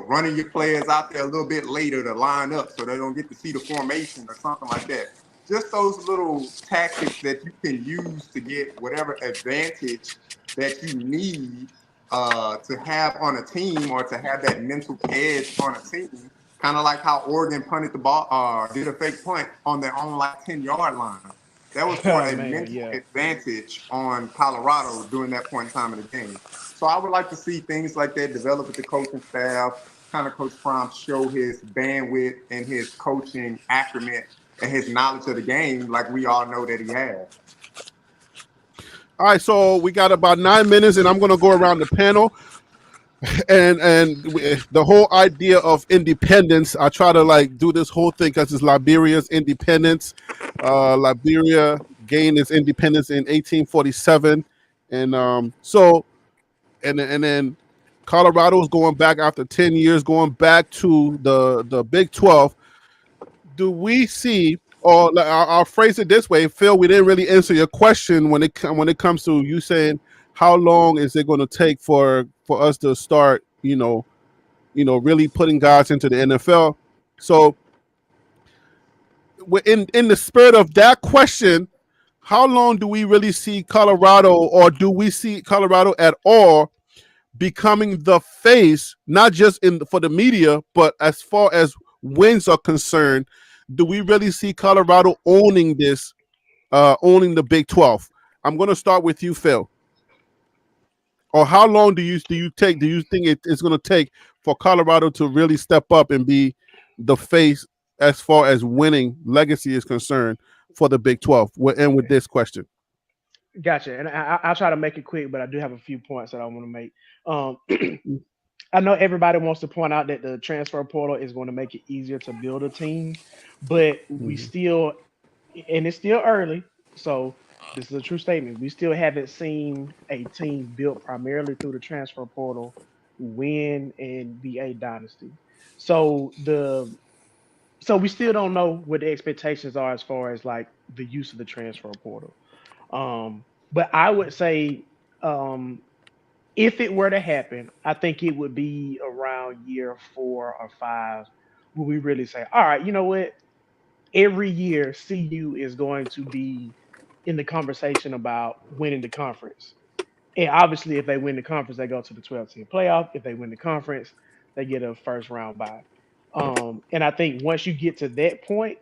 E: Running your players out there a little bit later to line up so they don't get to see the formation or something like that. Just those little tactics that you can use to get whatever advantage that you need to have on a team or to have that mental edge on a team. Kind of like how Oregon punted the ball, did a fake punt on their own 10-yard line. That was for a mental advantage on Colorado during that point in time in the game. So I would like to see things like that develop with the coaching staff, kind of Coach Prime show his bandwidth and his coaching acumen and his knowledge of the game like we all know that he has.
A: All right, so we got about 9 minutes, and I'm going to go around the panel. And the whole idea of independence, I try to do this whole thing because it's Liberia's independence. Liberia gained its independence in 1847, and then Colorado is going back after 10 years, going back to the Big 12. Do we see or like, I'll phrase it this way, Phil. We didn't really answer your question when it comes to you saying how long is it going to take for us to start, really putting guys into the NFL. So, in the spirit of that question, how long do we really see Colorado, or do we see Colorado at all, becoming the face, not just in for the media, but as far as wins are concerned? Do we really see Colorado owning this, owning the Big 12? I'm going to start with you, Phil. Or how long do you think it's going to take for Colorado to really step up and be the face as far as winning legacy is concerned for the Big 12? We'll end with this question.
B: Gotcha. And I'll try to make it quick, but I do have a few points that I want to make. Um, I know everybody wants to point out that the transfer portal is going to make it easier to build a team, but we
A: Mhm.
B: still, and it's still early. So this is a true statement. We still haven't seen a team built primarily through the transfer portal win and be a dynasty. So we still don't know what the expectations are as far as like the use of the transfer portal. But I would say, um, if it were to happen, I think it would be around year 4 or 5 where we really say, all right, you know what? Every year, CU is going to be in the conversation about winning the conference. And obviously, if they win the conference, they go to the 12-team playoff. If they win the conference, they get a first round bye. And I think once you get to that point,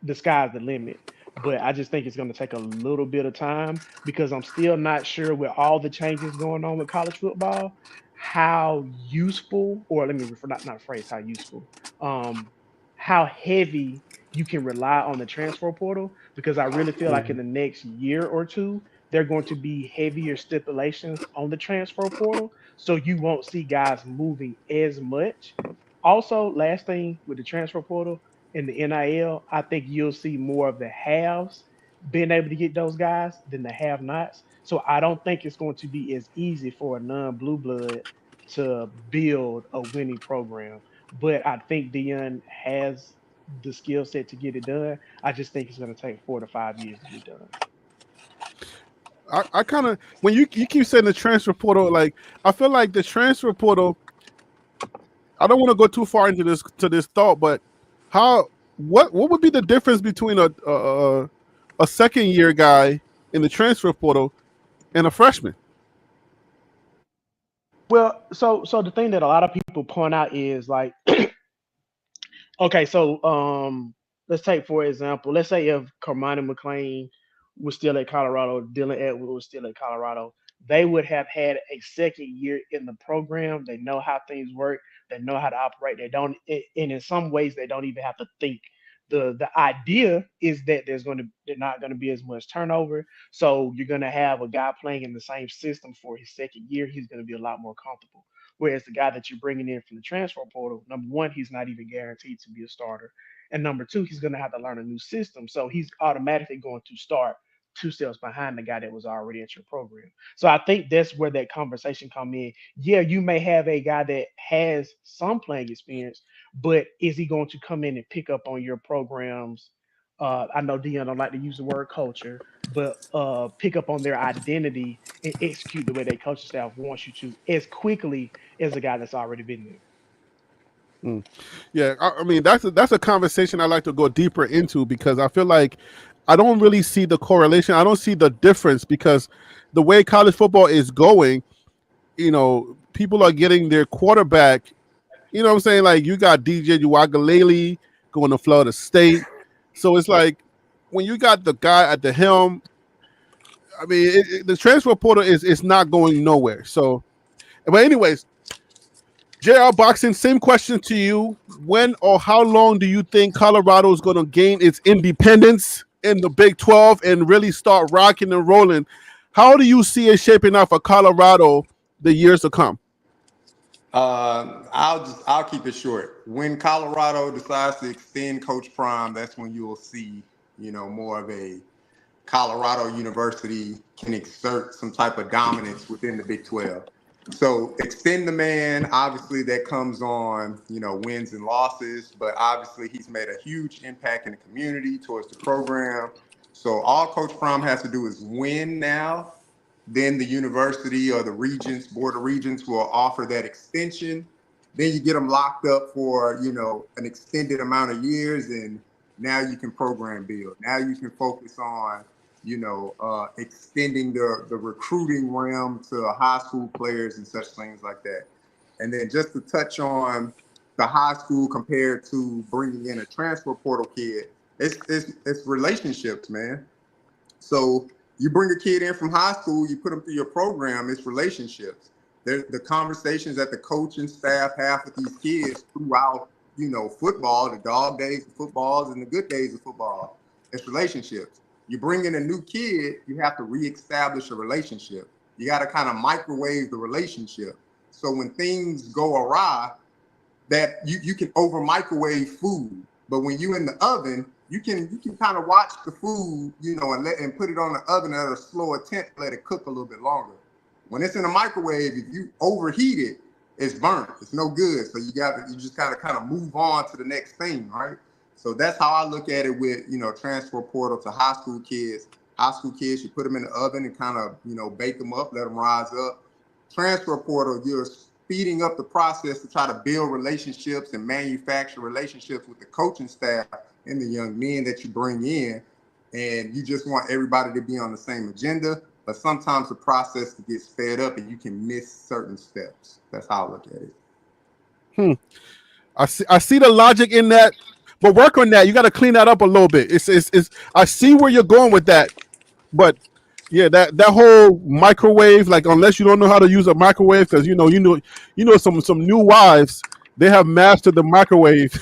B: the sky's the limit. But I just think it's going to take a little bit of time because I'm still not sure with all the changes going on with college football, how useful, or let me not phrase how useful, um, how heavy you can rely on the transfer portal. Because I really feel like in
A: Mhm.
B: the next year or two, they're going to be heavier stipulations on the transfer portal. So you won't see guys moving as much. Also, last thing with the transfer portal, in the NIL, I think you'll see more of the haves being able to get those guys than the have nots. So I don't think it's going to be as easy for a non blue blood to build a winning program. But I think Dion has the skill set to get it done. I just think it's going to take 4 to 5 years to get done.
A: I kind of, when you keep saying the transfer portal, like I feel like the transfer portal. I don't want to go too far into this thought, but how what would be the difference between a second year guy in the transfer portal and a freshman?
B: Well, so the thing that a lot of people point out is like, okay, so let's take for example, let's say if Carmine McLean was still at Colorado, Dylan Edwards was still at Colorado, they would have had a second year in the program. They know how things work. They know how to operate. They don't, and in some ways, they don't even have to think. The idea is that there's not going to be as much turnover. So you're going to have a guy playing in the same system for his second year. He's going to be a lot more comfortable. Whereas the guy that you're bringing in from the transfer portal, number one, he's not even guaranteed to be a starter. And number two, he's going to have to learn a new system. So he's automatically going to start 2 steps behind the guy that was already at your program. So I think that's where that conversation come in. Yeah, you may have a guy that has some playing experience, but is he going to come in and pick up on your programs? I know Dion don't like to use the word culture, but pick up on their identity and execute the way their coaching staff wants you to as quickly as a guy that's already been there.
A: Mm. Yeah, I mean that's a conversation I like to go deeper into because I feel like I don't really see the correlation. I don't see the difference because the way college football is going, people are getting their quarterback. You know what I'm saying? Like you got DJ Uwagalele going to Florida State, so it's like when you got the guy at the helm. I mean, the transfer portal is not going nowhere. So, but anyways, JR Boxing, same question to you. When or how long do you think Colorado is going to gain its independence in the Big 12 and really start rocking and rolling? How do you see it shaping up for Colorado the years to come?
E: I'll keep it short. When Colorado decides to extend Coach Prime, that's when you will see, more of a Colorado University can exert some type of dominance within the Big 12. So extend the man, obviously that comes on, wins and losses, but obviously he's made a huge impact in the community towards the program. So all Coach Fromm has to do is win now. Then the university or the regents, board of regents will offer that extension. Then you get them locked up for, an extended amount of years, and now you can program build. Now you can focus on extending the recruiting realm to high school players and such things like that. And then just to touch on the high school compared to bringing in a transfer portal kid, it's relationships, man. So you bring a kid in from high school, you put them through your program, it's relationships. The conversations that the coaching staff have with these kids throughout, football, the dog days of footballs and the good days of football, it's relationships. You bring in a new kid, you have to reestablish a relationship. You got to kind of microwave the relationship. So when things go awry, that you can over microwave food, but when you in the oven, you can kind of watch the food, and put it on the oven at a slower temp, let it cook a little bit longer. When it's in a microwave, if you overheat it, it's burnt. It's no good. So you just gotta kind of move on to the next thing, right? So that's how I look at it with, transfer portal to high school kids. High school kids, you put them in the oven and kind of, bake them up, let them rise up. Transfer portal, you're speeding up the process to try to build relationships and manufacture relationships with the coaching staff and the young men that you bring in. And you just want everybody to be on the same agenda. But sometimes the process gets sped up and you can miss certain steps. That's how I look at it.
A: I see the logic in that, but work on that. You got to clean that up a little bit. It's I see where you're going with that, but yeah, that whole microwave, like unless you don't know how to use a microwave, because some new wives, they have mastered the microwave.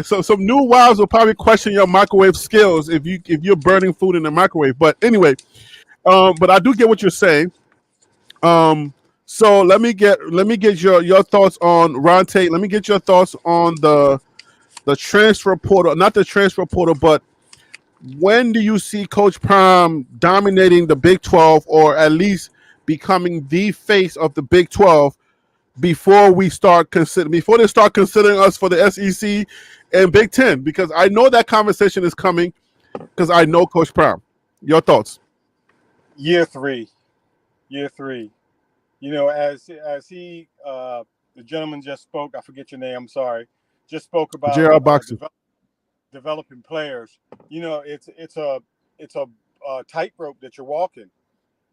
A: So some new wives will probably question your microwave skills if you're burning food in the microwave. But anyway, but I do get what you're saying. So let me get your thoughts on Ron Tate. Let me get your thoughts on the transfer portal, not the transfer portal, but when do you see Coach Prime dominating the Big 12, or at least becoming the face of the Big 12 before they start considering us for the SEC and Big 10? Because I know that conversation is coming because I know Coach Prime. Your thoughts?
F: Year three. As he, the gentleman just spoke, I forget your name, I'm sorry, just spoke about
A: JR Boxing.
F: Developing players. It's a tightrope that you're walking.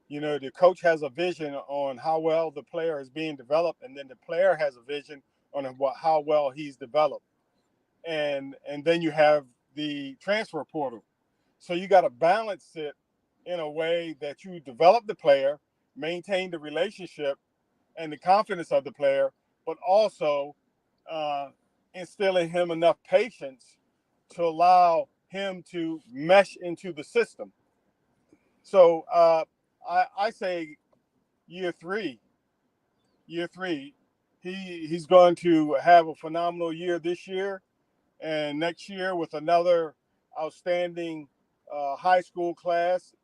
F: The coach has a vision on how well the player is being developed, and then the player has a vision on how well he's developed. And then you have the transfer portal. So you got to balance it in a way that you develop the player, maintain the relationship and the confidence of the player, but also instill in him enough patience to allow him to mesh into the system. So I say year three, he's going to have a phenomenal year this year, and next year with another outstanding high school class,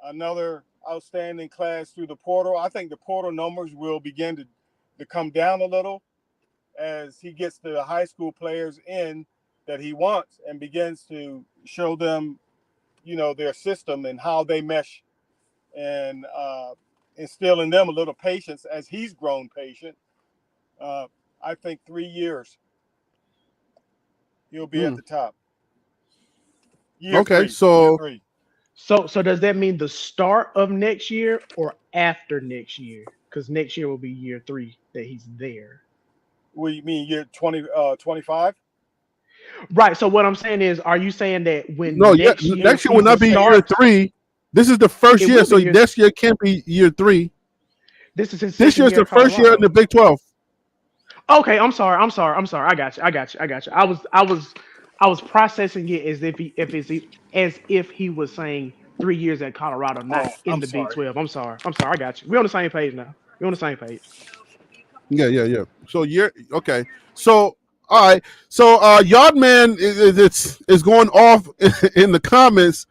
F: another outstanding class through the portal. I think the portal numbers will begin to come down a little as he gets the high school players in that he wants and begins to show them, their system and how they mesh, and instill in them a little patience as he's grown patient. I think 3 years he'll be at the top. Year three.
B: So does that mean the start of next year or after next year? Because next year will be year 3 that he's there.
F: What do you mean, year 25?
B: Right. So what I'm saying is, are you saying that when
A: next year will not be year 3? This is the first year, so next year can't be year 3.
B: This is his
A: this year's the first year in the Big 12.
B: Okay, I'm sorry. I got you. I was processing it as if he was saying 3 years at Colorado, not in the Big 12. I'm sorry. I got you. We're on the same page now.
A: Yeah. So okay. So all right. So Yardman is going off in the comments.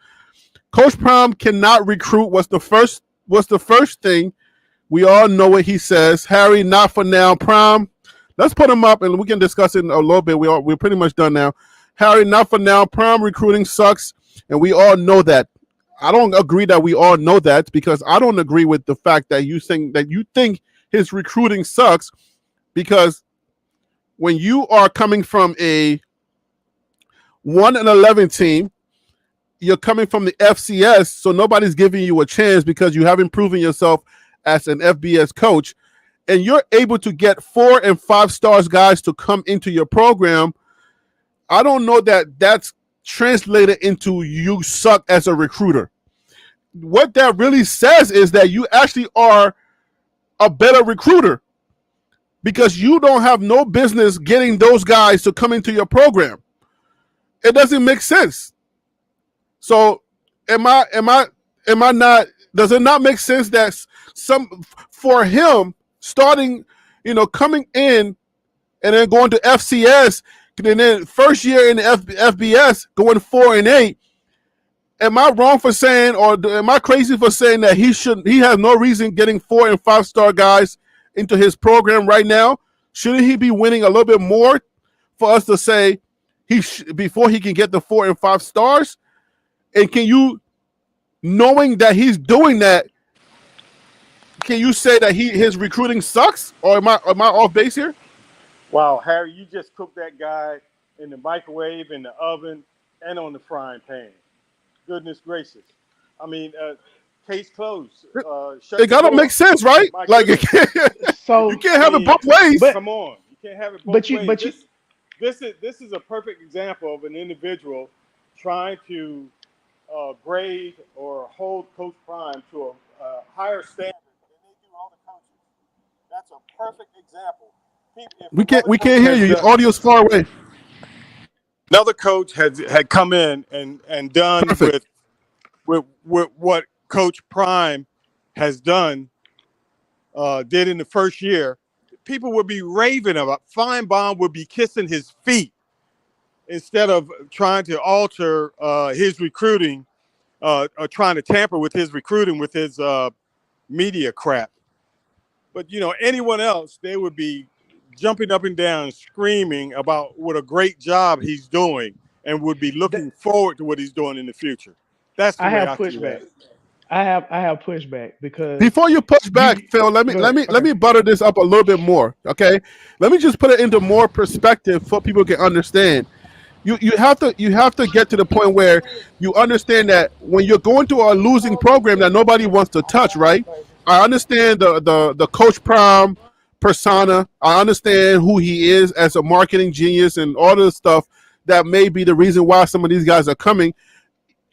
A: Coach Prime cannot recruit. What's the first thing? We all know what he says. Harry, not for now. Prime, let's put him up and we can discuss it in a little bit. We're pretty much done now. Harry, not for now. Prime recruiting sucks, and we all know that. I don't agree that we all know that because I don't agree with the fact that you think his recruiting sucks because when you are coming from a 1-11 team, you're coming from the FCS, so nobody's giving you a chance because you haven't proven yourself as an FBS coach, and you're able to get 4 and 5 stars guys to come into your program. I don't know that that's translated into you suck as a recruiter. What that really says is that you actually are a better recruiter because you don't have no business getting those guys to come into your program. It doesn't make sense. So am I not, does it not make sense that some for him starting, coming in and then going to FCS and then first year in the FBS going 4-8? Am I wrong for saying, or am I crazy for saying that he has no reason getting 4 and 5 star guys into his program right now? Shouldn't he be winning a little bit more for us to say before he can get the 4 and 5 stars? And can you, knowing that he's doing that, can you say that his recruiting sucks, or am I off base here?
F: Wow, Harry, you just cooked that guy in the microwave, in the oven, and on the frying pan. Goodness gracious! I mean, case closed. Shut
A: It
F: the
A: gotta
F: door.
A: make sense, right?
F: My
A: Like you
F: goodness.
B: So
A: can't
F: I
A: have it
F: mean,
A: both ways.
B: but
F: come on, you can't have it both
B: but you
F: ways.
B: but you
F: This is a perfect example of an individual trying to grade or hold Coach Prime to a higher standard than they do all the coaches. That's a perfect example. If
A: we can't
F: another
A: we
F: coach
A: can't hear
F: has
A: you.
F: done,
A: Your audio's far away.
F: another coach had come in and done
A: Perfect.
F: with what Coach Prime has done, did in the first year, people would be raving about. Feinbaum would be kissing his feet instead of trying to alter his recruiting, or trying to tamper with his recruiting with his media crap. But anyone else, they would be jumping up and down, screaming about what a great job he's doing, and would be
B: th-
F: looking forward to what he's doing in the future. That's the
B: I
F: way
B: have
F: I see
B: pushback.
F: that.
B: I have pushback because
A: Before you push back,
B: you
A: Phil, let me
B: go
A: let
B: ahead.
A: me let
B: Okay.
A: me butter this up a little bit more. Okay, let me just put it into more perspective so people can understand. You have to get to the point where you understand that when you're going to a losing program that nobody wants to touch, right? I understand the Coach Prom persona. I understand who he is as a marketing genius and all the stuff that may be the reason why some of these guys are coming.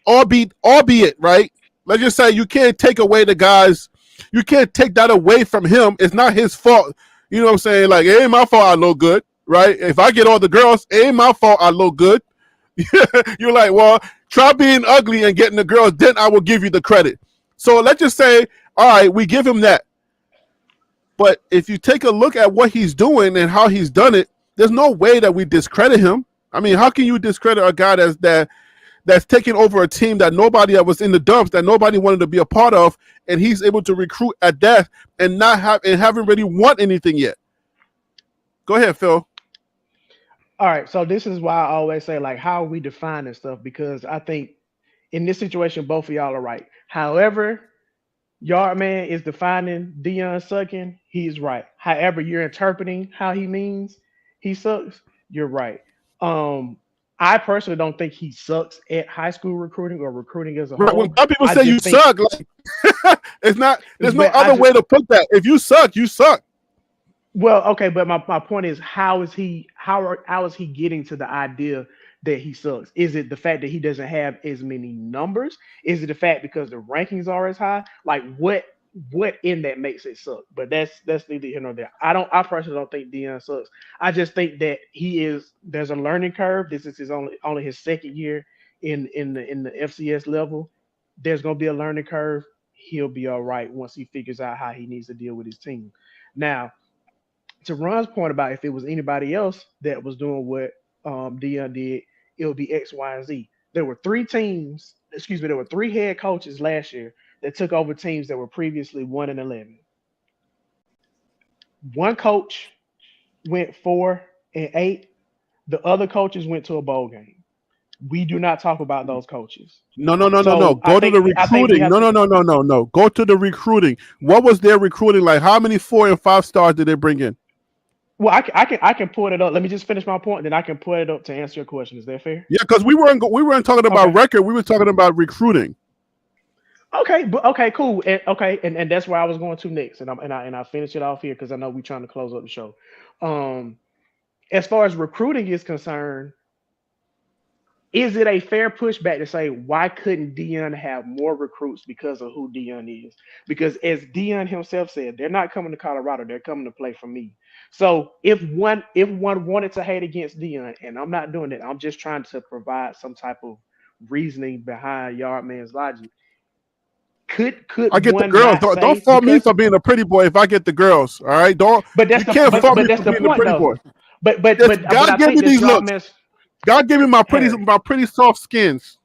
A: Albeit, right? Let's just say you can't take away the guys. You can't take that away from him. It's not his fault. You know what I'm saying? Like, it ain't my fault I look good, right? If I get all the girls, it ain't my fault I look good. You're like, well, try being ugly and getting the girls, then I will give you the credit. So let's just say, all right, we give him that. But if you take a look at what he's doing and how he's done it, there's no way that we discredit him. I mean, how can you discredit a guy that's taking over a team that nobody that was in the dumps, that nobody wanted to be a part of, and he's able to recruit at that and not have and haven't really won anything yet? Go ahead, Phil.
B: All right. So this is why I always say, like, how are we defining stuff? Because I think in this situation, both of y'all are right. However, Yardman is defining Dion sucking, he's right. However, you're interpreting how he means he sucks, you're right. Um, I personally don't think he sucks at high school recruiting or recruiting as a
A: Right, when
B: whole.
A: some people
B: I
A: say you
B: just think,
A: suck, like it's not. There's no
B: man, I
A: other
B: just
A: way to put that. If you suck, you suck.
B: well, okay, but my point is, how is he getting to the idea that he sucks? Is it the fact that he doesn't have as many numbers? Is it the fact because the rankings are as high? Like what in that makes it suck? But that's neither here nor there. I personally don't think Dion sucks. I just think that there's a learning curve. This is his only his second year in the FCS level. There's gonna be a learning curve. He'll be all right once he figures out how he needs to deal with his team. Now, to Ron's point about if it was anybody else that was doing what Dion did, it would be X, Y, and Z. There were three teams excuse me, there were 3 head coaches last year that took over teams that were previously 1-11. One coach went 4-8. The other coaches went to a bowl game. We do not talk about those coaches.
A: No, no, no, no, no.
B: So
A: Go to the
B: I think we
A: recruiting.
B: have
A: No,
B: to.
A: no, no, no, no, no. Go to the recruiting. What was their recruiting like? How many 4 and 5 stars did they bring in?
B: Well, I can pull it up. Let me just finish my point, then I can pull it up to answer your question. Is that fair?
A: Yeah, because we weren't talking about
B: Okay.
A: record. We were talking about recruiting.
B: Okay, but okay, cool. And that's where I was going to next, and I finish it off here because I know we're trying to close up the show. Um, as far as recruiting is concerned, is it a fair pushback to say why couldn't Dion have more recruits because of who Dion is? Because as Dion himself said, they're not coming to Colorado; they're coming to play for me. So if one wanted to hate against Dion, and I'm not doing it, I'm just trying to provide some type of reasoning behind Yardman's logic.
A: I
B: Could
A: get the
B: one
A: girls.
B: not
A: Don't
B: say
A: fault me
B: because
A: for being a pretty boy if I get the girls. All right. Don't
B: but that's
A: You
B: the
A: can't fault
B: but
A: me
B: that's
A: for
B: the
A: being a
B: point
A: pretty
B: though.
A: boy.
B: But
A: Just
B: I
A: God gave me
B: think
A: these
B: that's
A: looks.
B: Yardman's
A: God gave me
B: Harry.
A: my pretty soft skins.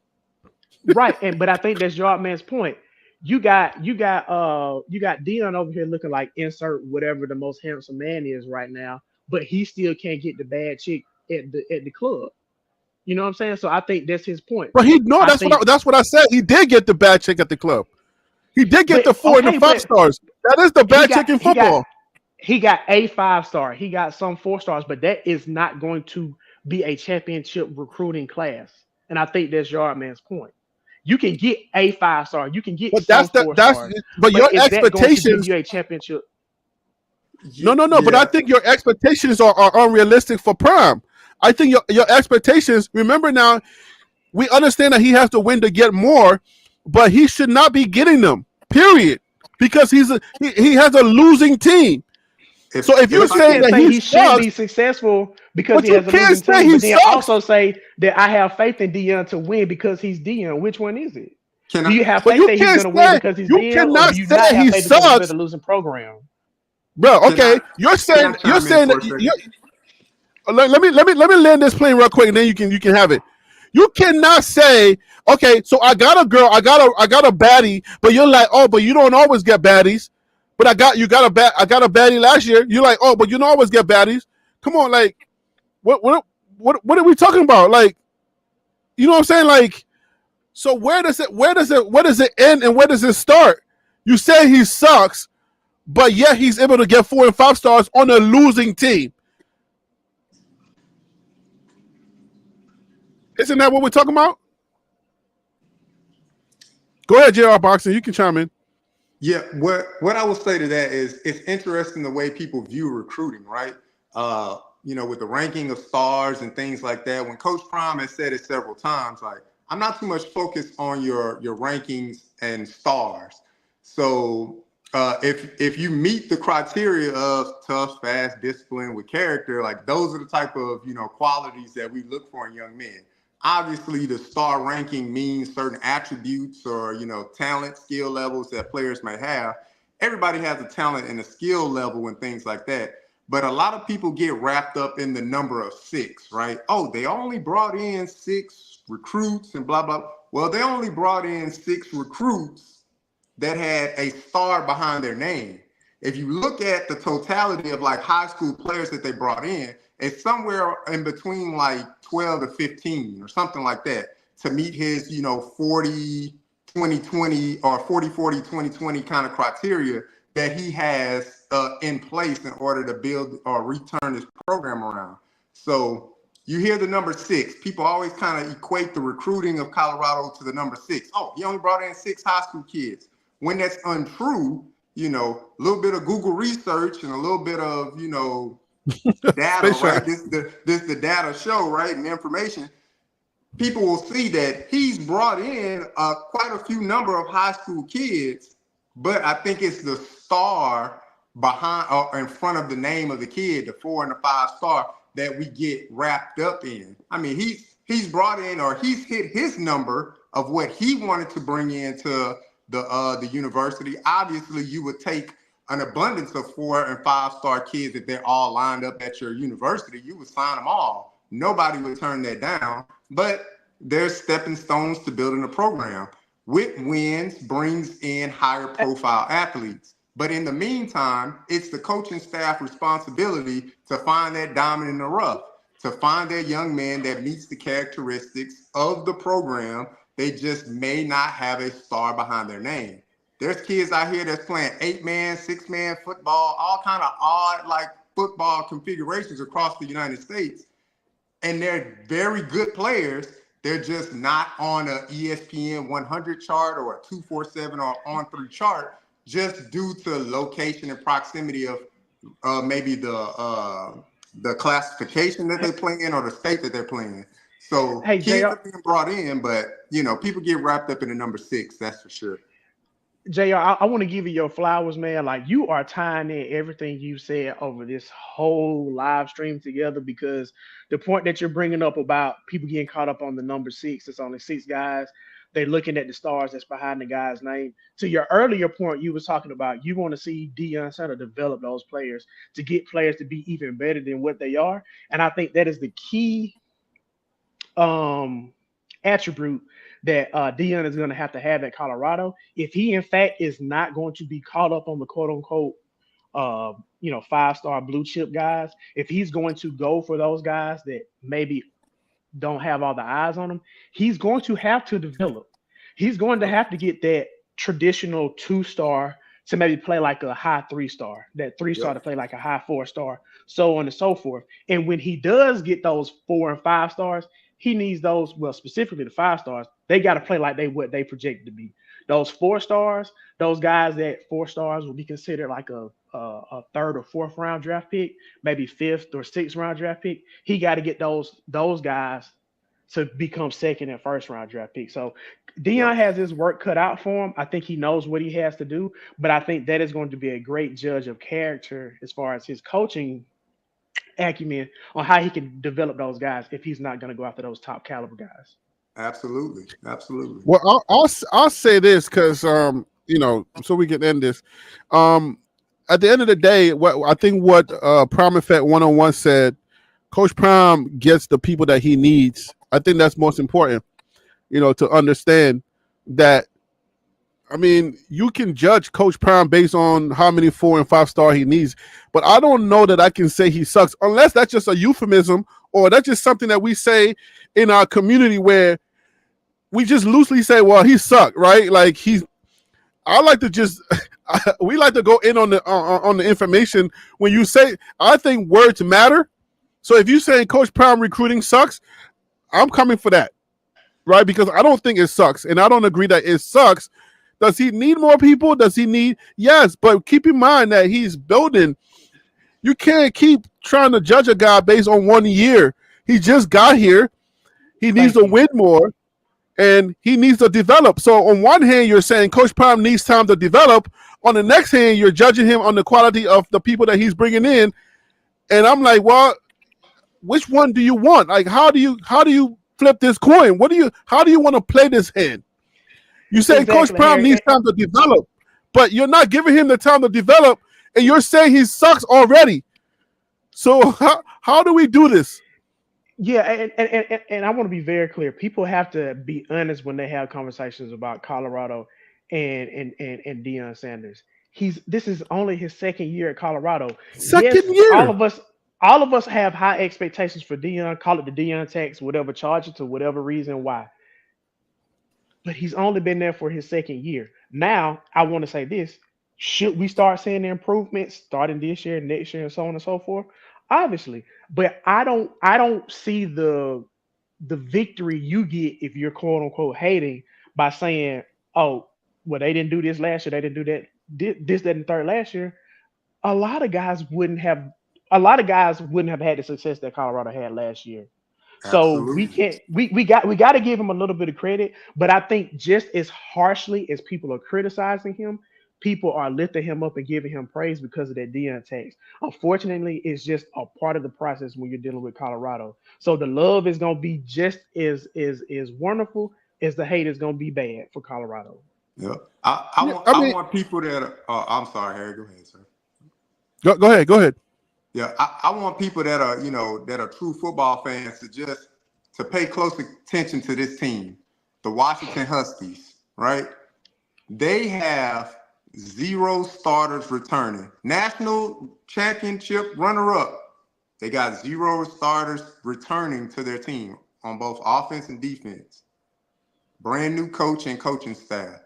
B: Right, and but I think that's Yardman's point. You got Dion over here looking like insert whatever the most handsome man is right now, but he still can't get the bad chick at the club. You know what I'm saying? So I think that's his point.
A: But he no,
B: I think,
A: that's what I said. He did get the bad chick at the club. He did get
B: but
A: the 4 and the
B: okay,
A: 5
B: but
A: stars. That is the
B: he
A: bad
B: got
A: chick in
B: he got
A: football.
B: he got a 5 star. He got some 4 stars, but that is not going to be a championship recruiting class. And I think that's Yardman's point. You can get a 5 star, you can get
A: But
B: some four
A: that's
B: stars,
A: but
B: but
A: your
B: is that going to give
A: expectations.
B: you a championship?
A: No, no, no. But I
E: Yeah.
A: think your expectations are unrealistic for Prime. I think your expectations. Remember now, we understand that he has to win to get more, but he should not be getting them. Period. Because he has a losing team. So if you're
E: If
B: But you
E: I
A: saying
B: can't
E: can,
A: that
B: say
A: he
B: he should be
A: sucks,
B: successful because
A: but
B: he
A: you
B: has a
A: can't
B: losing
A: say
B: team,
A: he
B: but then
A: sucks.
B: also say that I have faith in Dion to win because he's Dion. Which one is it?
E: can
B: Do
E: I
B: you have
A: But
B: faith
A: you
B: that he's
A: can't
B: going to win
A: say
B: because he's
A: you
B: Dion, or do
A: cannot
B: you
A: say
B: not have
A: he
B: faith because he's with
A: sucks,
B: a losing program?
A: bro.
E: can I
A: Okay, you're
E: can I
A: saying
E: chime in for a
A: that
E: second?
A: let me land this plane real quick, and then you can have it. You cannot say, okay, so I got a girl, I got a baddie, but you're like, oh, but you don't always get baddies. But I got a baddie last year. You're like, oh, but you don't always get baddies. Come on, like, what are we talking about? Like, you know what I'm saying? Like, so where does it end and where does it start? You say he sucks, but yet he's able to get 4 and 5 stars on a losing team. Isn't that what we're talking about? Go ahead, JR Boxing. You can chime in.
E: Yeah, what I will say to that is it's interesting the way people view recruiting, right? With the ranking of stars and things like that. When Coach Prime has said it several times, like I'm not too much focused on your rankings and stars. So if you meet the criteria of tough, fast, disciplined with character, like those are the type of qualities that we look for in young men. Obviously, the star ranking means certain attributes or talent, skill levels that players may have. Everybody has a talent and a skill level and things like that. But a lot of people get wrapped up in the number of 6, right? Oh, they only brought in 6 recruits and blah blah. Well, they only brought in 6 recruits that had a star behind their name. If you look at the totality of like high school players that they brought in, it's somewhere in between like 12 to 15 or something like that to meet his 40 2020 or 40 2020 kind of criteria that he has in place in order to build or return his program around. So you hear the number 6. People always kind of equate the recruiting of Colorado to the number 6. Oh, he only brought in 6 high school kids. When that's untrue, a little bit of Google research and a little bit of, data,
A: Space
E: right?
A: Shot.
E: This the data show, right? And information. People will see that he's brought in quite a few number of high school kids, but I think it's the star behind or in front of the name of the kid, the 4 and the 5 star that we get wrapped up in. I mean, he's brought in or he's hit his number of what he wanted to bring into the university. Obviously, you would take an abundance of 4 and 5 star kids if they're all lined up at your university. You would sign them all. Nobody would turn that down. But they're stepping stones to building a program. With wins brings in higher profile athletes. But in the meantime, it's the coaching staff responsibility to find that diamond in the rough, to find that young man that meets the characteristics of the program. They just may not have a star behind their name. There's kids out here that's playing 8-man, 6-man football, all kind of odd like football configurations across the United States. And they're very good players. They're just not on a ESPN 100 chart or a 247 or On3 chart, just due to location and proximity of maybe the classification that they play in or the state that they're playing. So
B: Hey,
E: kids
B: JR,
E: are being brought in, but people get wrapped up in the number 6. That's for sure.
B: JR, I want to give you your flowers, man. Like you are tying in everything you said over this whole live stream together because the point that you're bringing up about people getting caught up on the number 6, it's only 6 guys. They're looking at the stars that's behind the guy's name. To your earlier point, you was talking about you want to see Deion Sanders develop those players to get players to be even better than what they are. And I think that is the key um attribute that Dion is going to have at Colorado. If he in fact is not going to be caught up on the quote unquote 5-star blue chip guys, if he's going to go for those guys that maybe don't have all the eyes on him, he's going to have to develop. He's going to have to get that traditional 2-star to maybe play like a high 3-star, that 3-star
E: Yep.
B: to play like a high 4-star, so on and so forth. And when he does get those 4 and 5 stars, he needs those, well, specifically the 5 stars, they got to play like what they projected to be. Those 4 stars, those guys that 4 stars will be considered like a third or fourth round draft pick, maybe fifth or sixth round draft pick. He got to get those guys to become second and first round draft pick. So Dion
E: Yep.
B: has his work cut out for him. I think he knows what he has to do, but I think that is going to be a great judge of character as far as his coaching acumen on how he can develop those guys if he's not going to go after those top caliber guys.
E: Absolutely. Absolutely.
A: Well, I'll say this because so we can end this. At the end of the day, what Prime Effect 101 said, Coach Prime gets the people that he needs. I think that's most important. To understand that. I mean, you can judge Coach Prime based on how many 4 and 5-star he needs, but I don't know that I can say he sucks unless that's just a euphemism or that's just something that we say in our community where we just loosely say, well, he sucked, right? Like I like to just we like to go in on the information when you say. I think words matter. So if you're saying Coach Prime recruiting sucks, I'm coming for that, right? Because I don't think it sucks, and I don't agree that it sucks. Does he need more people? Does he need? Yes, but keep in mind that he's building. You can't keep trying to judge a guy based on 1 year. He just got here. He needs to win more, and he needs to develop. So on one hand, you're saying Coach Prime needs time to develop. On the next hand, you're judging him on the quality of the people that he's bringing in. And I'm like, well, which one do you want? Like, how do you flip this coin? How do you want to play this hand? You say
B: Exactly,
A: Coach Prime
B: Harry.
A: needs time to develop, but you're not giving him the time to develop, and you're saying he sucks already. So how do we do this?
B: Yeah, and I want to be very clear. People have to be honest when they have conversations about Colorado and Deion Sanders. This is only his second year at Colorado. Yes,
A: Second year.
B: all of us have high expectations for Deion. Call it the Deion tax, whatever, charge it to whatever reason why. But he's only been there for his second year. Now, I want to say this. Should we start seeing the improvements starting this year, next year, and so on and so forth? Obviously. But I don't see the victory you get if you're quote unquote hating by saying, oh, well, they didn't do this last year, they didn't do that, this, that, and third last year. A lot of guys wouldn't have had the success that Colorado had last year. So we
E: Absolutely.
B: can't we got to give him a little bit of credit, but I think just as harshly as people are criticizing him, people are lifting him up and giving him praise because of that Deion tax. Unfortunately, it's just a part of the process when you're dealing with Colorado. So the love is gonna be just as wonderful as the hate is gonna be bad for Colorado.
E: Yeah. I
A: Yeah,
E: want
A: I
E: I
A: mean,
E: want people that are, I'm sorry, Harry, go ahead, sir.
A: go ahead.
E: Yeah, I want people that are, that are true football fans to just to pay close attention to this team, the Washington Huskies, right? They have 0 starters returning. National championship runner-up. They got 0 starters returning to their team on both offense and defense. Brand new coach and coaching staff.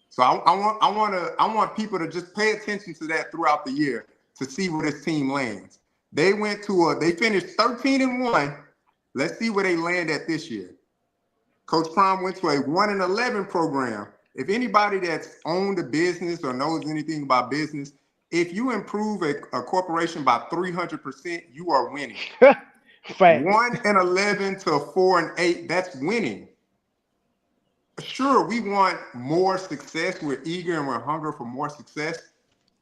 E: So I want people to just pay attention to that throughout the year to see where this team lands. They finished 13-1. Let's see where they land at this year. Coach Prime went to a 1-11 program. If anybody that's owned a business or knows anything about business, if you improve a corporation by 300%, you are winning. 1-11 to 4-8, that's winning. Sure, we want more success. We're eager and we're hungry for more success.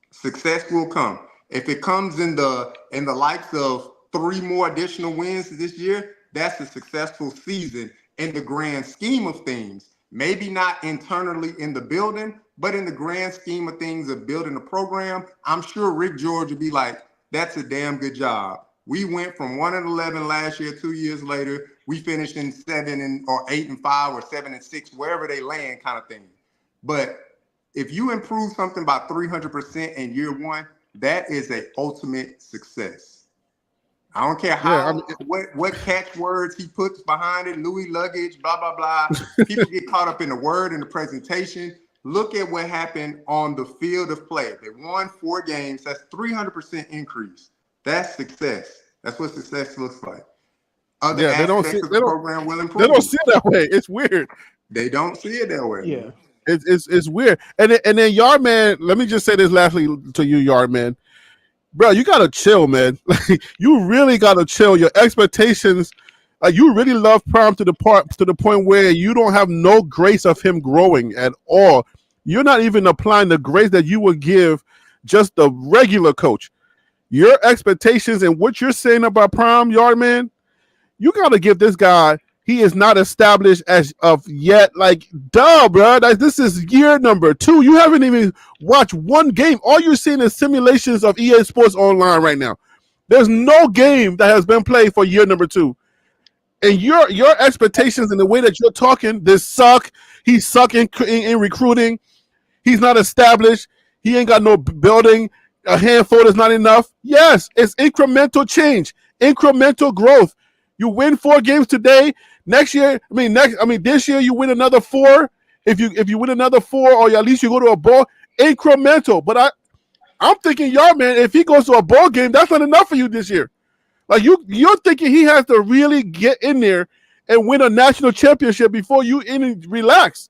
E: Success will come. If it comes in the likes of 3 more additional wins this year, that's a successful season in the grand scheme of things. Maybe not internally in the building, but in the grand scheme of things of building a program, I'm sure Rick George would be like, that's a damn good job. We went from 1-11 last year, 2 years later, we finished in 8-5 or 7-6, wherever they land kind of thing. But if you improve something by 300% in year 1, that is an ultimate success. I don't care what catchwords he puts behind it, Louis luggage, blah, blah, blah. People get caught up in the word and the presentation. Look at what happened on the field of play. They won 4 games. That's 300% increase. That's success. That's what success looks like. Other aspects of the program will improve.
A: They don't see it that way. It's weird.
E: They don't see it that way.
B: Yeah.
A: It's weird. And then Yardman, let me just say this lastly to you, Yardman. Bro, you gotta chill, man. You really gotta chill. Your expectations, you really love Prime to the point where you don't have no grace of him growing at all. You're not even applying the grace that you would give just the regular coach. Your expectations and what you're saying about Prime, Yardman, you gotta give this guy. He is not established as of yet. Like, duh, bro. This is year number 2. You haven't even watched 1 game. All you're seeing is simulations of EA Sports Online right now. There's no game that has been played for year number 2. And your expectations and the way that you're talking, this suck. He's sucking in recruiting. He's not established. He ain't got no building. A handful is not enough. Yes, it's incremental change, incremental growth. You win 4 games today. This year you win another 4. If you win another 4, or at least you go to a bowl, incremental. But I'm thinking, man, if he goes to a bowl game, that's not enough for you this year. Like you're thinking he has to really get in there and win a national championship before you relax.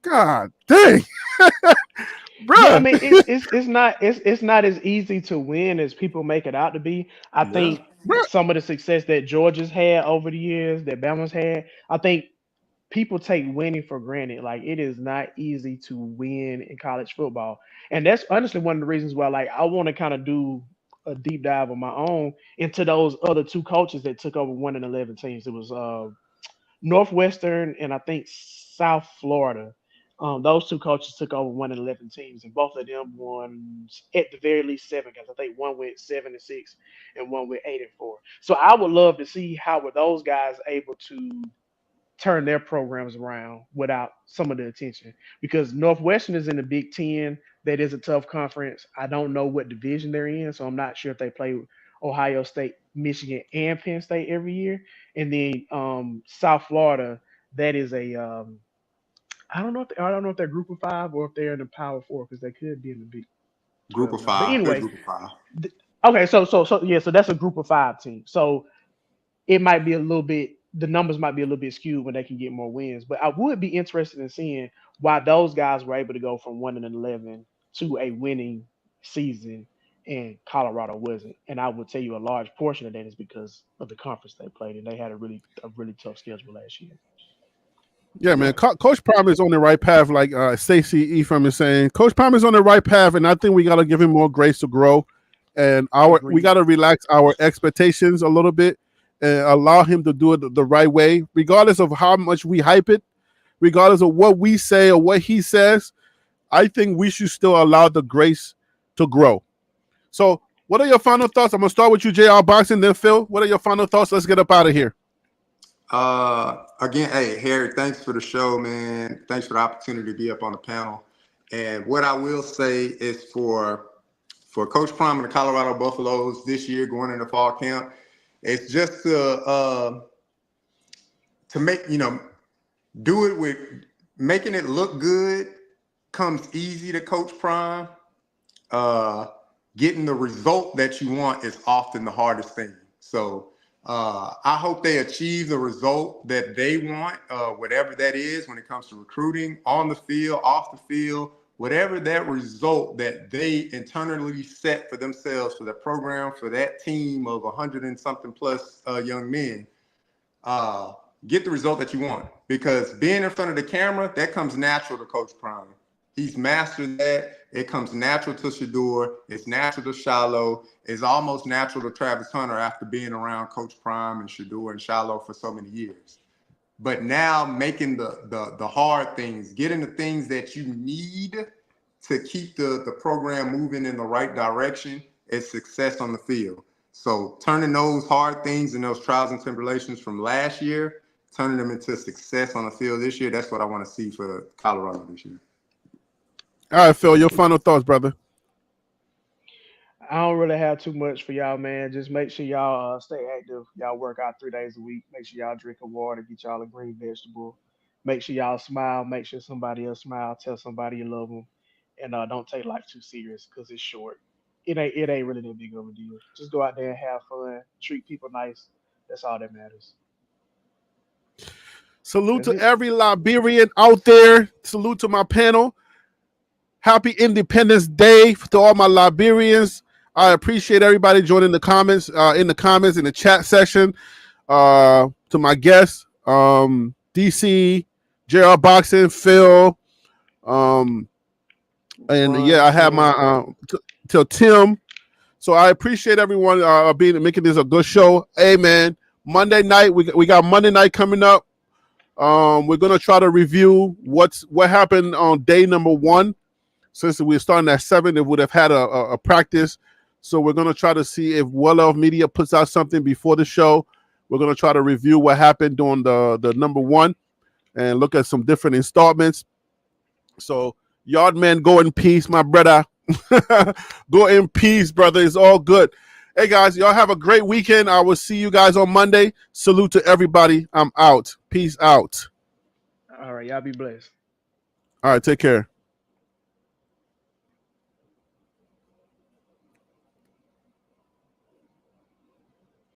A: God dang. Bro.
B: Yeah, I mean, it's not as easy to win as people make it out to be. I think some of the success that Georgia's had over the years, that Bama's had, I think people take winning for granted. Like, it is not easy to win in college football, and that's honestly one of the reasons why, like, I want to kind of do a deep dive on my own into those other 2 coaches that took over 1-11 teams. It was Northwestern and I think South Florida. Those 2 coaches took over 1-11 teams, and both of them won at the very least 7 games. I think one went 7-6 and one went 8-4. So I would love to see how were those guys able to turn their programs around without some of the attention, because Northwestern is in the Big 10. That is a tough conference. I don't know what division they're in, so I'm not sure if they play Ohio State, Michigan, and Penn State every year. And then South Florida, that is a I don't know if they're Group of 5 or if they're in the Power 4, because they could be in the Big 12.
E: Group of 5.
B: But anyway,
E: Group of 5.
B: Okay, so that's a Group of 5 team. So it might be a little bit. The numbers might be a little bit skewed when they can get more wins. But I would be interested in seeing why those guys were able to go from 1-11 to a winning season, and Colorado wasn't. And I would tell you a large portion of that is because of the conference they played, and they had a really tough schedule last year.
A: Yeah, man. Coach Prime is on the right path, like Stacey Ephraim is saying. Coach Prime is on the right path, and I think we got to give him more grace to grow. And we got to relax our expectations a little bit and allow him to do it the right way, regardless of how much we hype it, regardless of what we say or what he says. I think we should still allow the grace to grow. So what are your final thoughts? I'm going to start with you, JR Boxing, then Phil. What are your final thoughts? Let's get up out of here.
E: Again, hey, Harry, thanks for the show, man. Thanks for the opportunity to be up on the panel. And what I will say is for Coach Prime and the Colorado Buffaloes this year going into fall camp, it's just to make, do it with making it look good comes easy to Coach Prime. Getting the result that you want is often the hardest thing. So I hope they achieve the result that they want, whatever that is when it comes to recruiting, on the field, off the field, whatever that result that they internally set for themselves, for that program, for that team of 100 and something plus young men. Get the result that you want, because being in front of the camera, that comes natural to Coach Prime. He's mastered that. It comes natural to Shador. It's natural to Shiloh. It's almost natural to Travis Hunter after being around Coach Prime and Shador and Shiloh for so many years. But now making the hard things, getting the things that you need to keep the program moving in the right direction is success on the field. So turning those hard things and those trials and tribulations from last year, turning them into success on the field this year, that's what I want to see for Colorado this year.
A: All right, Phil, your final thoughts, brother.
B: I don't really have too much for y'all, man. Just make sure y'all stay active. Y'all work out 3 days a week. Make sure y'all drinking water. Get y'all a green vegetable. Make sure y'all smile. Make sure somebody else smile. Tell somebody you love them, and don't take life too serious because it's short. It ain't really that big of a deal. Just go out there and have fun. Treat people nice. That's all that matters.
A: Salute
B: That's
A: to
B: it.
A: every Liberian out there. Salute to my panel. Happy Independence Day to all my Liberians. I appreciate everybody joining the comments, in the chat section. To my guests, DC, JR Boxing, Phil, and yeah,
B: Ron,
A: I have
B: Tim.
A: my till Tim. So I appreciate everyone making this a good show. Hey man, Monday night we got Monday night coming up. We're gonna try to review what happened on day number 1. Since we're starting at 7, it would have had a practice. So we're gonna try to see if Well Of Media puts out something before the show. We're gonna try to review what happened during the number 1 and look at some different installments. So Yard Man, go in peace, my brother. Go in peace, brother. It's all good. Hey guys, y'all have a great weekend. I will see you guys on Monday. Salute to everybody. I'm out. Peace out.
B: All right, y'all be blessed.
A: All right, take care.